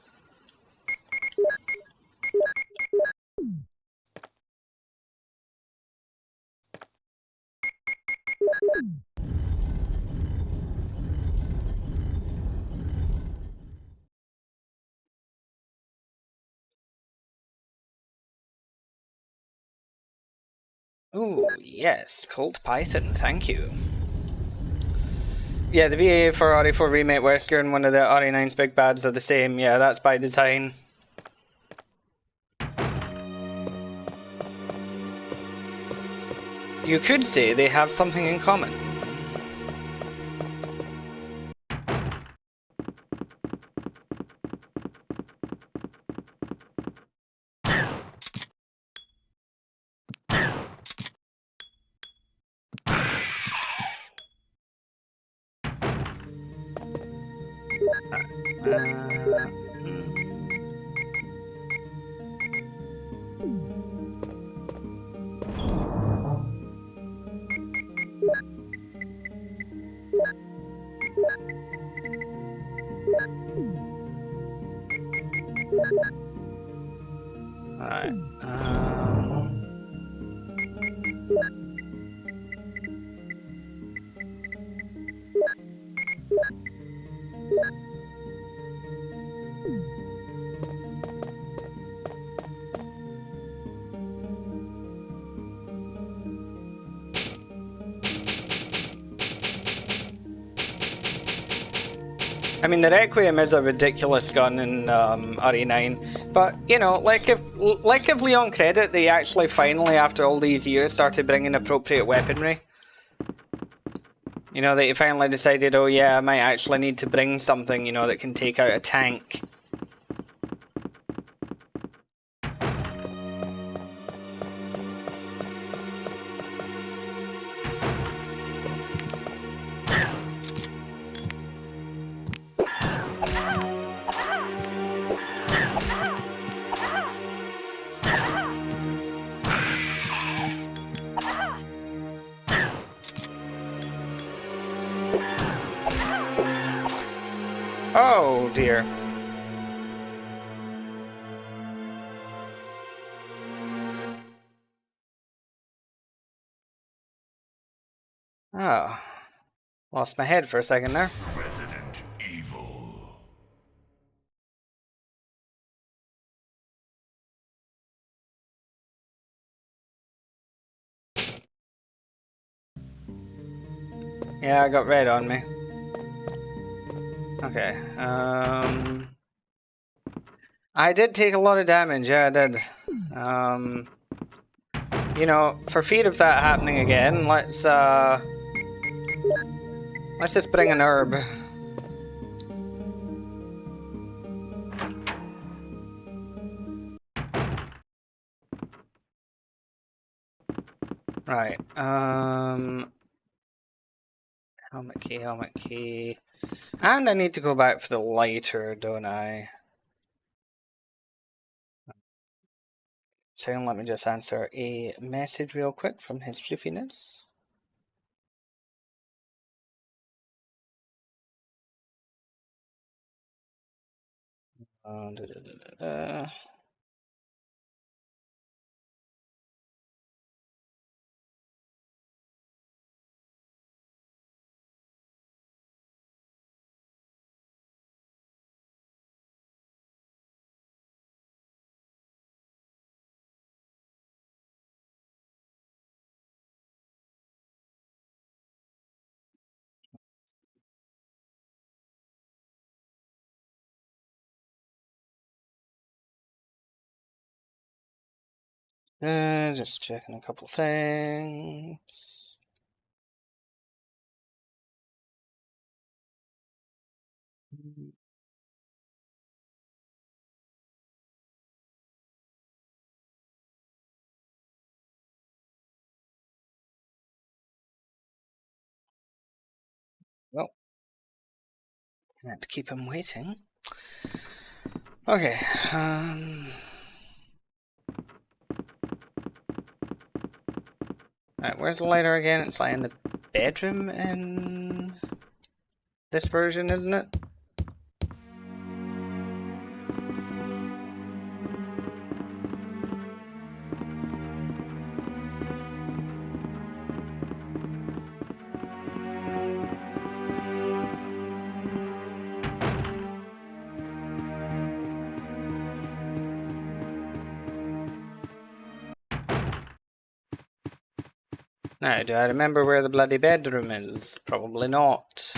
Ooh, yes, Colt Python, thank you. Yeah, the VA for RE4 Remake Wesker and one of the RE9's big bads are the same. Yeah, that's by design. You could say they have something in common. Alright. I mean, the Requiem is a ridiculous gun in RE9, but you know, let's give Leon credit. They actually finally, after all these years, started bringing appropriate weaponry. You know, they finally decided, oh yeah, I might actually need to bring something, you know, that can take out a tank. Oh dear. Oh. Lost my head for a second there. Resident Evil. Yeah, I got red on me. Okay, I did take a lot of damage, yeah I did. You know, for fear of that happening again, let's just bring an herb. Right, helmet key. And I need to go back for the lighter, don't I? So let me just answer a message real quick from his fluffiness. Da, da, da, da. Just checking a couple things. Well, I had to keep him waiting. Okay. Alright, where's the lighter again? It's like in the bedroom in this version, isn't it? Now, do I remember where the bloody bedroom is? Probably not.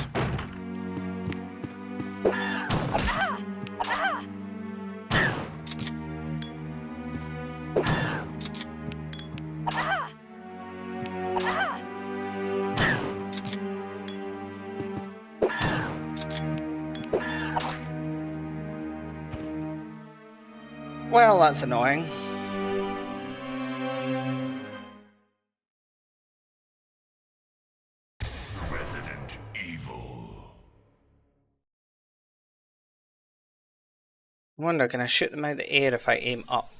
Well, that's annoying. Resident Evil. I wonder, can I shoot them out of the air if I aim up?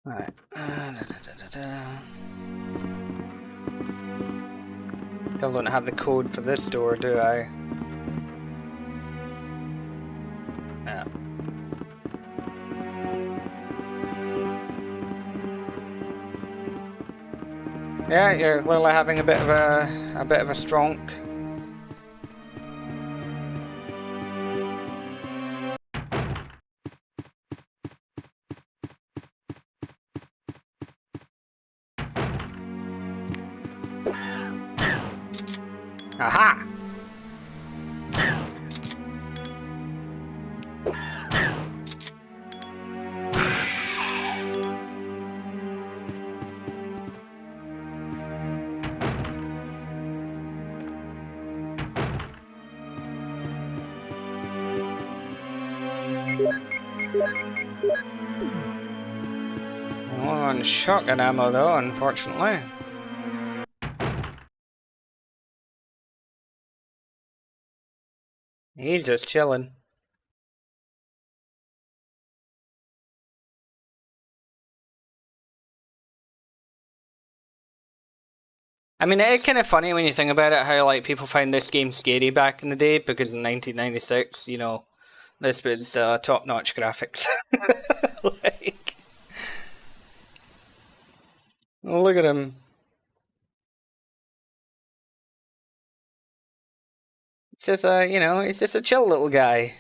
Alright. Still don't have the code for this door, do I? Yeah. Yeah, you're clearly having a bit of a stronk. Aha! I'm on shotgun ammo though, unfortunately. He's just chilling. I mean, it is kind of funny when you think about it, how like people found this game scary back in the day, because in 1996, you know, this was top-notch graphics. Like, look at him. It's just you know, he's just a chill little guy.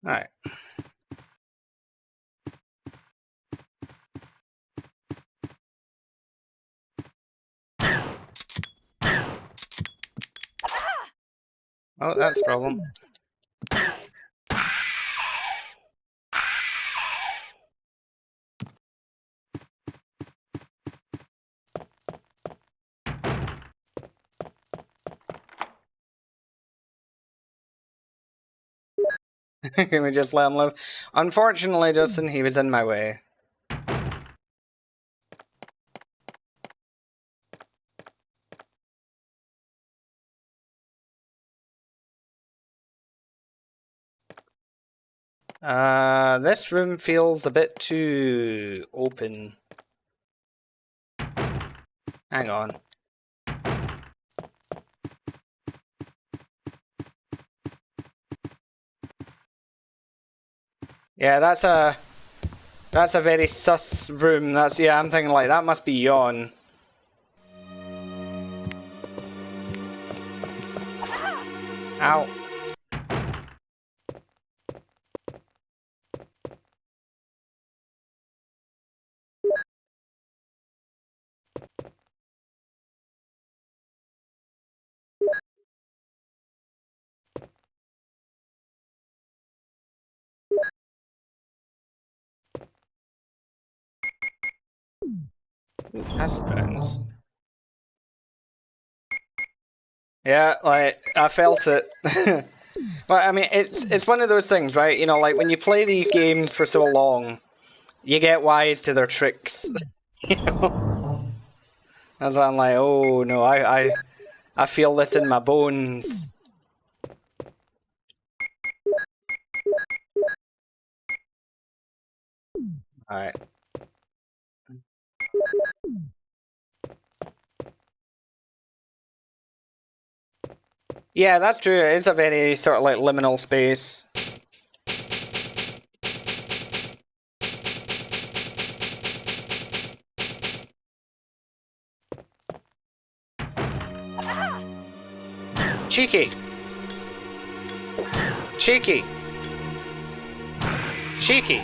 Alright. Oh, that's a problem. Can we just let him live? Unfortunately, Justin, he was in my way. This room feels a bit too open. Hang on. Yeah, that's a... That's a very sus room. That's, yeah, I'm thinking like, that must be yawn. Ow. Acid rounds. Yeah, like, I felt it. Well, I mean, it's one of those things, right? You know, like, when you play these games for so long, you get wise to their tricks. You know? That's why I'm like, oh no, I feel this in my bones. Alright. Yeah, that's true. It is a very sort of like liminal space. Cheeky. Cheeky. Cheeky.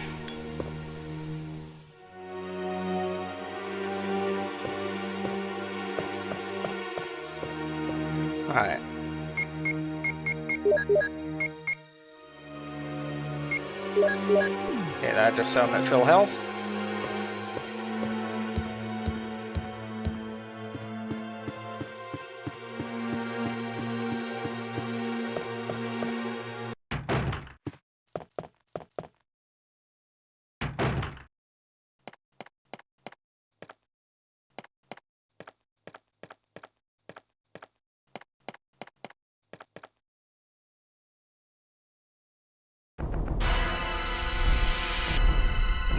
Alright. Okay, that just saw him at full health.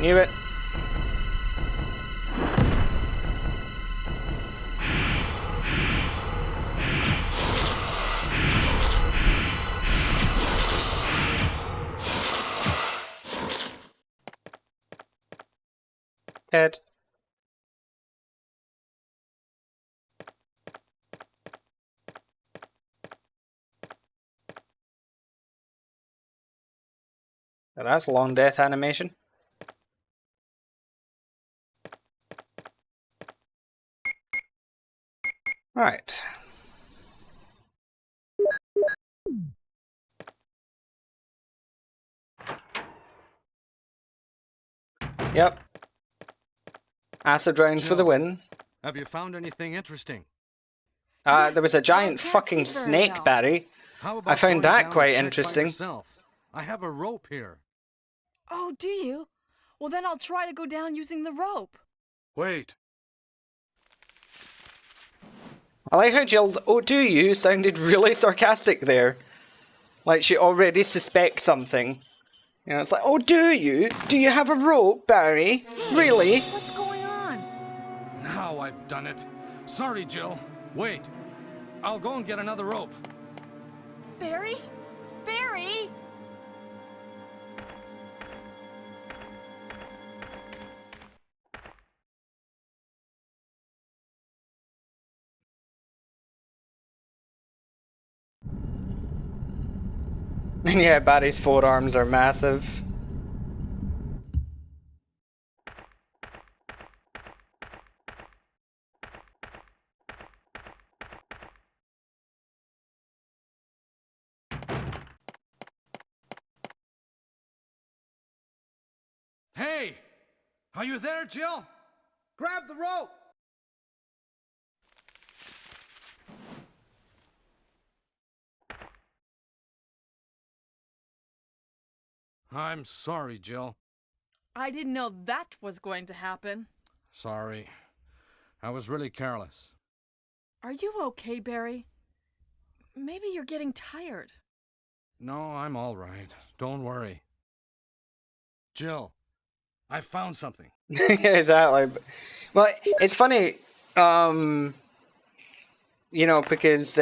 Knew it. Dead. Well, that's a long death animation. Right. Yep. Acid rounds for the win. Have you found anything interesting? There was a giant fucking snake, Barry. How I about found going that down quite and check by interesting. yourself? I have a rope here. Oh, do you? Well, then I'll try to go down using the rope. Wait. I like how Jill's "oh do you" sounded really sarcastic there. Like she already suspects something. You know, it's like, "oh do you? Do you have a rope, Barry? Really?" What's going on? Now I've done it. Sorry, Jill. Wait. I'll go and get another rope. Barry? Barry? Yeah, Barry's forearms are massive. Hey! Are you there, Jill? Grab the rope! I'm sorry, Jill. I didn't know that was going to happen. Sorry. I was really careless. Are you okay, Barry? Maybe you're getting tired. No, I'm all right. Don't worry. Jill, I found something. Exactly. Well, it's funny, you know, because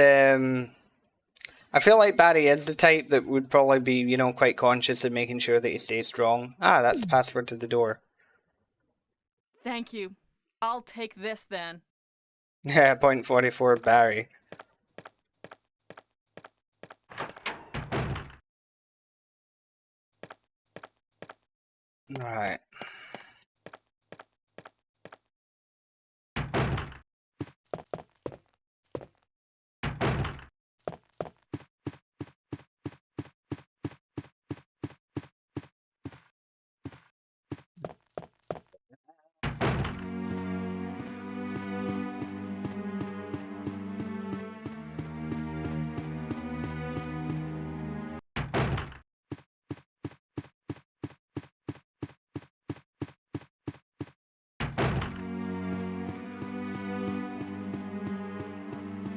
I feel like Barry is the type that would probably be, you know, quite conscious of making sure that he stays strong. Ah, that's the password to the door. Thank you. I'll take this then. Yeah, .44 Barry. Right.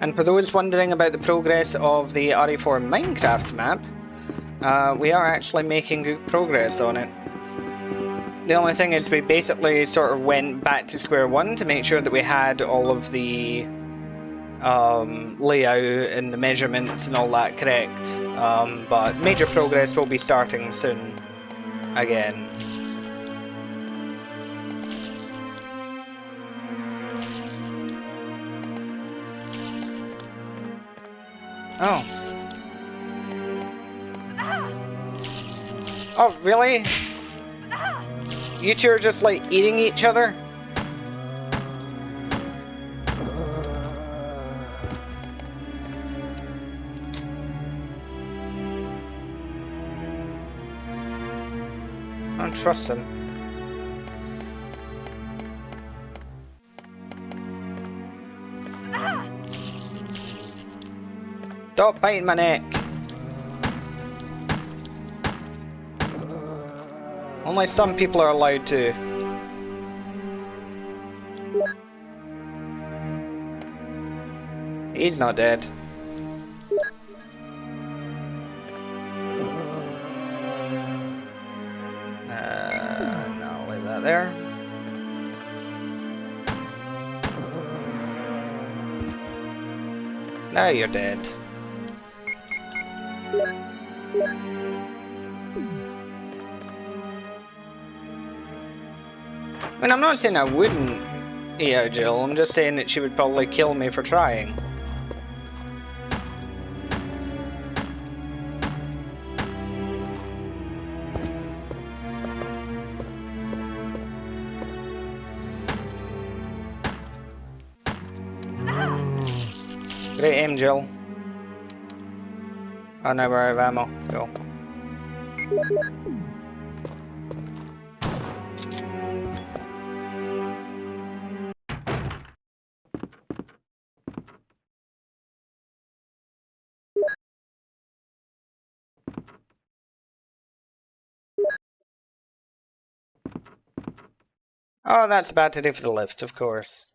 And for those wondering about the progress of the RE4 Minecraft map, we are actually making good progress on it. The only thing is we basically sort of went back to square one to make sure that we had all of the layout and the measurements and all that correct. But major progress will be starting soon again. Oh. Oh, really? You two are just like eating each other? I don't trust them. Stop biting my neck. Only some people are allowed to. He's not dead. No, leave that there. Now you're dead. I mean, I'm not saying I wouldn't eat out Jill, I'm just saying that she would probably kill me for trying. Great aim, Jill. Oh, now we're out of ammo. Cool. Oh, that's bad to do for the lift, of course.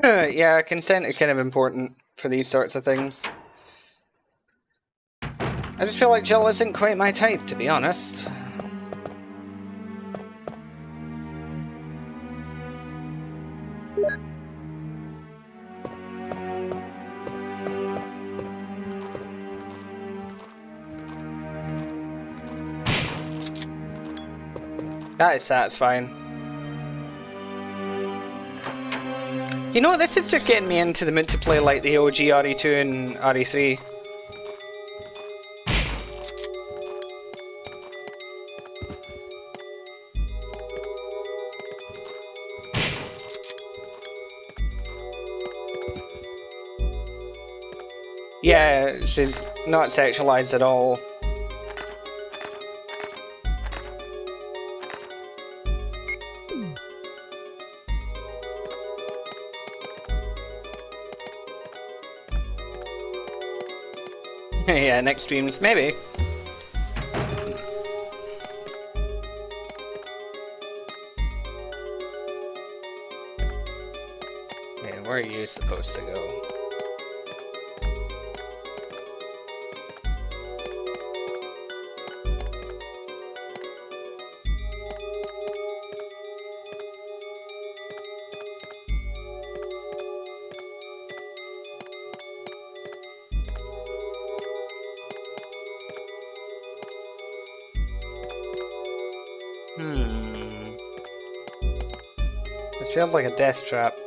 Yeah, consent is kind of important for these sorts of things. I just feel like Jill isn't quite my type, to be honest. That is satisfying. You know, this is just getting me into the mood to play like the OG RE2 and RE3. Yeah, she's not sexualized at all. Yeah, next streams, maybe. Man, where are you supposed to go? feels like a death trap.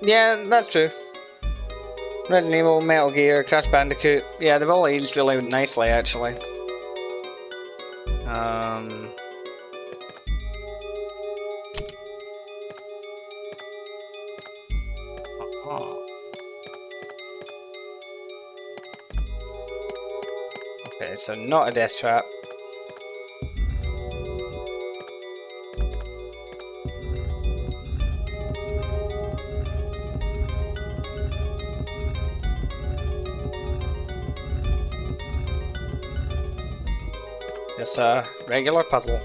Yeah, that's true. Resident Evil, Metal Gear, Crash Bandicoot. Yeah, they've all aged really nicely, actually. Okay, so not a death trap. Just a regular puzzle.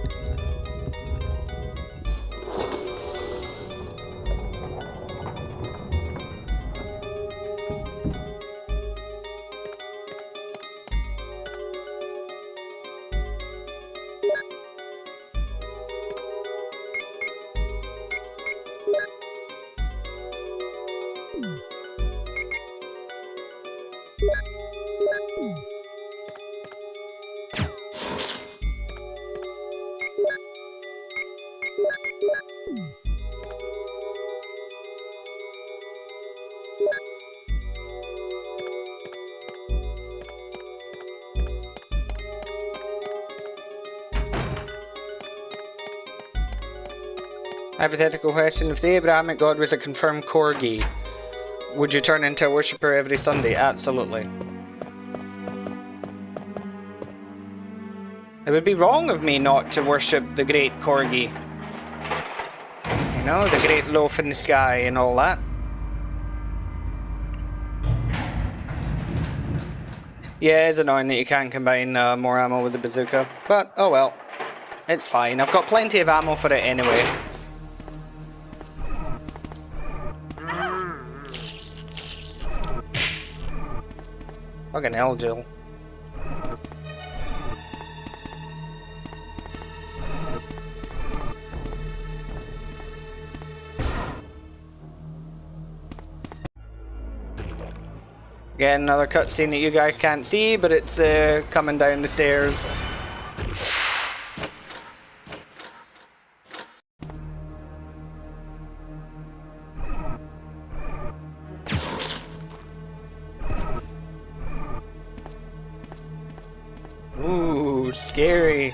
Hypothetical question: if the Abrahamic God was a confirmed corgi, would you turn into a worshipper every Sunday? Absolutely. It would be wrong of me not to worship the great corgi. You know, the great loaf in the sky and all that. Yeah, it's annoying that you can't combine more ammo with the bazooka, but oh well. It's fine, I've got plenty of ammo for it anyway. Fucking hell, Jill. Again, another cutscene that you guys can't see, but it's coming down the stairs. Ooh, scary.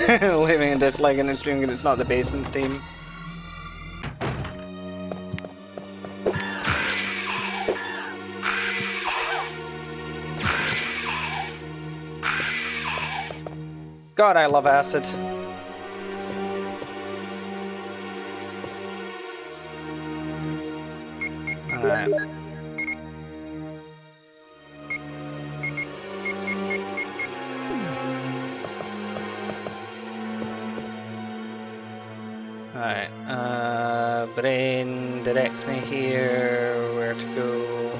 Leaving a dislike in the stream because it's not the basement theme. God, I love acid. Alright. Alright, brain directs me here, where to go.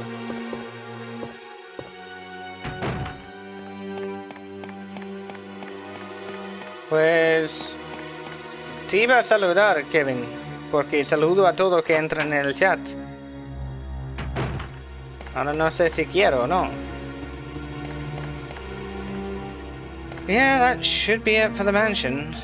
Pues te iba a saludar, Kevin, porque saludo a todo que entra en el chat. Ahora no sé si quiero o no. Yeah, that should be it for the mansion.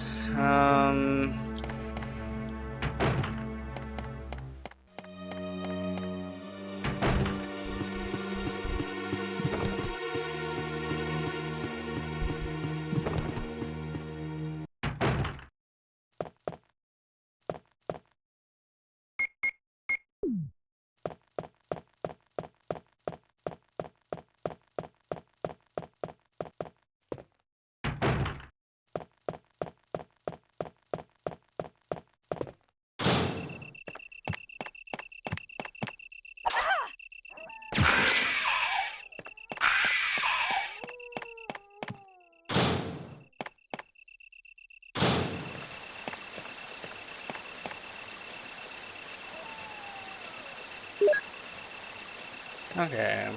Okay.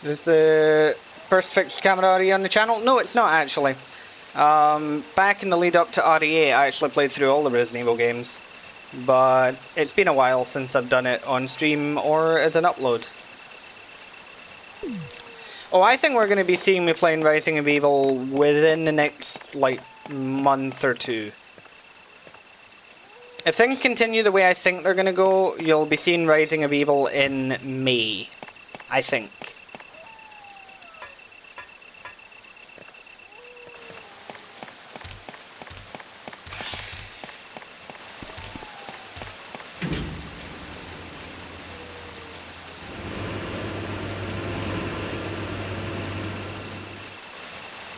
Is the first fixed camera RE on the channel? No, it's not actually. Back in the lead up to RE8, I actually played through all the Resident Evil games. But it's been a while since I've done it on stream or as an upload. Oh, I think we're going to be seeing me playing Rising of Evil within the next, like, month or two. If things continue the way I think they're going to go, you'll be seeing Rising of Evil in May. I think.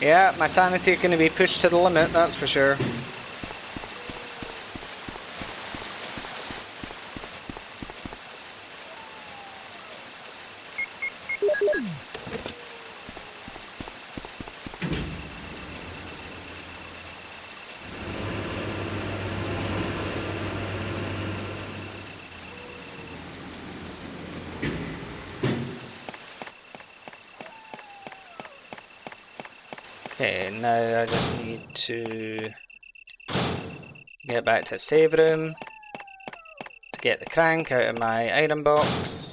Yeah, my sanity's going to be pushed to the limit, that's for sure. Okay, now I just need to get back to save room to get the crank out of my item box.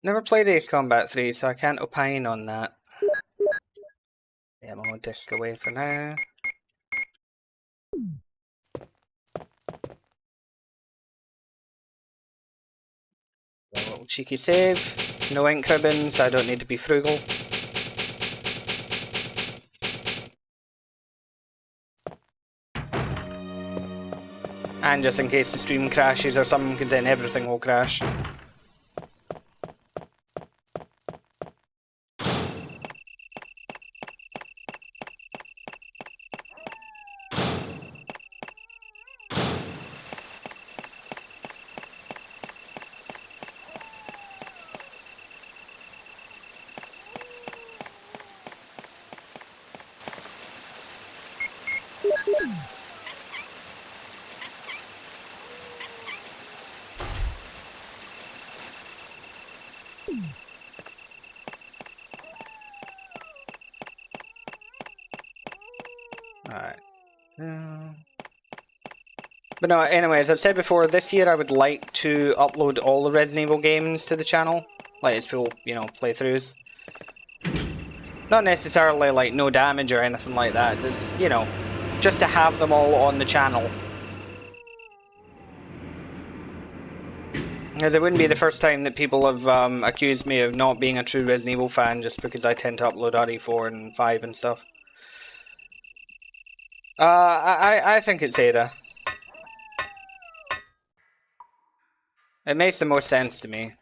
Never played Ace Combat 3, so I can't opine on that. Ammo disc away for now. A little cheeky save. No ink ribbons, I don't need to be frugal. And just in case the stream crashes or something, because then everything will crash. Alright. But no, anyway, as I've said before, this year I would like to upload all the Resident Evil games to the channel. Like, its full, you know, playthroughs. Not necessarily, like, no damage or anything like that. Just, you know, just to have them all on the channel. Because it wouldn't be the first time that people have accused me of not being a true Resident Evil fan just because I tend to upload RE4 and 5 and stuff. I think it's Ada. It makes the most sense to me.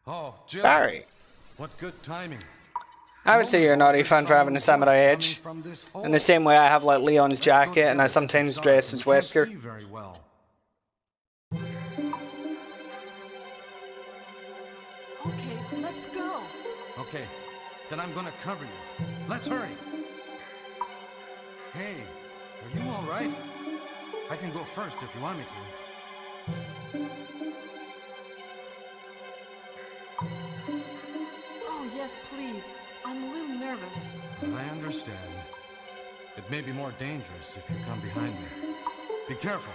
Oh, Jill. Barry. What good timing. I would say you're a naughty fan for having a samurai edge. In the same way I have like Leon's jacket and I sometimes dress as Wesker. Very well. Okay, let's go. Okay, then I'm gonna cover you. Let's hurry. Hey, are you all right? I can go first if you want me to. Oh, yes, please. I'm a little nervous. I understand. It may be more dangerous if you come behind me. Be careful.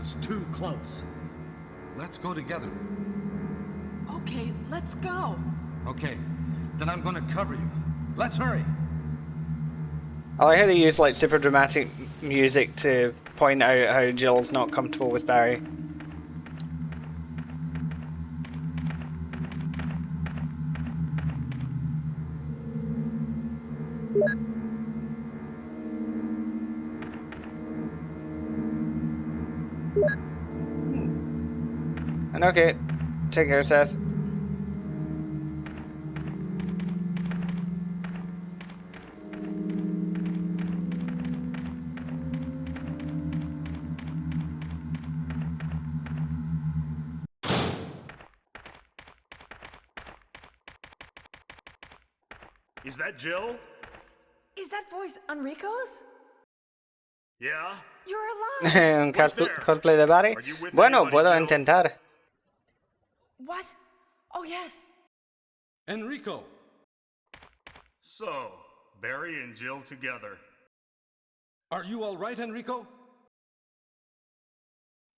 It's too close. Let's go together. Okay, let's go. Okay, then I'm gonna cover you. Let's hurry. I like how they use like super dramatic music to point out how Jill's not comfortable with Barry. And okay, take care, Seth. Is that Jill? Is that voice Enrico's? Yeah? You're alive! Cosplay de Barry. Are you with Bueno, anybody, puedo Jill? intentar. What? Oh, yes. Enrico! So, Barry and Jill together. Are you all right, Enrico?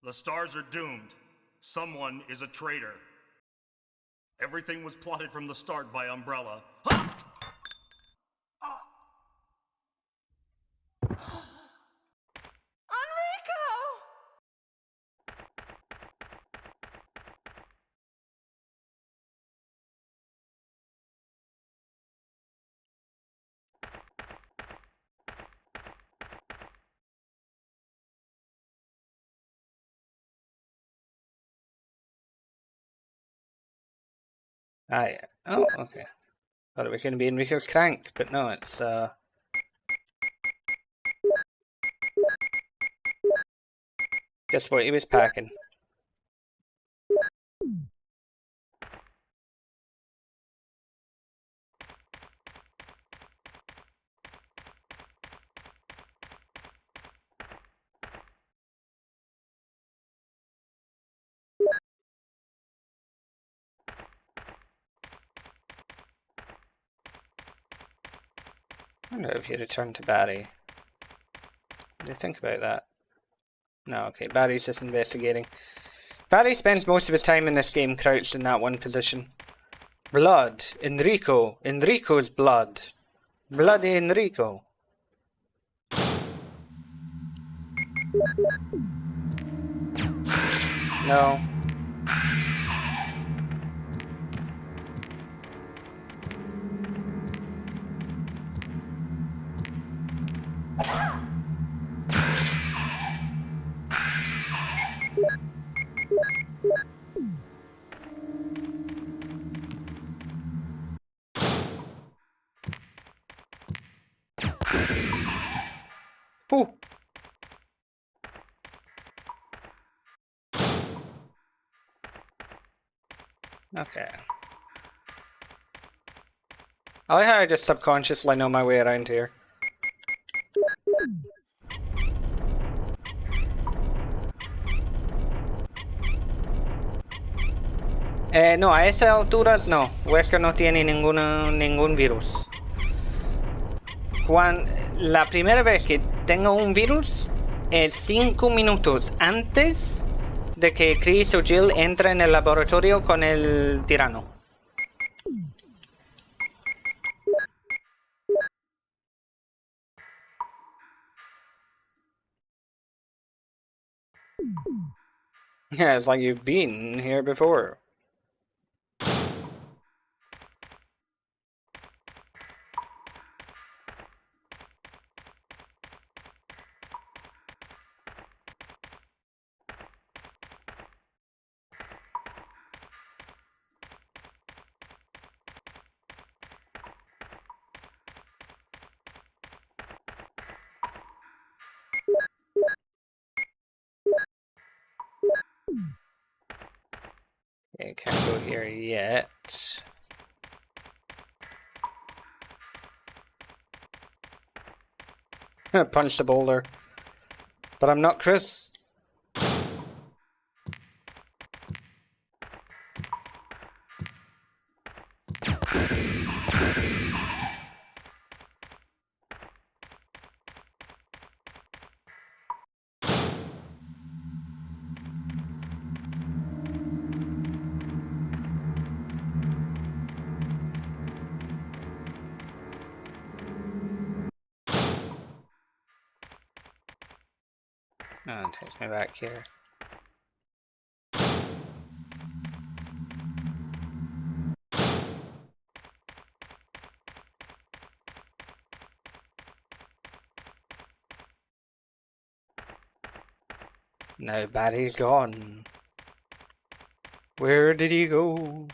The stars are doomed. Someone is a traitor. Everything was plotted from the start by Umbrella. Ha! Enrico! Oh, okay. Thought it was going to be Enrico's crank, but no, it's just what he was packing. I wonder if you return to Barry. What do you think about that? No, okay, Barry's just investigating. Barry spends most of his time in this game crouched in that one position. Blood. Enrico. Enrico's blood. Bloody Enrico. No. Ooh. Okay. I like how I just subconsciously know my way around here. No, a esas alturas no. Wesker no tiene ningún virus. La primera vez que tengo un virus es 5 minutos antes de que Chris o Jill entren en el laboratorio con el tirano. Yeah, it's like you've been here before. Okay, can't go here yet. Punch the boulder. But I'm not Chris. It takes me back here. Now Barry's gone. Where did he go?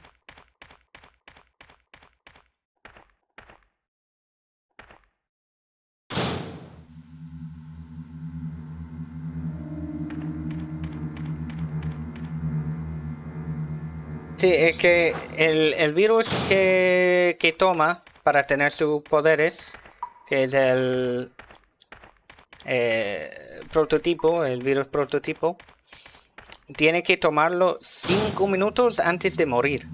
Sí, es que el virus que toma para tener sus poderes, que es el prototipo, el virus prototipo, tiene que tomarlo 5 minutos antes de morir.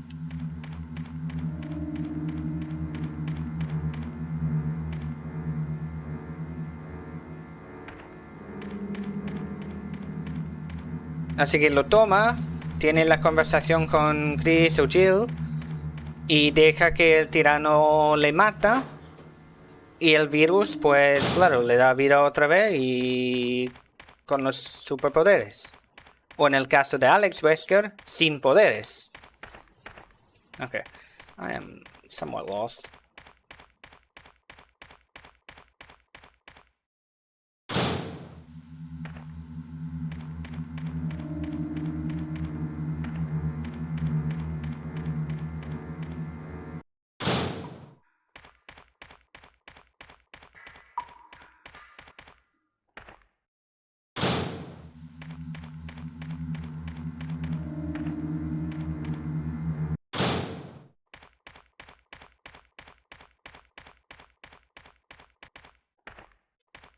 Así que lo toma, tiene la conversación con Chris o Jill y deja que el tirano le mata. Y el virus, pues claro, le da vida otra vez y con los superpoderes. O en el caso de Alex Wesker, sin poderes. Okay, I am somewhat lost.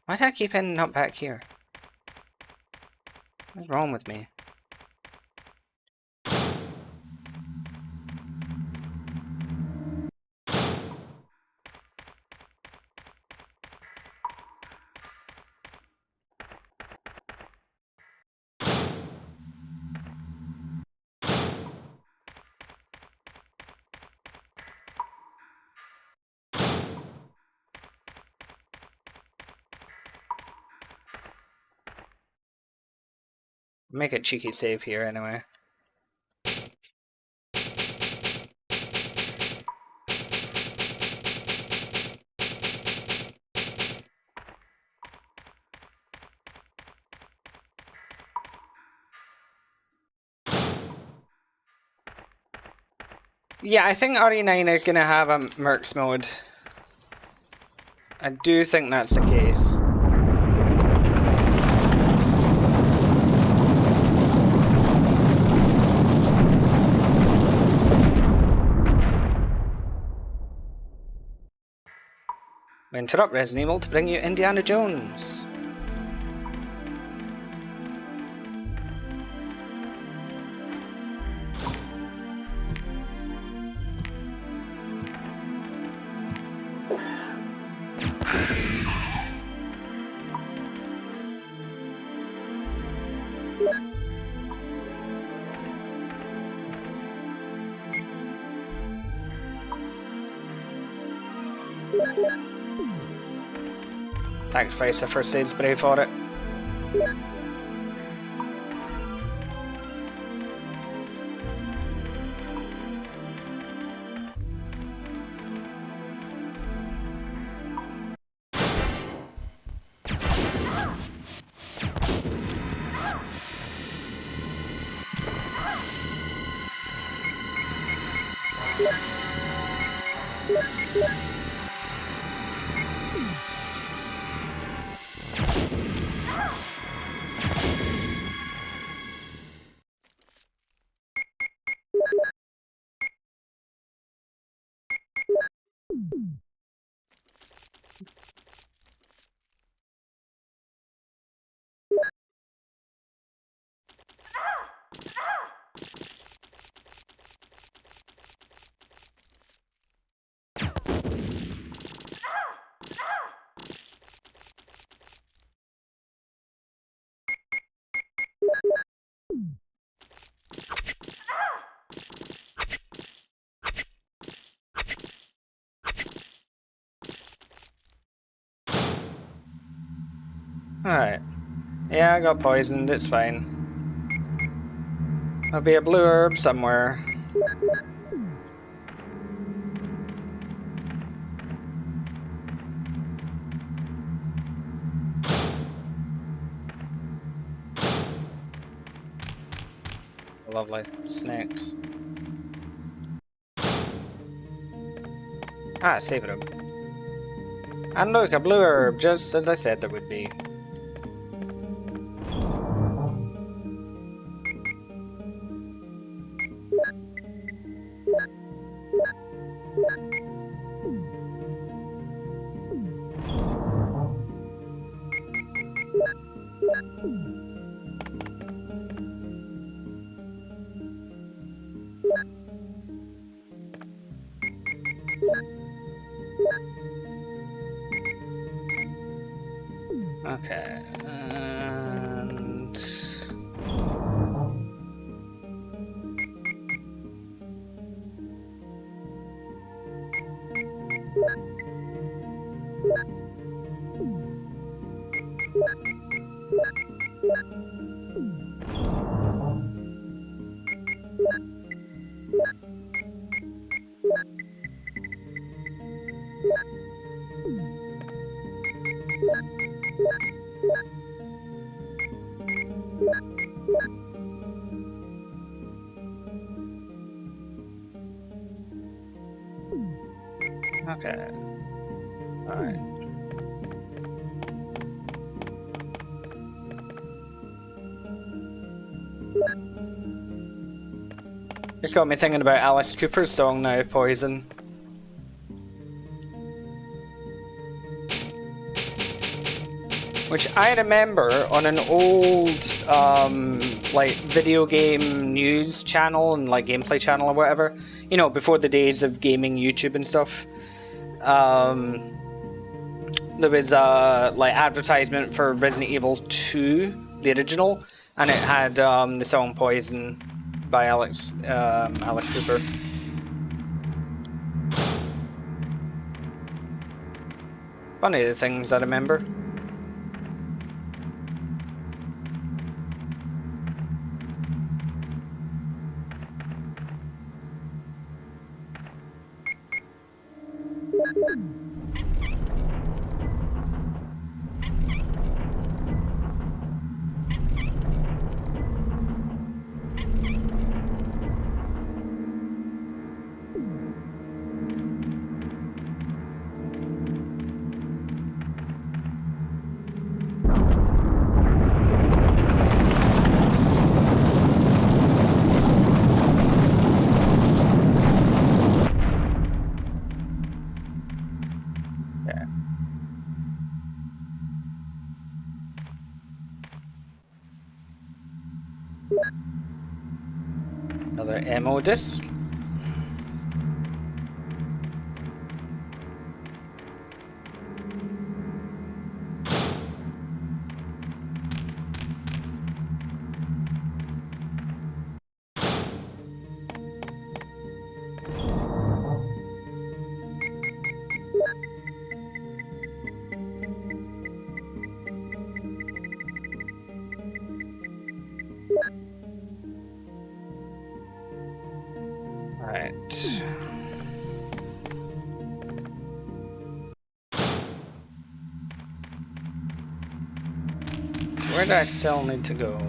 Why do I keep ending up back here? What's wrong with me? Make a cheeky save here anyway. Yeah, I think RE9 is going to have a Mercs mode. I do think that's the case. We interrupt Resident Evil to bring you Indiana Jones. Sacrifice the first aid spray for it. Alright. Yeah, I got poisoned, it's fine. There'll be a blue herb somewhere. Lovely. Snakes. Ah, serum. And look, a blue herb, just as I said there would be. Okay, and... Okay. Alright. It's got me thinking about Alice Cooper's song now, Poison. Which I remember on an old, like, video game news channel and, like, gameplay channel or whatever. You know, before the days of gaming YouTube and stuff. There was a, like, advertisement for Resident Evil 2, the original. And it had, the song Poison by Alice Cooper. Funny the things I remember. Another ammo disc. Right. So where do I still need to go?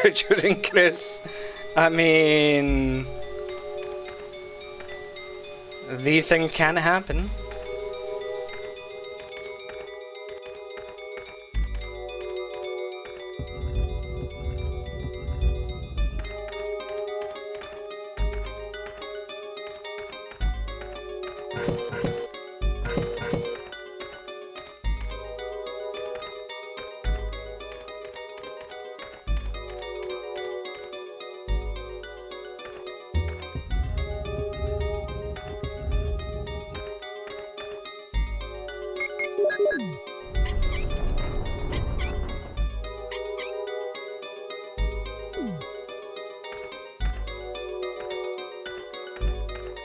Richard and Chris. I mean, these things can happen.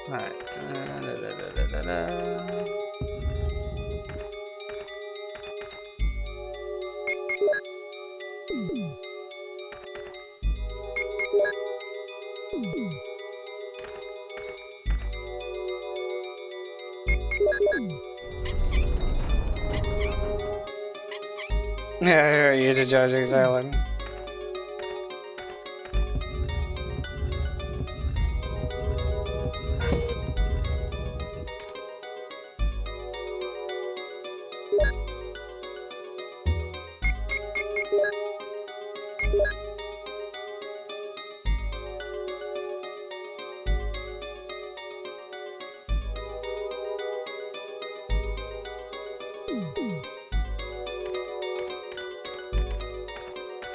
Alright. Yeah, you to Judge Island.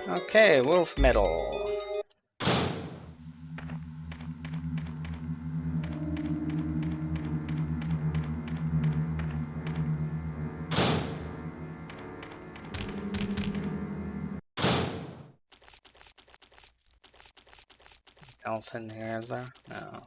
Okay, wolf metal. Else in here, is there? No.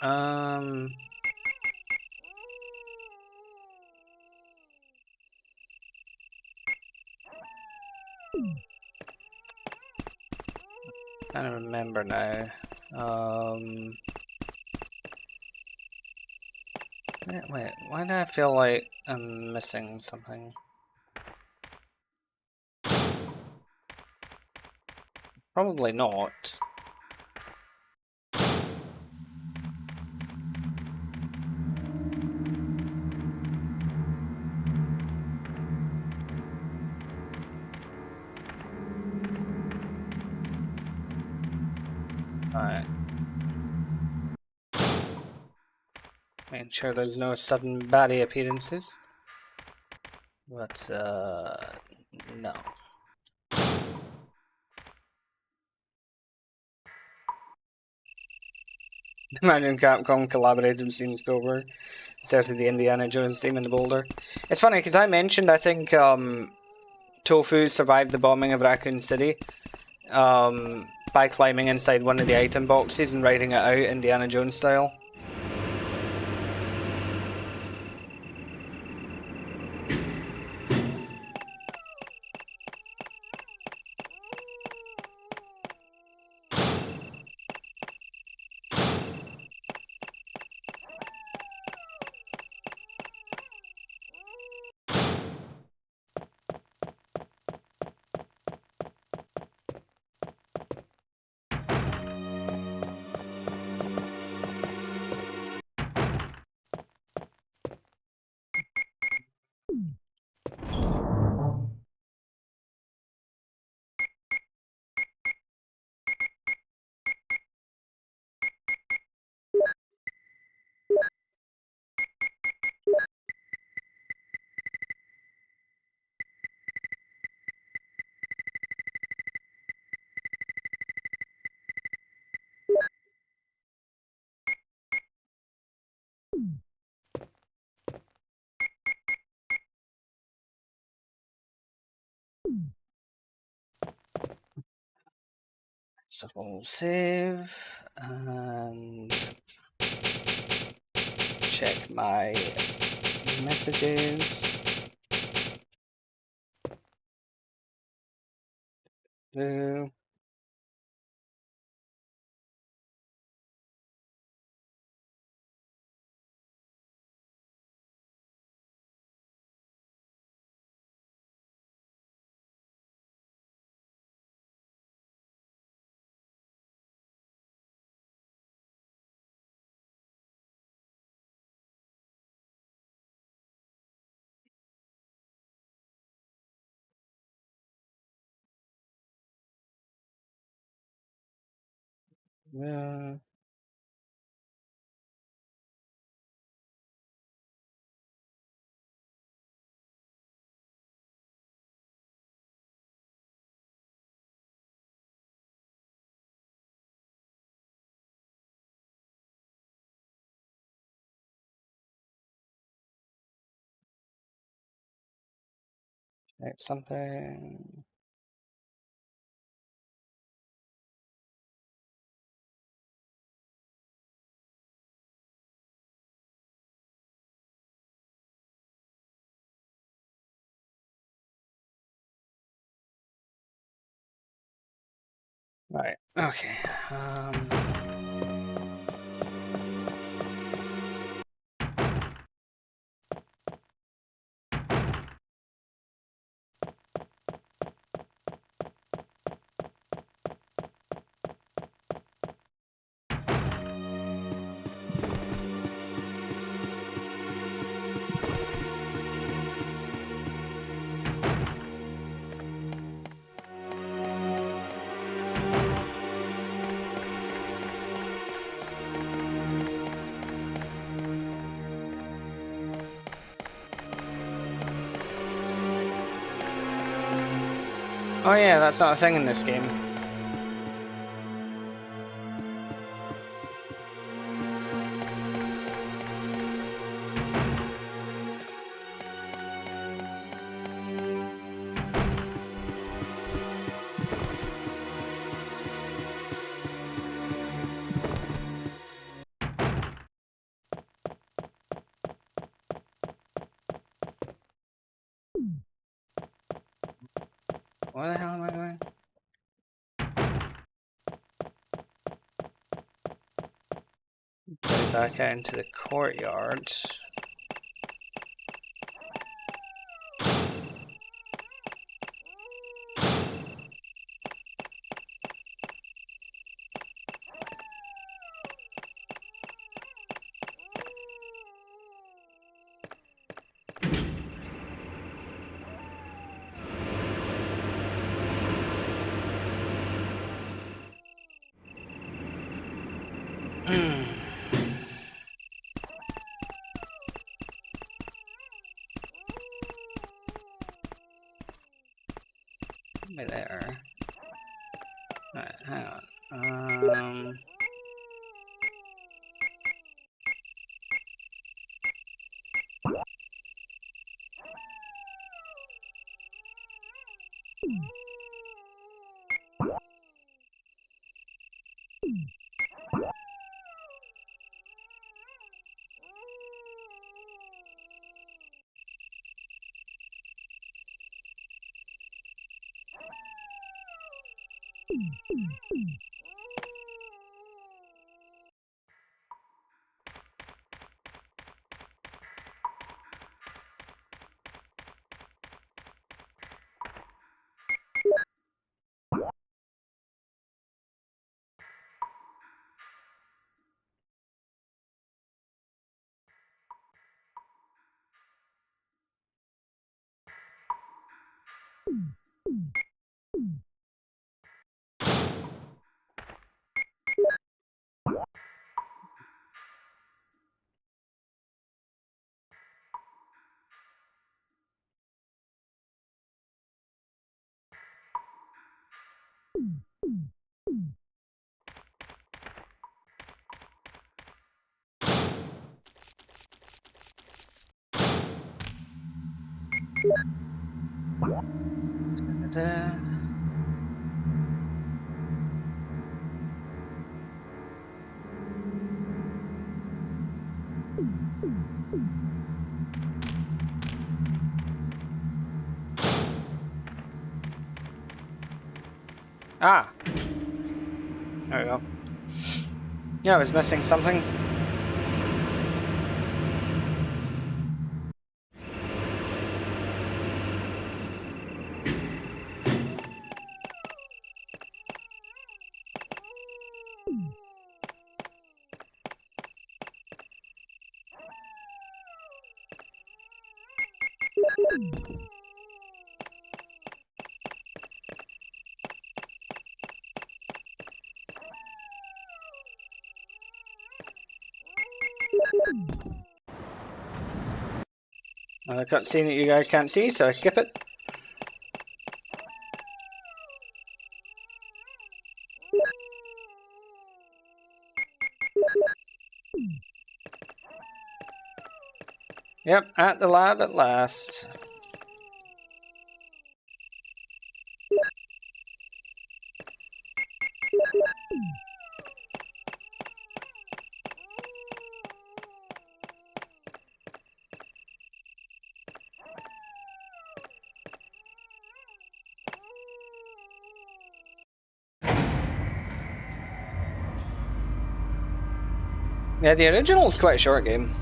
Um. I don't remember now. Wait, why do I feel like I'm missing something? Probably not. Alright. Making sure there's no sudden baddie appearances. But, no. Imagine Capcom collaborated with Steven Spielberg. Inserted the Indiana Jones theme in the boulder. It's funny, because I mentioned, I think, Tofu survived the bombing of Raccoon City by climbing inside one of the item boxes and riding it out Indiana Jones style. So we'll save and check my messages. do. Yeah. Type something. Right. Okay. Oh yeah, that's not a thing in this game. Where the hell am I going? Go back out into the courtyard. Be there. Alright, hang on. Da-da-da. Ah! There we go. Yeah, I was missing something. Another cutscene that you guys can't see, so I skip it. Yep, at the lab at last. Yeah, the original is quite a short game.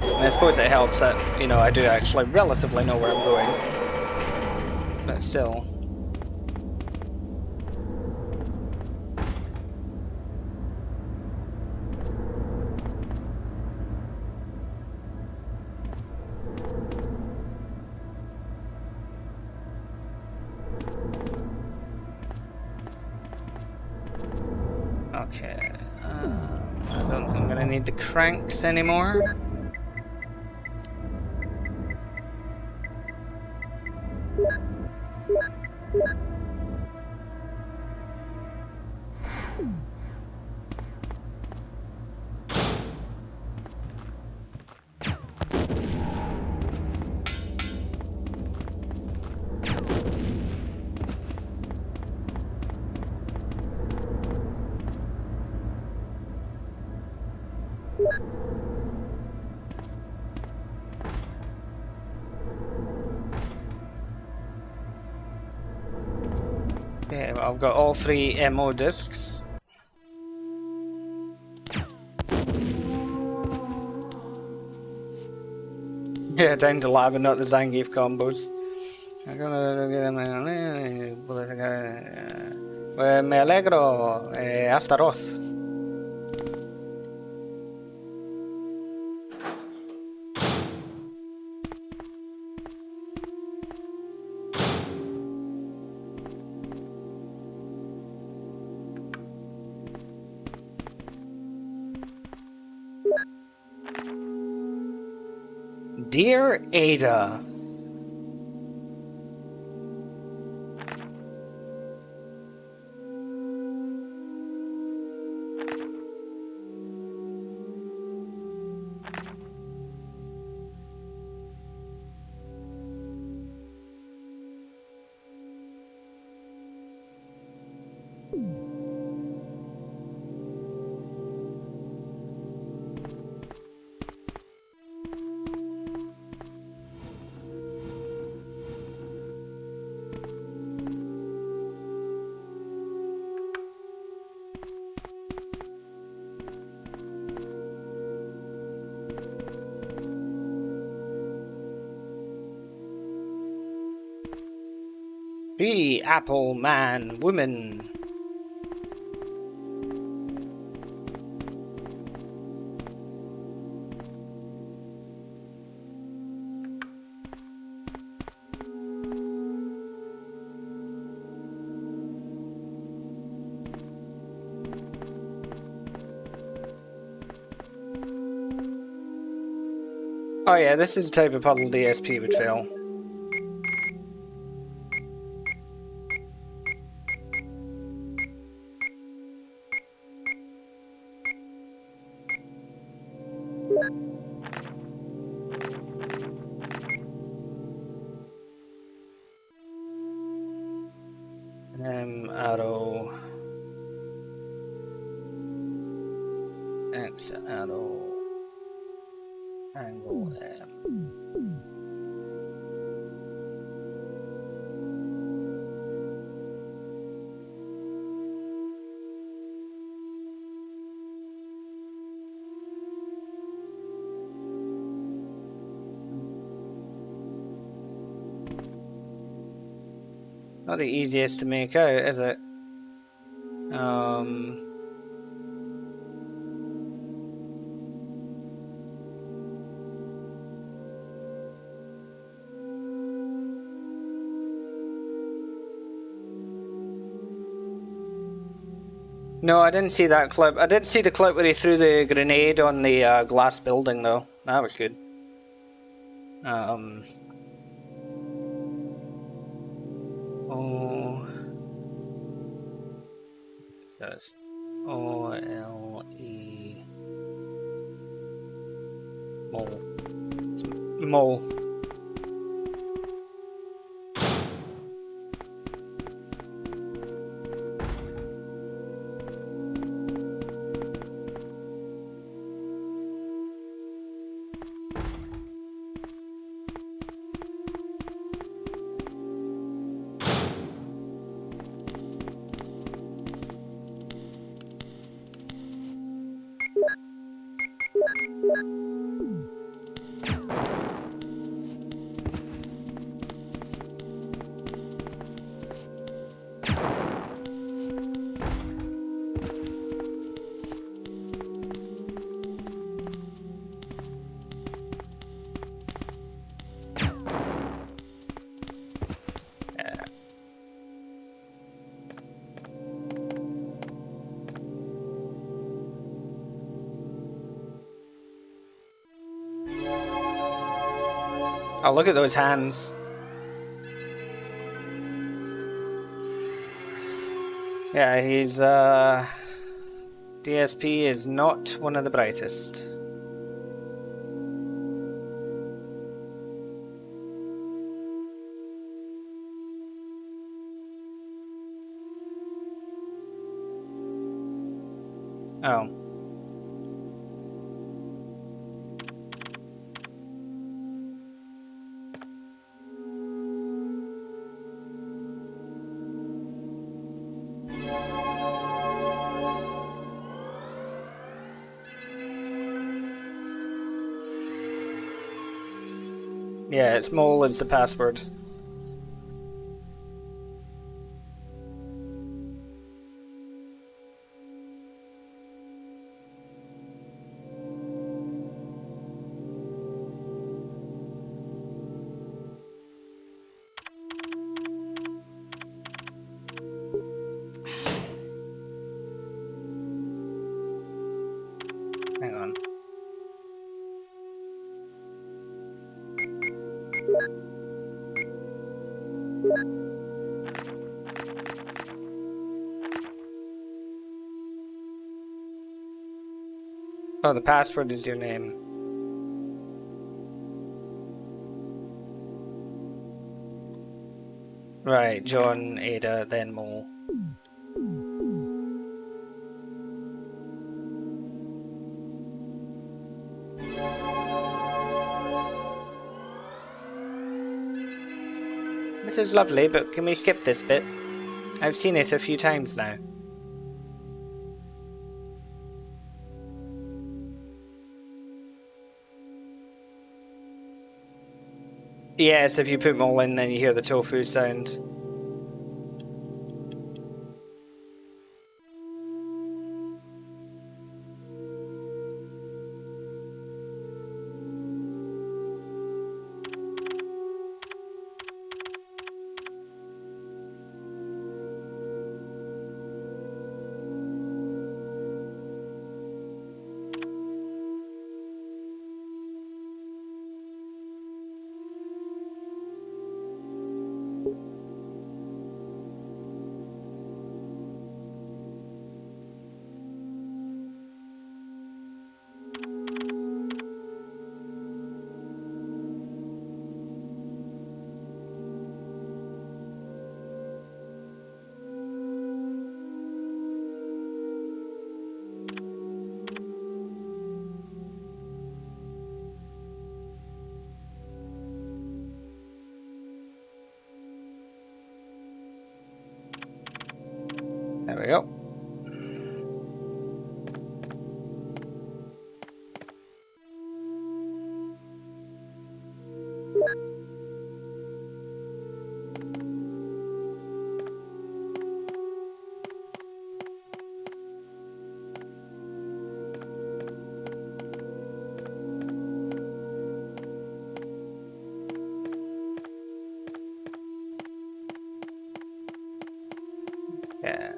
And I suppose it helps that, you know, I do actually relatively know where I'm going. But still. Okay. I don't think I'm gonna need the cranks anymore. Okay, well, I've got all 3 MO discs. Yeah, down to lab and not the Zangief combos. Me alegro. Hasta arroz. Dear Ada. Be apple man, woman. Oh yeah, this is the type of puzzle DSP would fail. Arrow. X arrow. Angle M. Not the easiest to make out, is it? No, I didn't see that clip. I did see the clip where he threw the grenade on the glass building, though. That was good. Oh, what's this? OLE mole. It's mole. Oh, look at those hands. Yeah, he's, DSP is not one of the brightest. Oh. Yeah, it's mole is the password. Hang on. Oh, the password is your name. Right, John, Ada, then Mole. This is lovely, but can we skip this bit? I've seen it a few times now. Yes, if you put Mole in, then you hear the tofu sound. There we go. Yeah.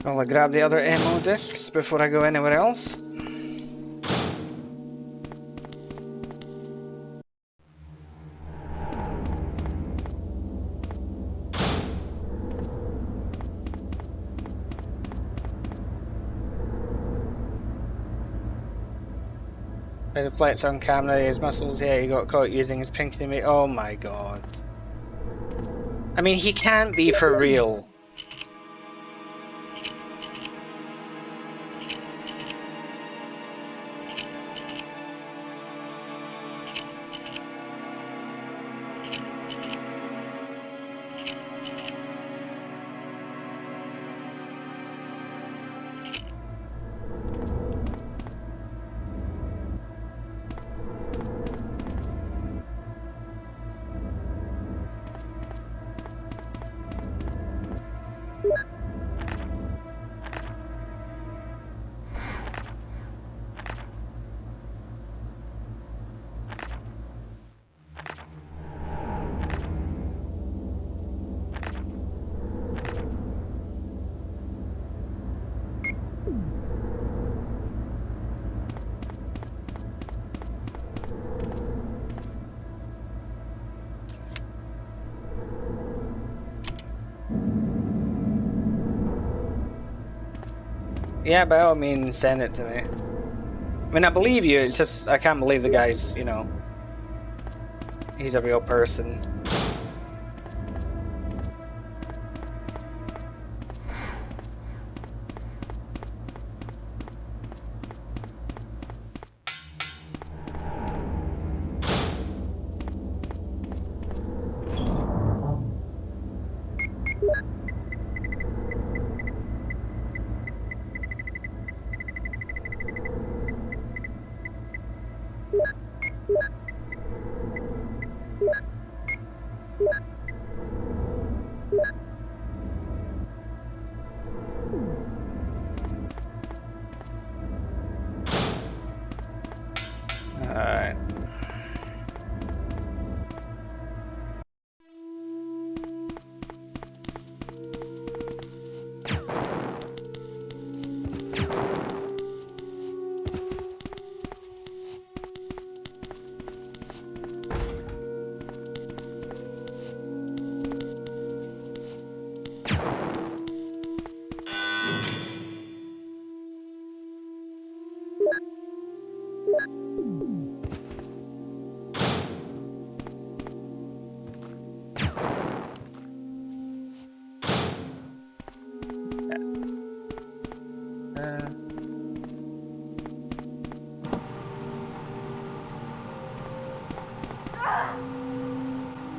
Well, I grab the other ammo discs before I go anywhere else. He reflects on camera, his muscles, yeah, he got caught using his pinky to me. Oh my god. I mean, he can't be for real. Yeah, by all means, send it to me. I mean, I believe you, it's just, I can't believe the guy's, you know, he's a real person. Alright.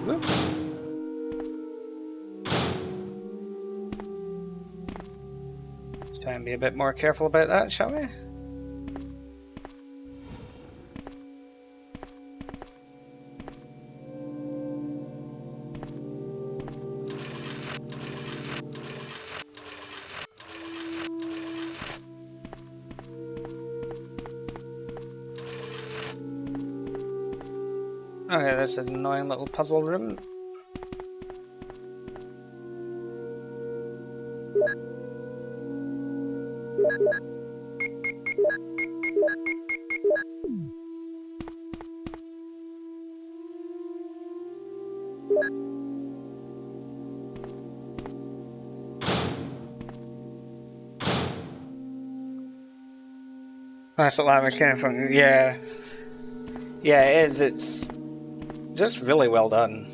Whoops. Let's try and be a bit more careful about that, shall we? Okay, this is an annoying little puzzle room. That's what that mechanic from. Yeah. Yeah, it is. It's just really well done.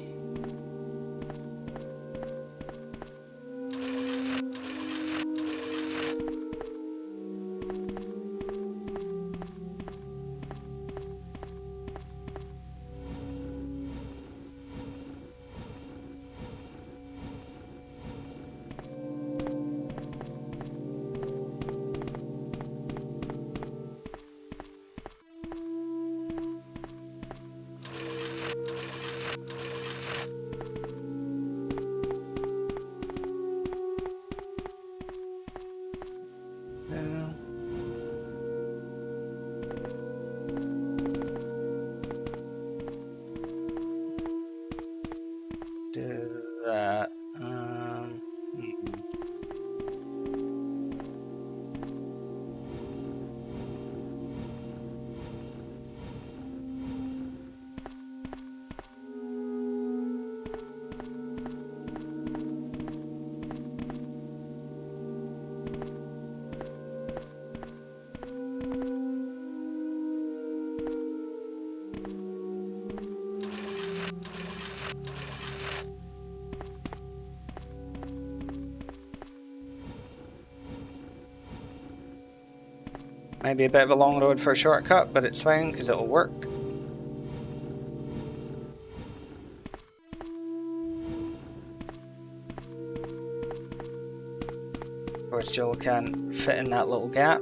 Do that. Might be a bit of a long road for a shortcut, but it's fine because it'll work. Of course, Joel can't fit in that little gap.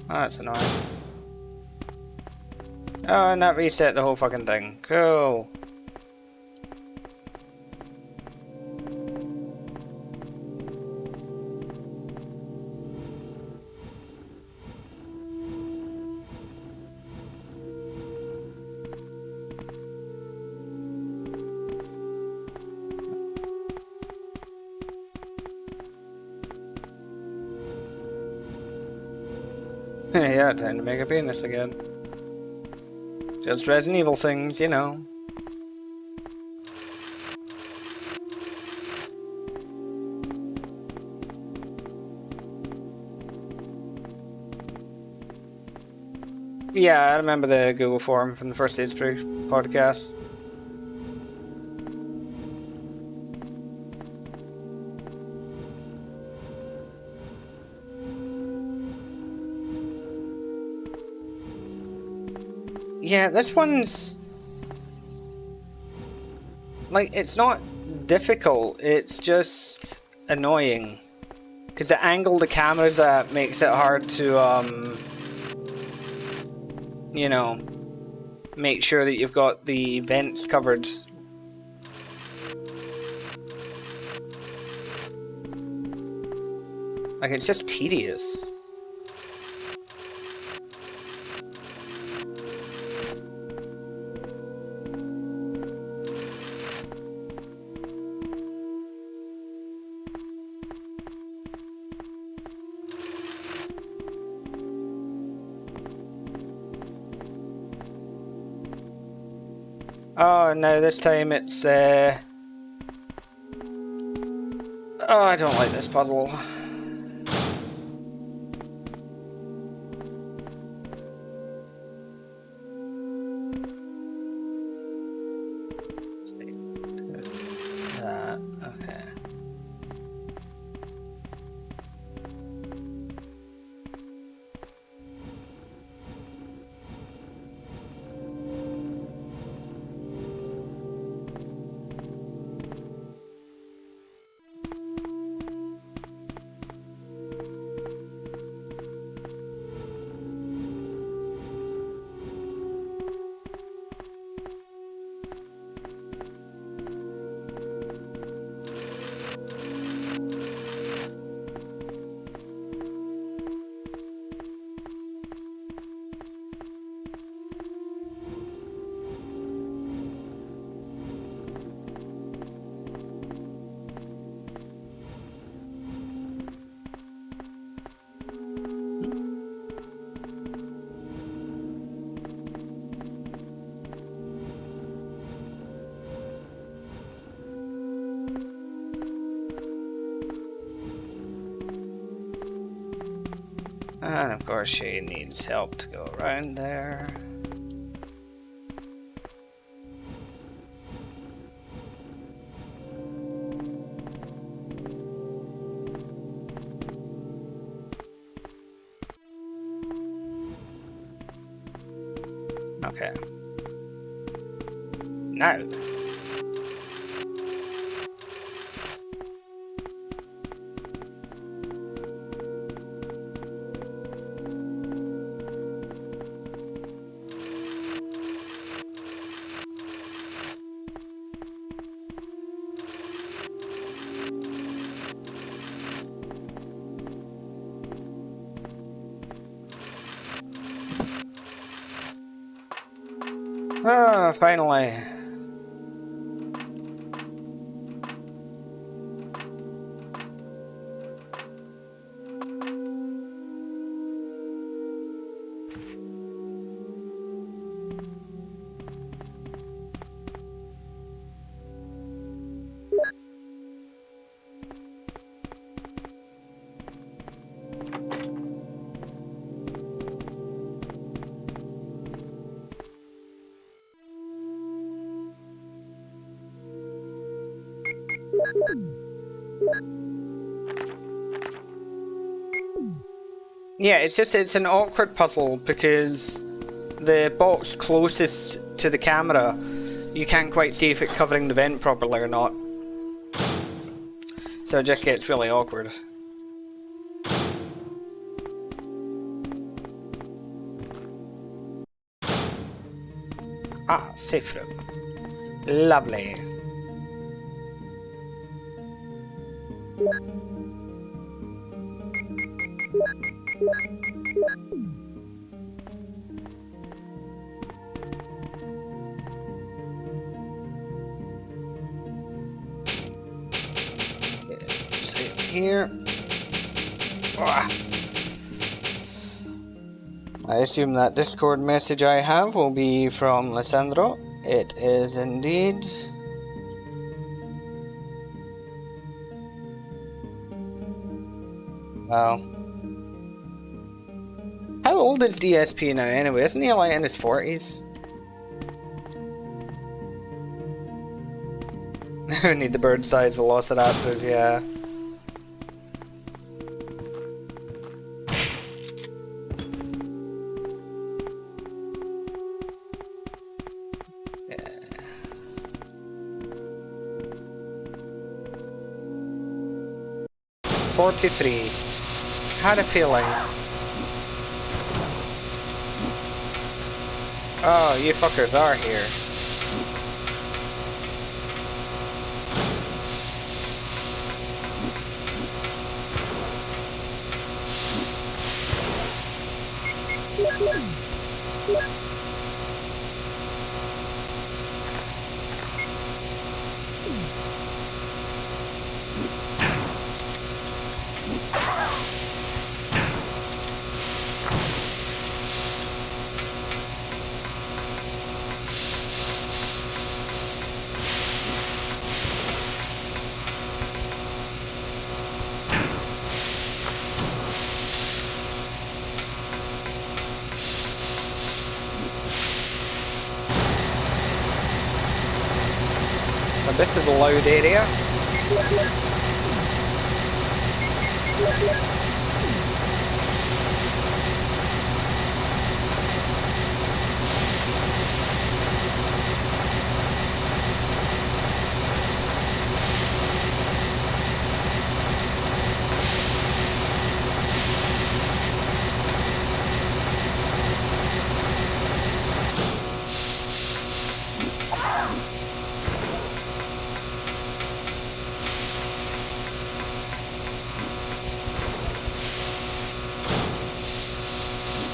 Oh, that's annoying. Oh, and that reset the whole fucking thing. Cool. Yeah, time to make a penis again. Just Resident Evil things, you know. Yeah, I remember the Google form from the First Aid Spree podcast. Yeah, this one's like, it's not difficult, it's just annoying. Because the angle the camera's at makes it hard to, you know, make sure that you've got the vents covered. Like, it's just tedious. Oh, no, this time it's, oh, I don't like this puzzle. Okay. And of course she needs help to go around there. Okay. Now. Ah, finally. Yeah, it's an awkward puzzle because the box closest to the camera, you can't quite see if it's covering the vent properly or not. So it just gets really awkward. Ah, safe room. Lovely. Here. Ah. I assume that Discord message I have will be from Lissandro. It is indeed. Wow. How old is DSP now anyway? Isn't he like in his 40s? Need the bird-sized velociraptors, yeah. Yeah. 43. Had a feeling. Oh, you fuckers are here. But this is a loud area.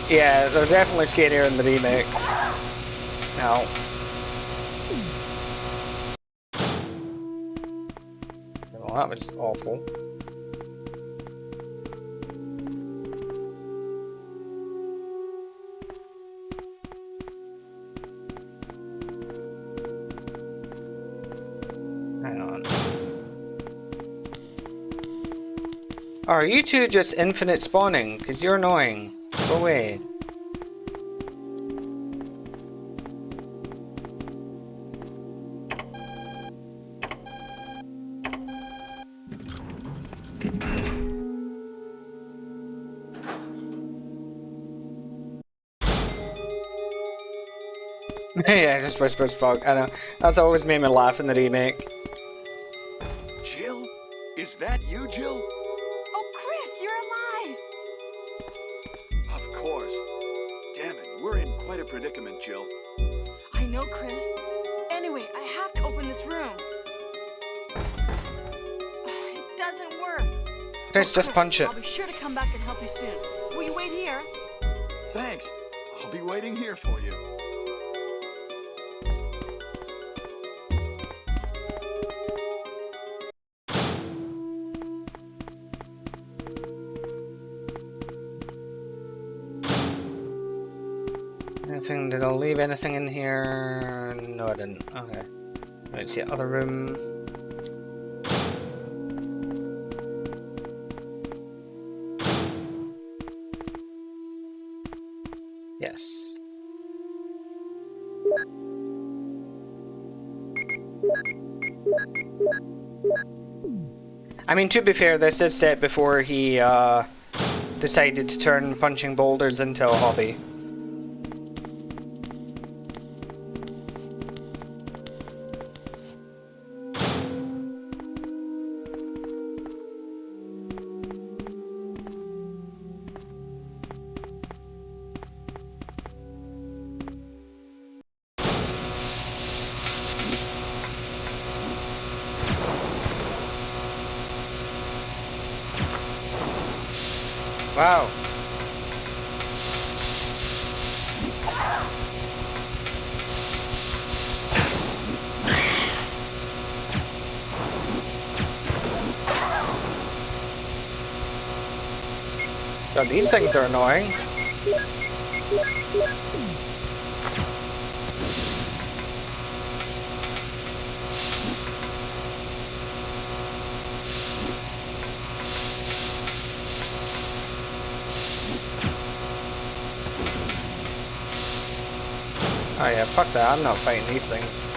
Yeah, they're definitely shadier in the remake. Now. Well, that was awful. Hang on. Are you two just infinite spawning? Because you're annoying. Go away. Yeah, just whispers fog. I know. That's always made me laugh in the remake. Jill? Is that you, Jill? Oh, Chris, you're alive! Of course. Damn it, we're in quite a predicament, Jill. I know, Chris. Anyway, I have to open this room. It doesn't work. Chris, just punch it. I'll be sure to come back and help you soon. Will you wait here? Thanks. I'll be waiting here for you. Anything? Did I leave anything in here? No, I didn't. Okay. Let's see, other room. Yes. I mean, to be fair, this is set before he decided to turn punching boulders into a hobby. Wow. God, these things are annoying. Oh yeah, fuck that, I'm not fighting these things.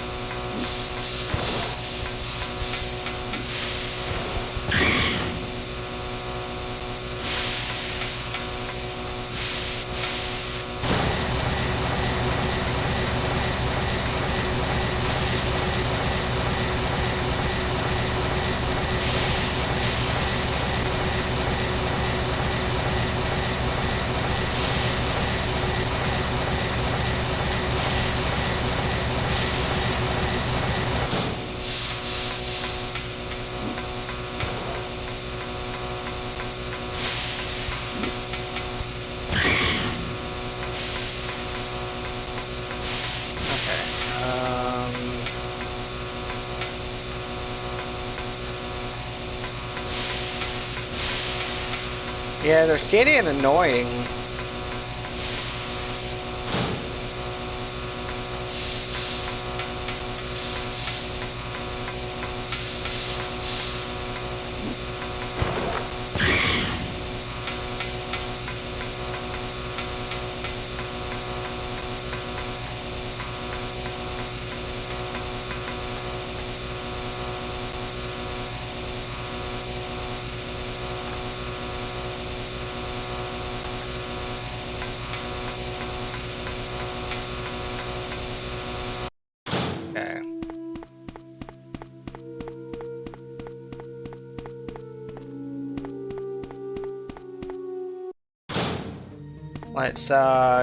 Yeah, they're scary and annoying. Okay. Let's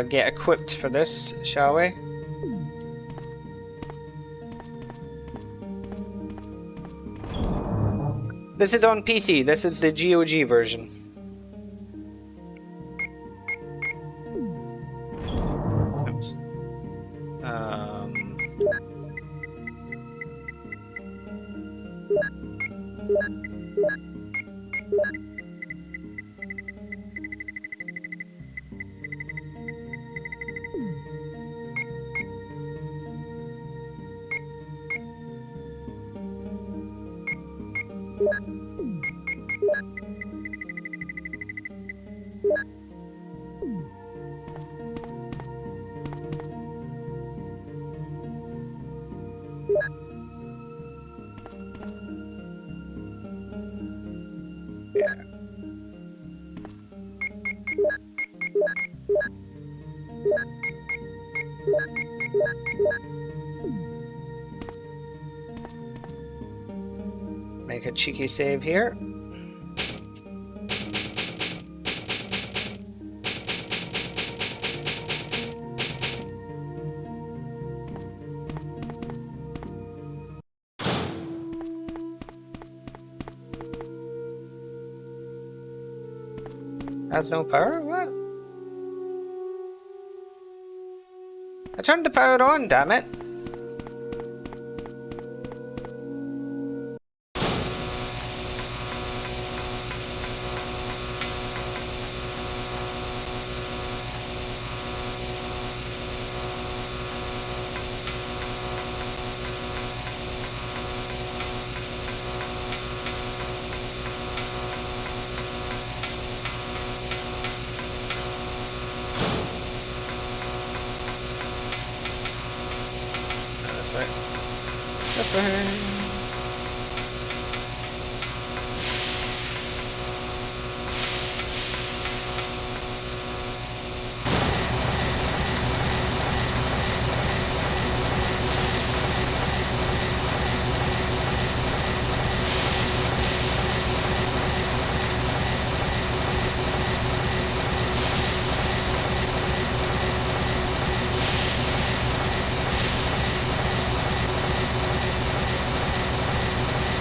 get equipped for this, shall we? This is on PC. This is the GOG version. Oops. Make a cheeky save here. That's no power? What? I turned the power on, damn it. That's right. That's right.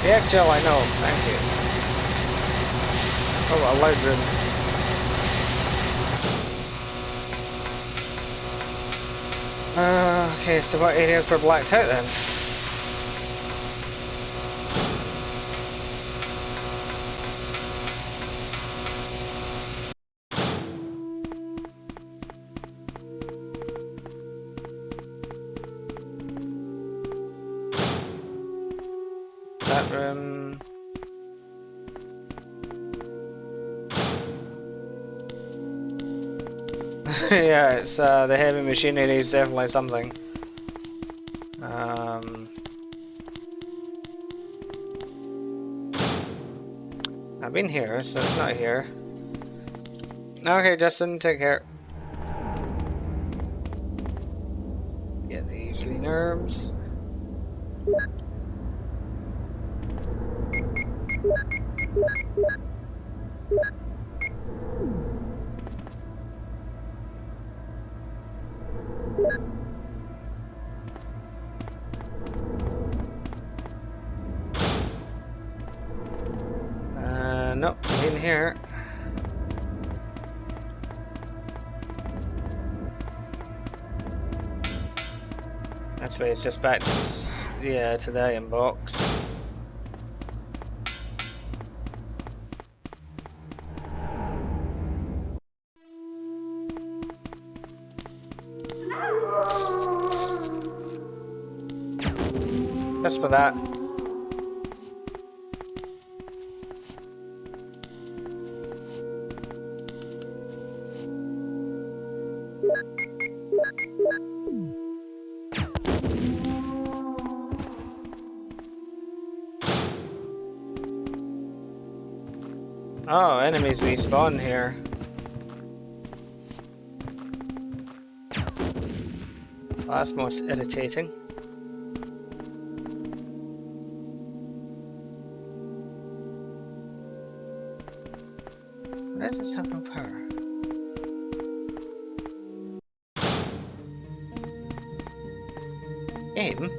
Yes, Jill, I know. Thank you. Oh, a legend. Okay, so what areas were blacked out then? That room. Yeah, it's the heavy machinery is definitely something. I've been here, so it's not here. Okay, Justin, take care. Get these 3 nerves. Nope, in here. That's why it's just back to this, yeah, to the inbox. Just for that. Oh, enemies respawn here. Well, that's most irritating. Why does this have no power? Aim?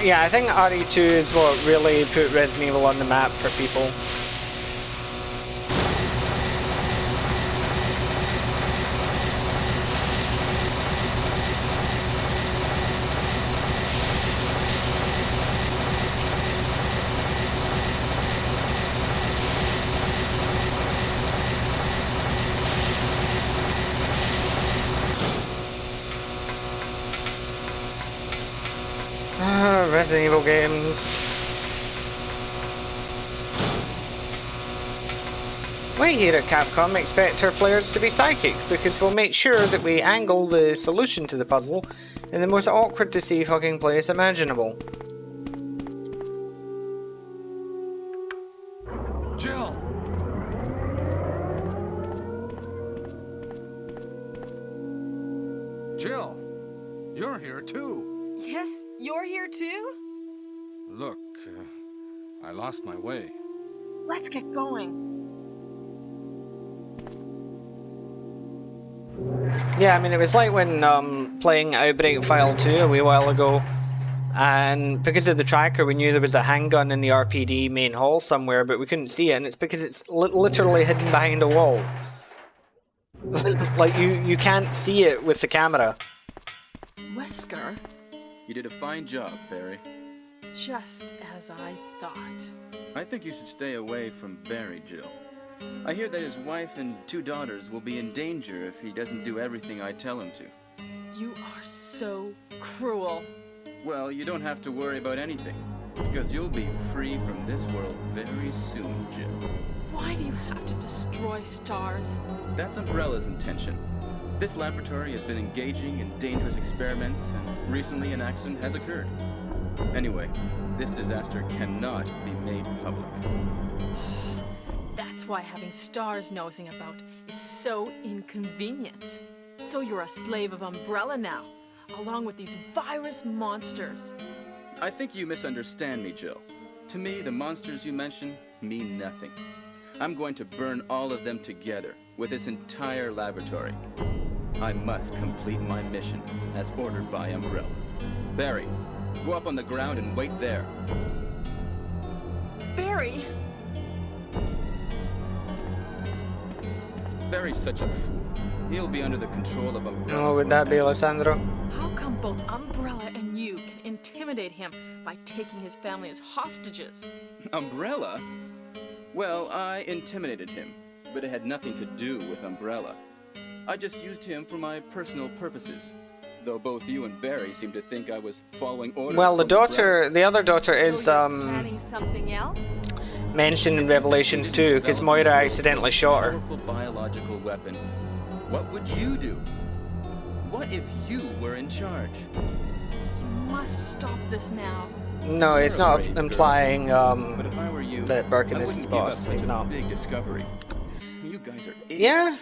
Yeah, I think RE2 is what really put Resident Evil on the map for people. Resident Evil games. We here at Capcom expect our players to be psychic because we'll make sure that we angle the solution to the puzzle in the most awkward to see fucking place imaginable. Jill! Jill! You're here too. Yes, you're here too? Look, I lost my way. Let's get going. Yeah, I mean, it was like when playing Outbreak File 2 a wee while ago, and because of the tracker we knew there was a handgun in the RPD main hall somewhere, but we couldn't see it, and it's because it's literally hidden behind a wall. Like, you can't see it with the camera. Wesker, You did a fine job, Barry. just as I thought. I think you should stay away from Barry, Jill. I hear that his wife and 2 daughters will be in danger if he doesn't do everything I tell him to. You are so cruel. Well, you don't have to worry about anything, because you'll be free from this world very soon, Jill. Why do you have to destroy stars? That's Umbrella's intention. This laboratory has been engaging in dangerous experiments, and recently an accident has occurred. Anyway, this disaster cannot be made public. That's why having stars nosing about is so inconvenient. So you're a slave of Umbrella now, along with these virus monsters. I think you misunderstand me, Jill. To me, the monsters you mention mean nothing. I'm going to burn all of them together with this entire laboratory. I must complete my mission as ordered by Umbrella. Barry, go up on the ground and wait there. Barry! Barry's such a fool. He'll be under the control of Umbrella. Oh, would that be Alessandro? How come both Umbrella and you can intimidate him by taking his family as hostages? Umbrella? Well, I intimidated him, but it had nothing to do with Umbrella. I just used him for my personal purposes, though both you and Barry seem to think I was following orders. Well, the from Umbrella. daughter, the other daughter is So you're planning something else? mentioned in Revelations 2 because Moira accidentally shot her. Powerful biological weapon. What would you do? What if you were in charge? You must stop this now. No, it's You're a not brave girl. implying But if I were you, that Birkin I is his wouldn't give up boss. such He's a not. big discovery. You guys are idiots. Yeah,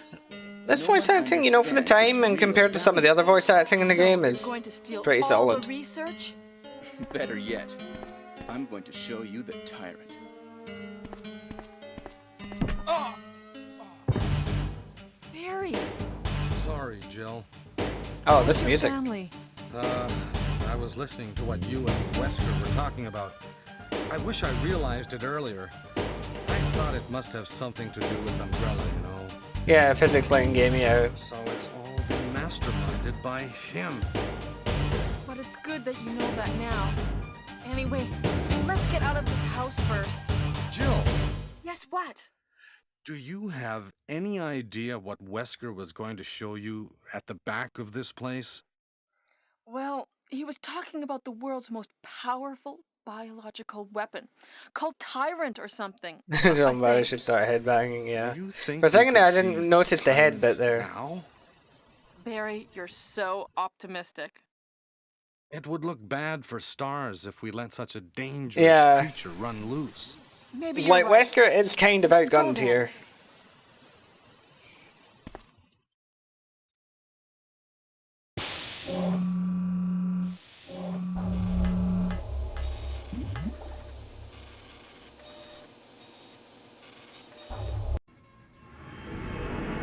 this voice acting, you know, for the time and compared to some of the other voice acting in the game You're is going to steal pretty all solid. the research? Better yet, I'm going to show you the tyrant. Barry! Sorry, Jill. Oh, this Your music. family. I was listening to what you and Wesker were talking about. I wish I realized it earlier. I thought it must have something to do with Umbrella, you know. Yeah, physics playing game, yeah. So it's all been masterminded by him. But it's good that you know that now. Anyway, let's get out of this house first. Jill, Yes, what? do you have any idea what Wesker was going to show you at the back of this place? Well, he was talking about the world's most powerful biological weapon, called Tyrant or something. John I Barry think. should start headbanging, yeah. Do you think For a we second there, I could didn't see notice the head Tyrant bit there. Now? Barry, you're so optimistic. It would look bad for stars if we let such a dangerous Yeah. creature run loose. Maybe It's you're like right. Wesker is kind of Let's go outgunned then. here.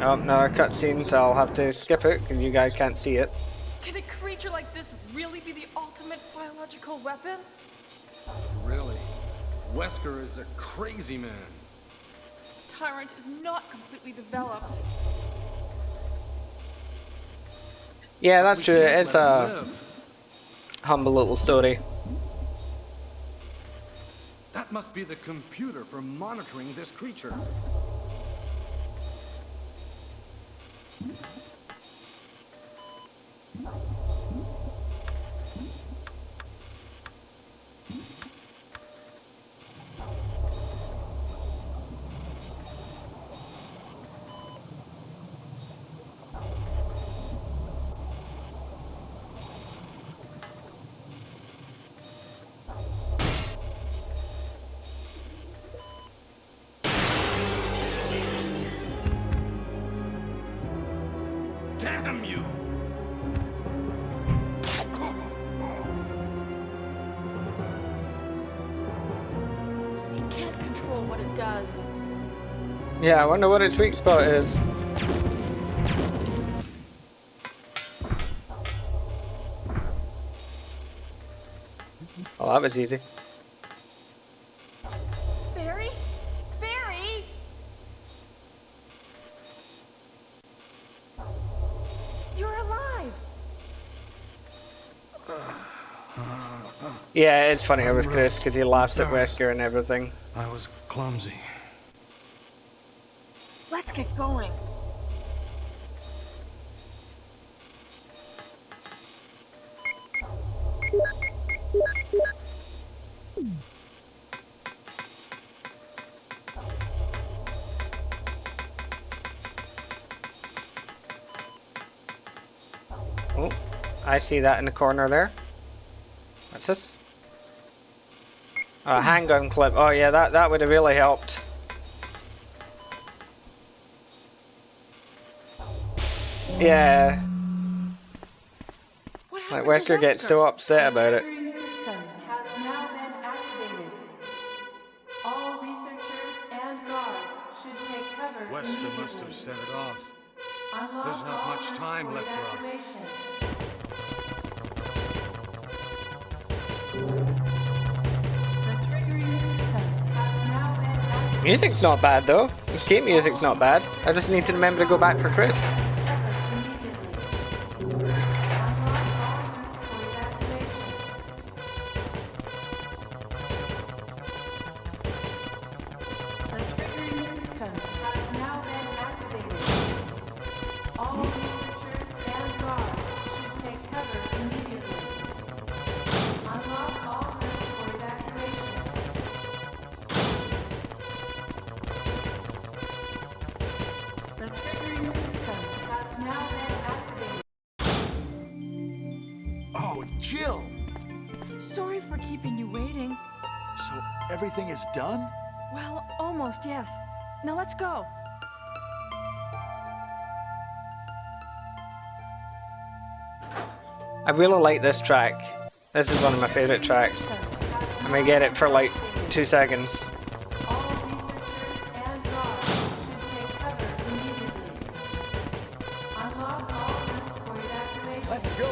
Oh, another cutscene, so I'll have to skip it because you guys can't see it. Can a creature like this really be the ultimate biological weapon? Really? Wesker is a crazy man. Tyrant is not completely developed. Yeah, that's We true. can't It's let him a live. humble little story. That must be the computer for monitoring this creature. what it does. Yeah, I wonder what its weak spot is. Oh, that was easy. Barry? Barry? You're alive! Yeah, it's funnier with Chris because he laughs at Wesker and everything. I was clumsy. Let's get going. Oh, I see that in the corner there. What's this? A handgun clip. Oh yeah, that would have really helped. Yeah, What like happened Wesker to gets Wesker? so upset about it. Triggering system has now been activated. All researchers and guards should take cover Wesker immediately. must have set it off. Unlock There's not all much time rooms left for us. evacuation. The triggering system has now been activated. Music's not bad though. Escape music's not bad. I just need to remember to go back for Chris. Cover immediately. Unlock all rooms for evacuation. The triggering system has now been activated. All researchers and guards should take cover immediately. Unlock all rooms for evacuation. The triggering system has now been activated. Oh, Jill! Sorry for keeping you waiting. So everything is done? Well, almost, yes. Now let's go. I really like this track. This is one of my favorite tracks. I may get it for like 2 seconds. All researchers and guards should take cover immediately. Unlock all rooms for evacuation. Let's go!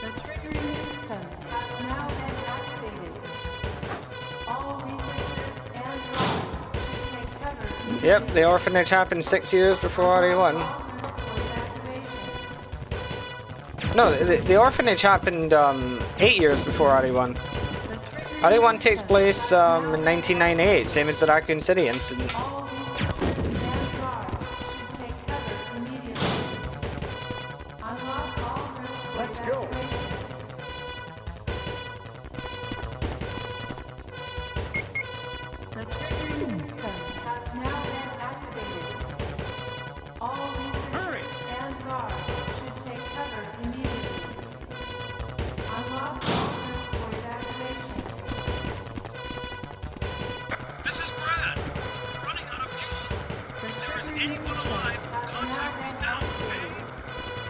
The triggering system has now been activated. All researchers and guards should take cover immediately. Yep, the orphanage happened 6 years before RE1. All rooms for evacuation. No, the orphanage happened 8 years before RE1. The triggering RE1 takes system place in 1998, same as the Raccoon City incident. All researchers and guards should take cover immediately. Unlock all rooms for Let's go. evacuation. The triggering system has now been activated. All researchers and guards should take cover immediately. Unlock all rooms for evacuation. This is Brad. Running out of fuel. The If there is triggering anyone system alive, has now contact me been now, okay? activated.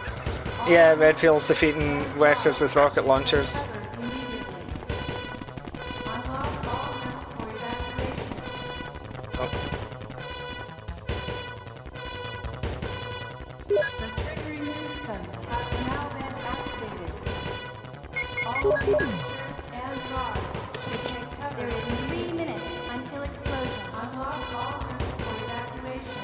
This is Yeah, Redfield's defeating Westers with rocket launchers. Cover immediately. Unlock all rooms for evacuation. Oh. The triggering system has now been activated. All researchers and guards should take cover. There is 3 minutes until explosion. Unlock all rooms for evacuation.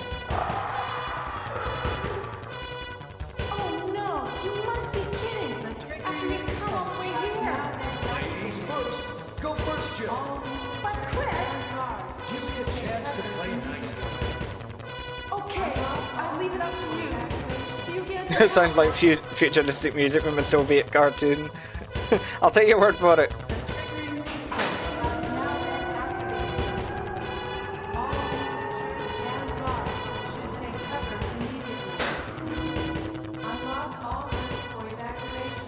Oh no! You must be kidding! The After triggering we've come all the way here! Ladies first! Go first, Jill! All researchers But Chris! and guards. Give me a chance to play nice. Okay, I'll leave it up to you. See you again. It sounds like futuristic music from a Soviet cartoon. I'll take your word for it. The triggering system has now been activated. All researchers and guards should take cover immediately. Unlock all rooms for evacuation.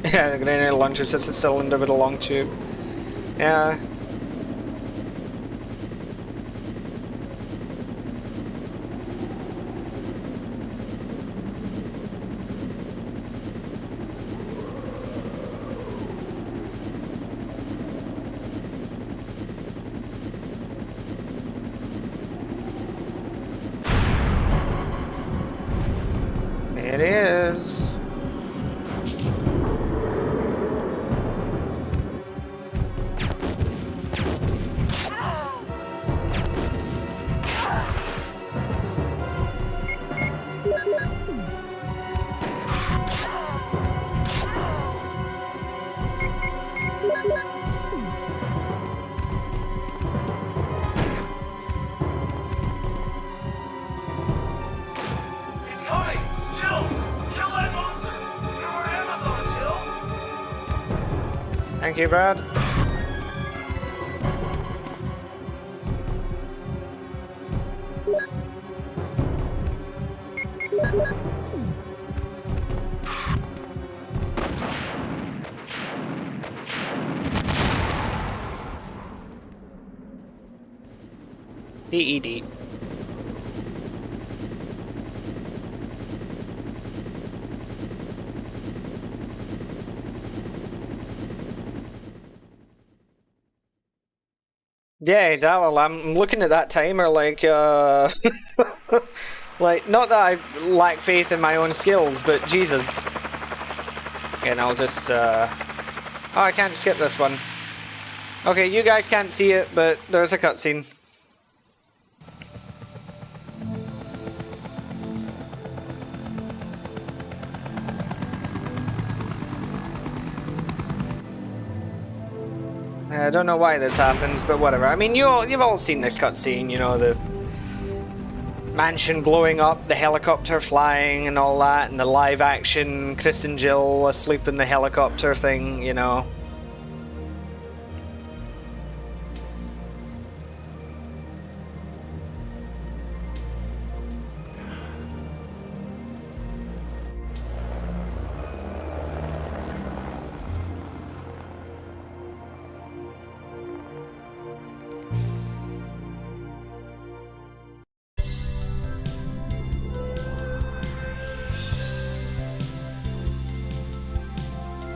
Yeah, the grenade launcher is just a cylinder with a long tube. Yeah. It is. He's coming! Jill! Kill that monster! You're our Amazon, Jill! Thank you, Brad. DED. Yeah, exactly. I'm looking at that timer like, like, not that I lack faith in my own skills, but Jesus. And I'll just, oh, I can't skip this one. Okay, you guys can't see it, but there's a cutscene. I don't know why this happens, but whatever. I mean, you've all seen this cutscene, you know, the mansion blowing up, the helicopter flying and all that, and the live action Chris and Jill asleep in the helicopter thing, you know.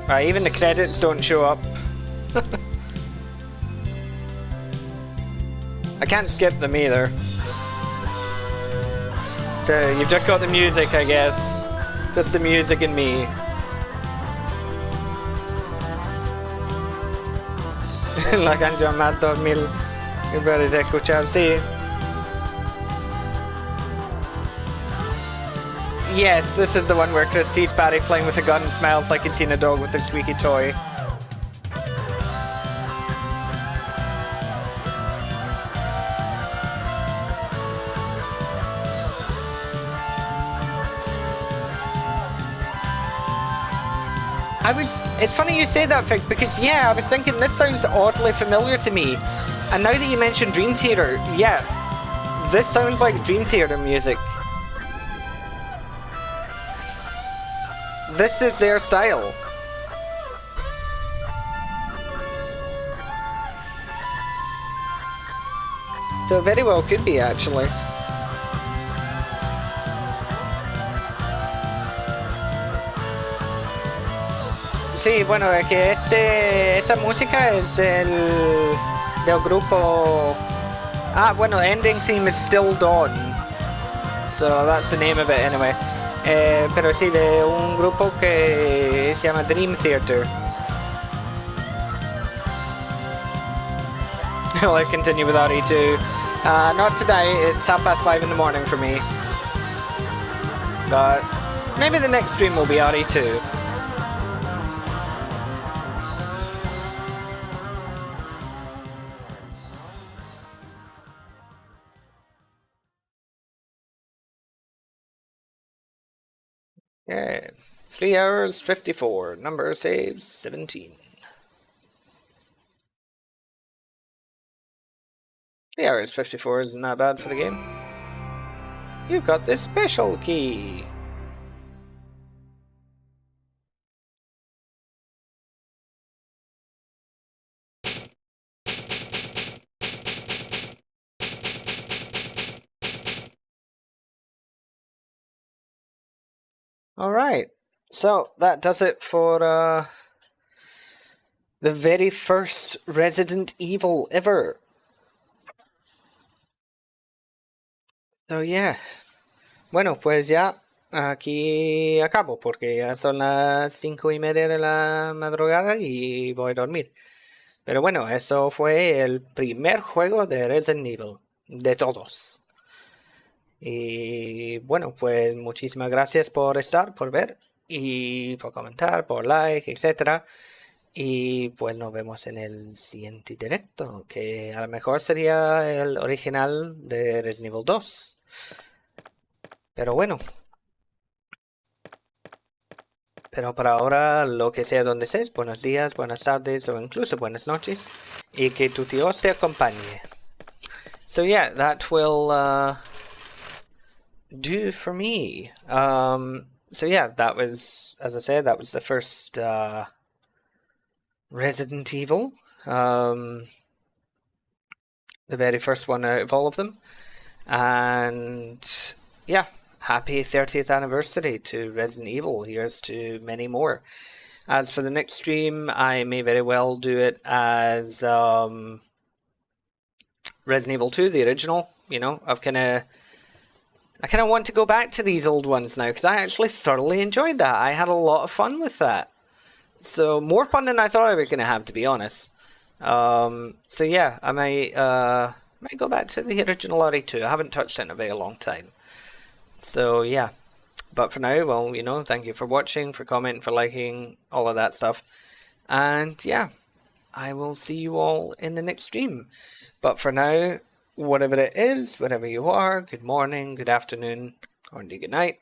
Right, even the credits don't show up. I can't skip them either. So you've just got the music, I guess. Just the music and me. La canción más 2000. Que puedes escuchar, sí. Yes, this is the one where Chris sees Barry playing with a gun and smiles like he's seen a dog with a squeaky toy. It's funny you say that, Vic, because yeah, I was thinking this sounds oddly familiar to me. And now that you mentioned Dream Theater, yeah, this sounds like Dream Theater music. This is their style. So very well could be, actually. Sí, bueno, es que esa música es del grupo... Ah, bueno, the ending theme is Still Dawn. So that's the name of it anyway. Pero sí, de un grupo que se llama Dream Theater. Let's continue with RE2. Not today, it's 5:30 in the morning for me. But maybe the next stream will be RE2. Yeah, 3 hours 54. Number of saves 17. 3 hours 54 isn't that bad for the game. You've got this special key. Alright, so that does it for the very first Resident Evil ever. So yeah, bueno, pues ya aquí acabo porque ya son las 5:30 de la madrugada y voy a dormir. Pero bueno, eso fue el primer juego de Resident Evil, de todos. Y bueno, pues muchísimas gracias por estar, por ver y por comentar, por like, etcétera. Y pues nos vemos en el siguiente directo, que a lo mejor sería el original de Resident Evil 2. Pero bueno. Pero por ahora, lo que sea donde estés, buenos días, buenas tardes o incluso buenas noches. Y que tu Dios te acompañe. So yeah, that will do for me. So yeah, that was, as I said, that was the first Resident Evil. The very first one out of all of them. And yeah, happy 30th anniversary to Resident Evil. Here's to many more. As for the next stream, I may very well do it as Resident Evil 2, the original. You know, I kind of want to go back to these old ones now, because I actually thoroughly enjoyed that. I had a lot of fun with that. So, more fun than I thought I was going to have, to be honest. So yeah, I might go back to the original RE2. I haven't touched it in a very long time. So yeah, but for now, well, you know, thank you for watching, for commenting, for liking, all of that stuff. And yeah, I will see you all in the next stream. But for now, whatever it is, wherever you are, good morning, good afternoon, or indeed good night.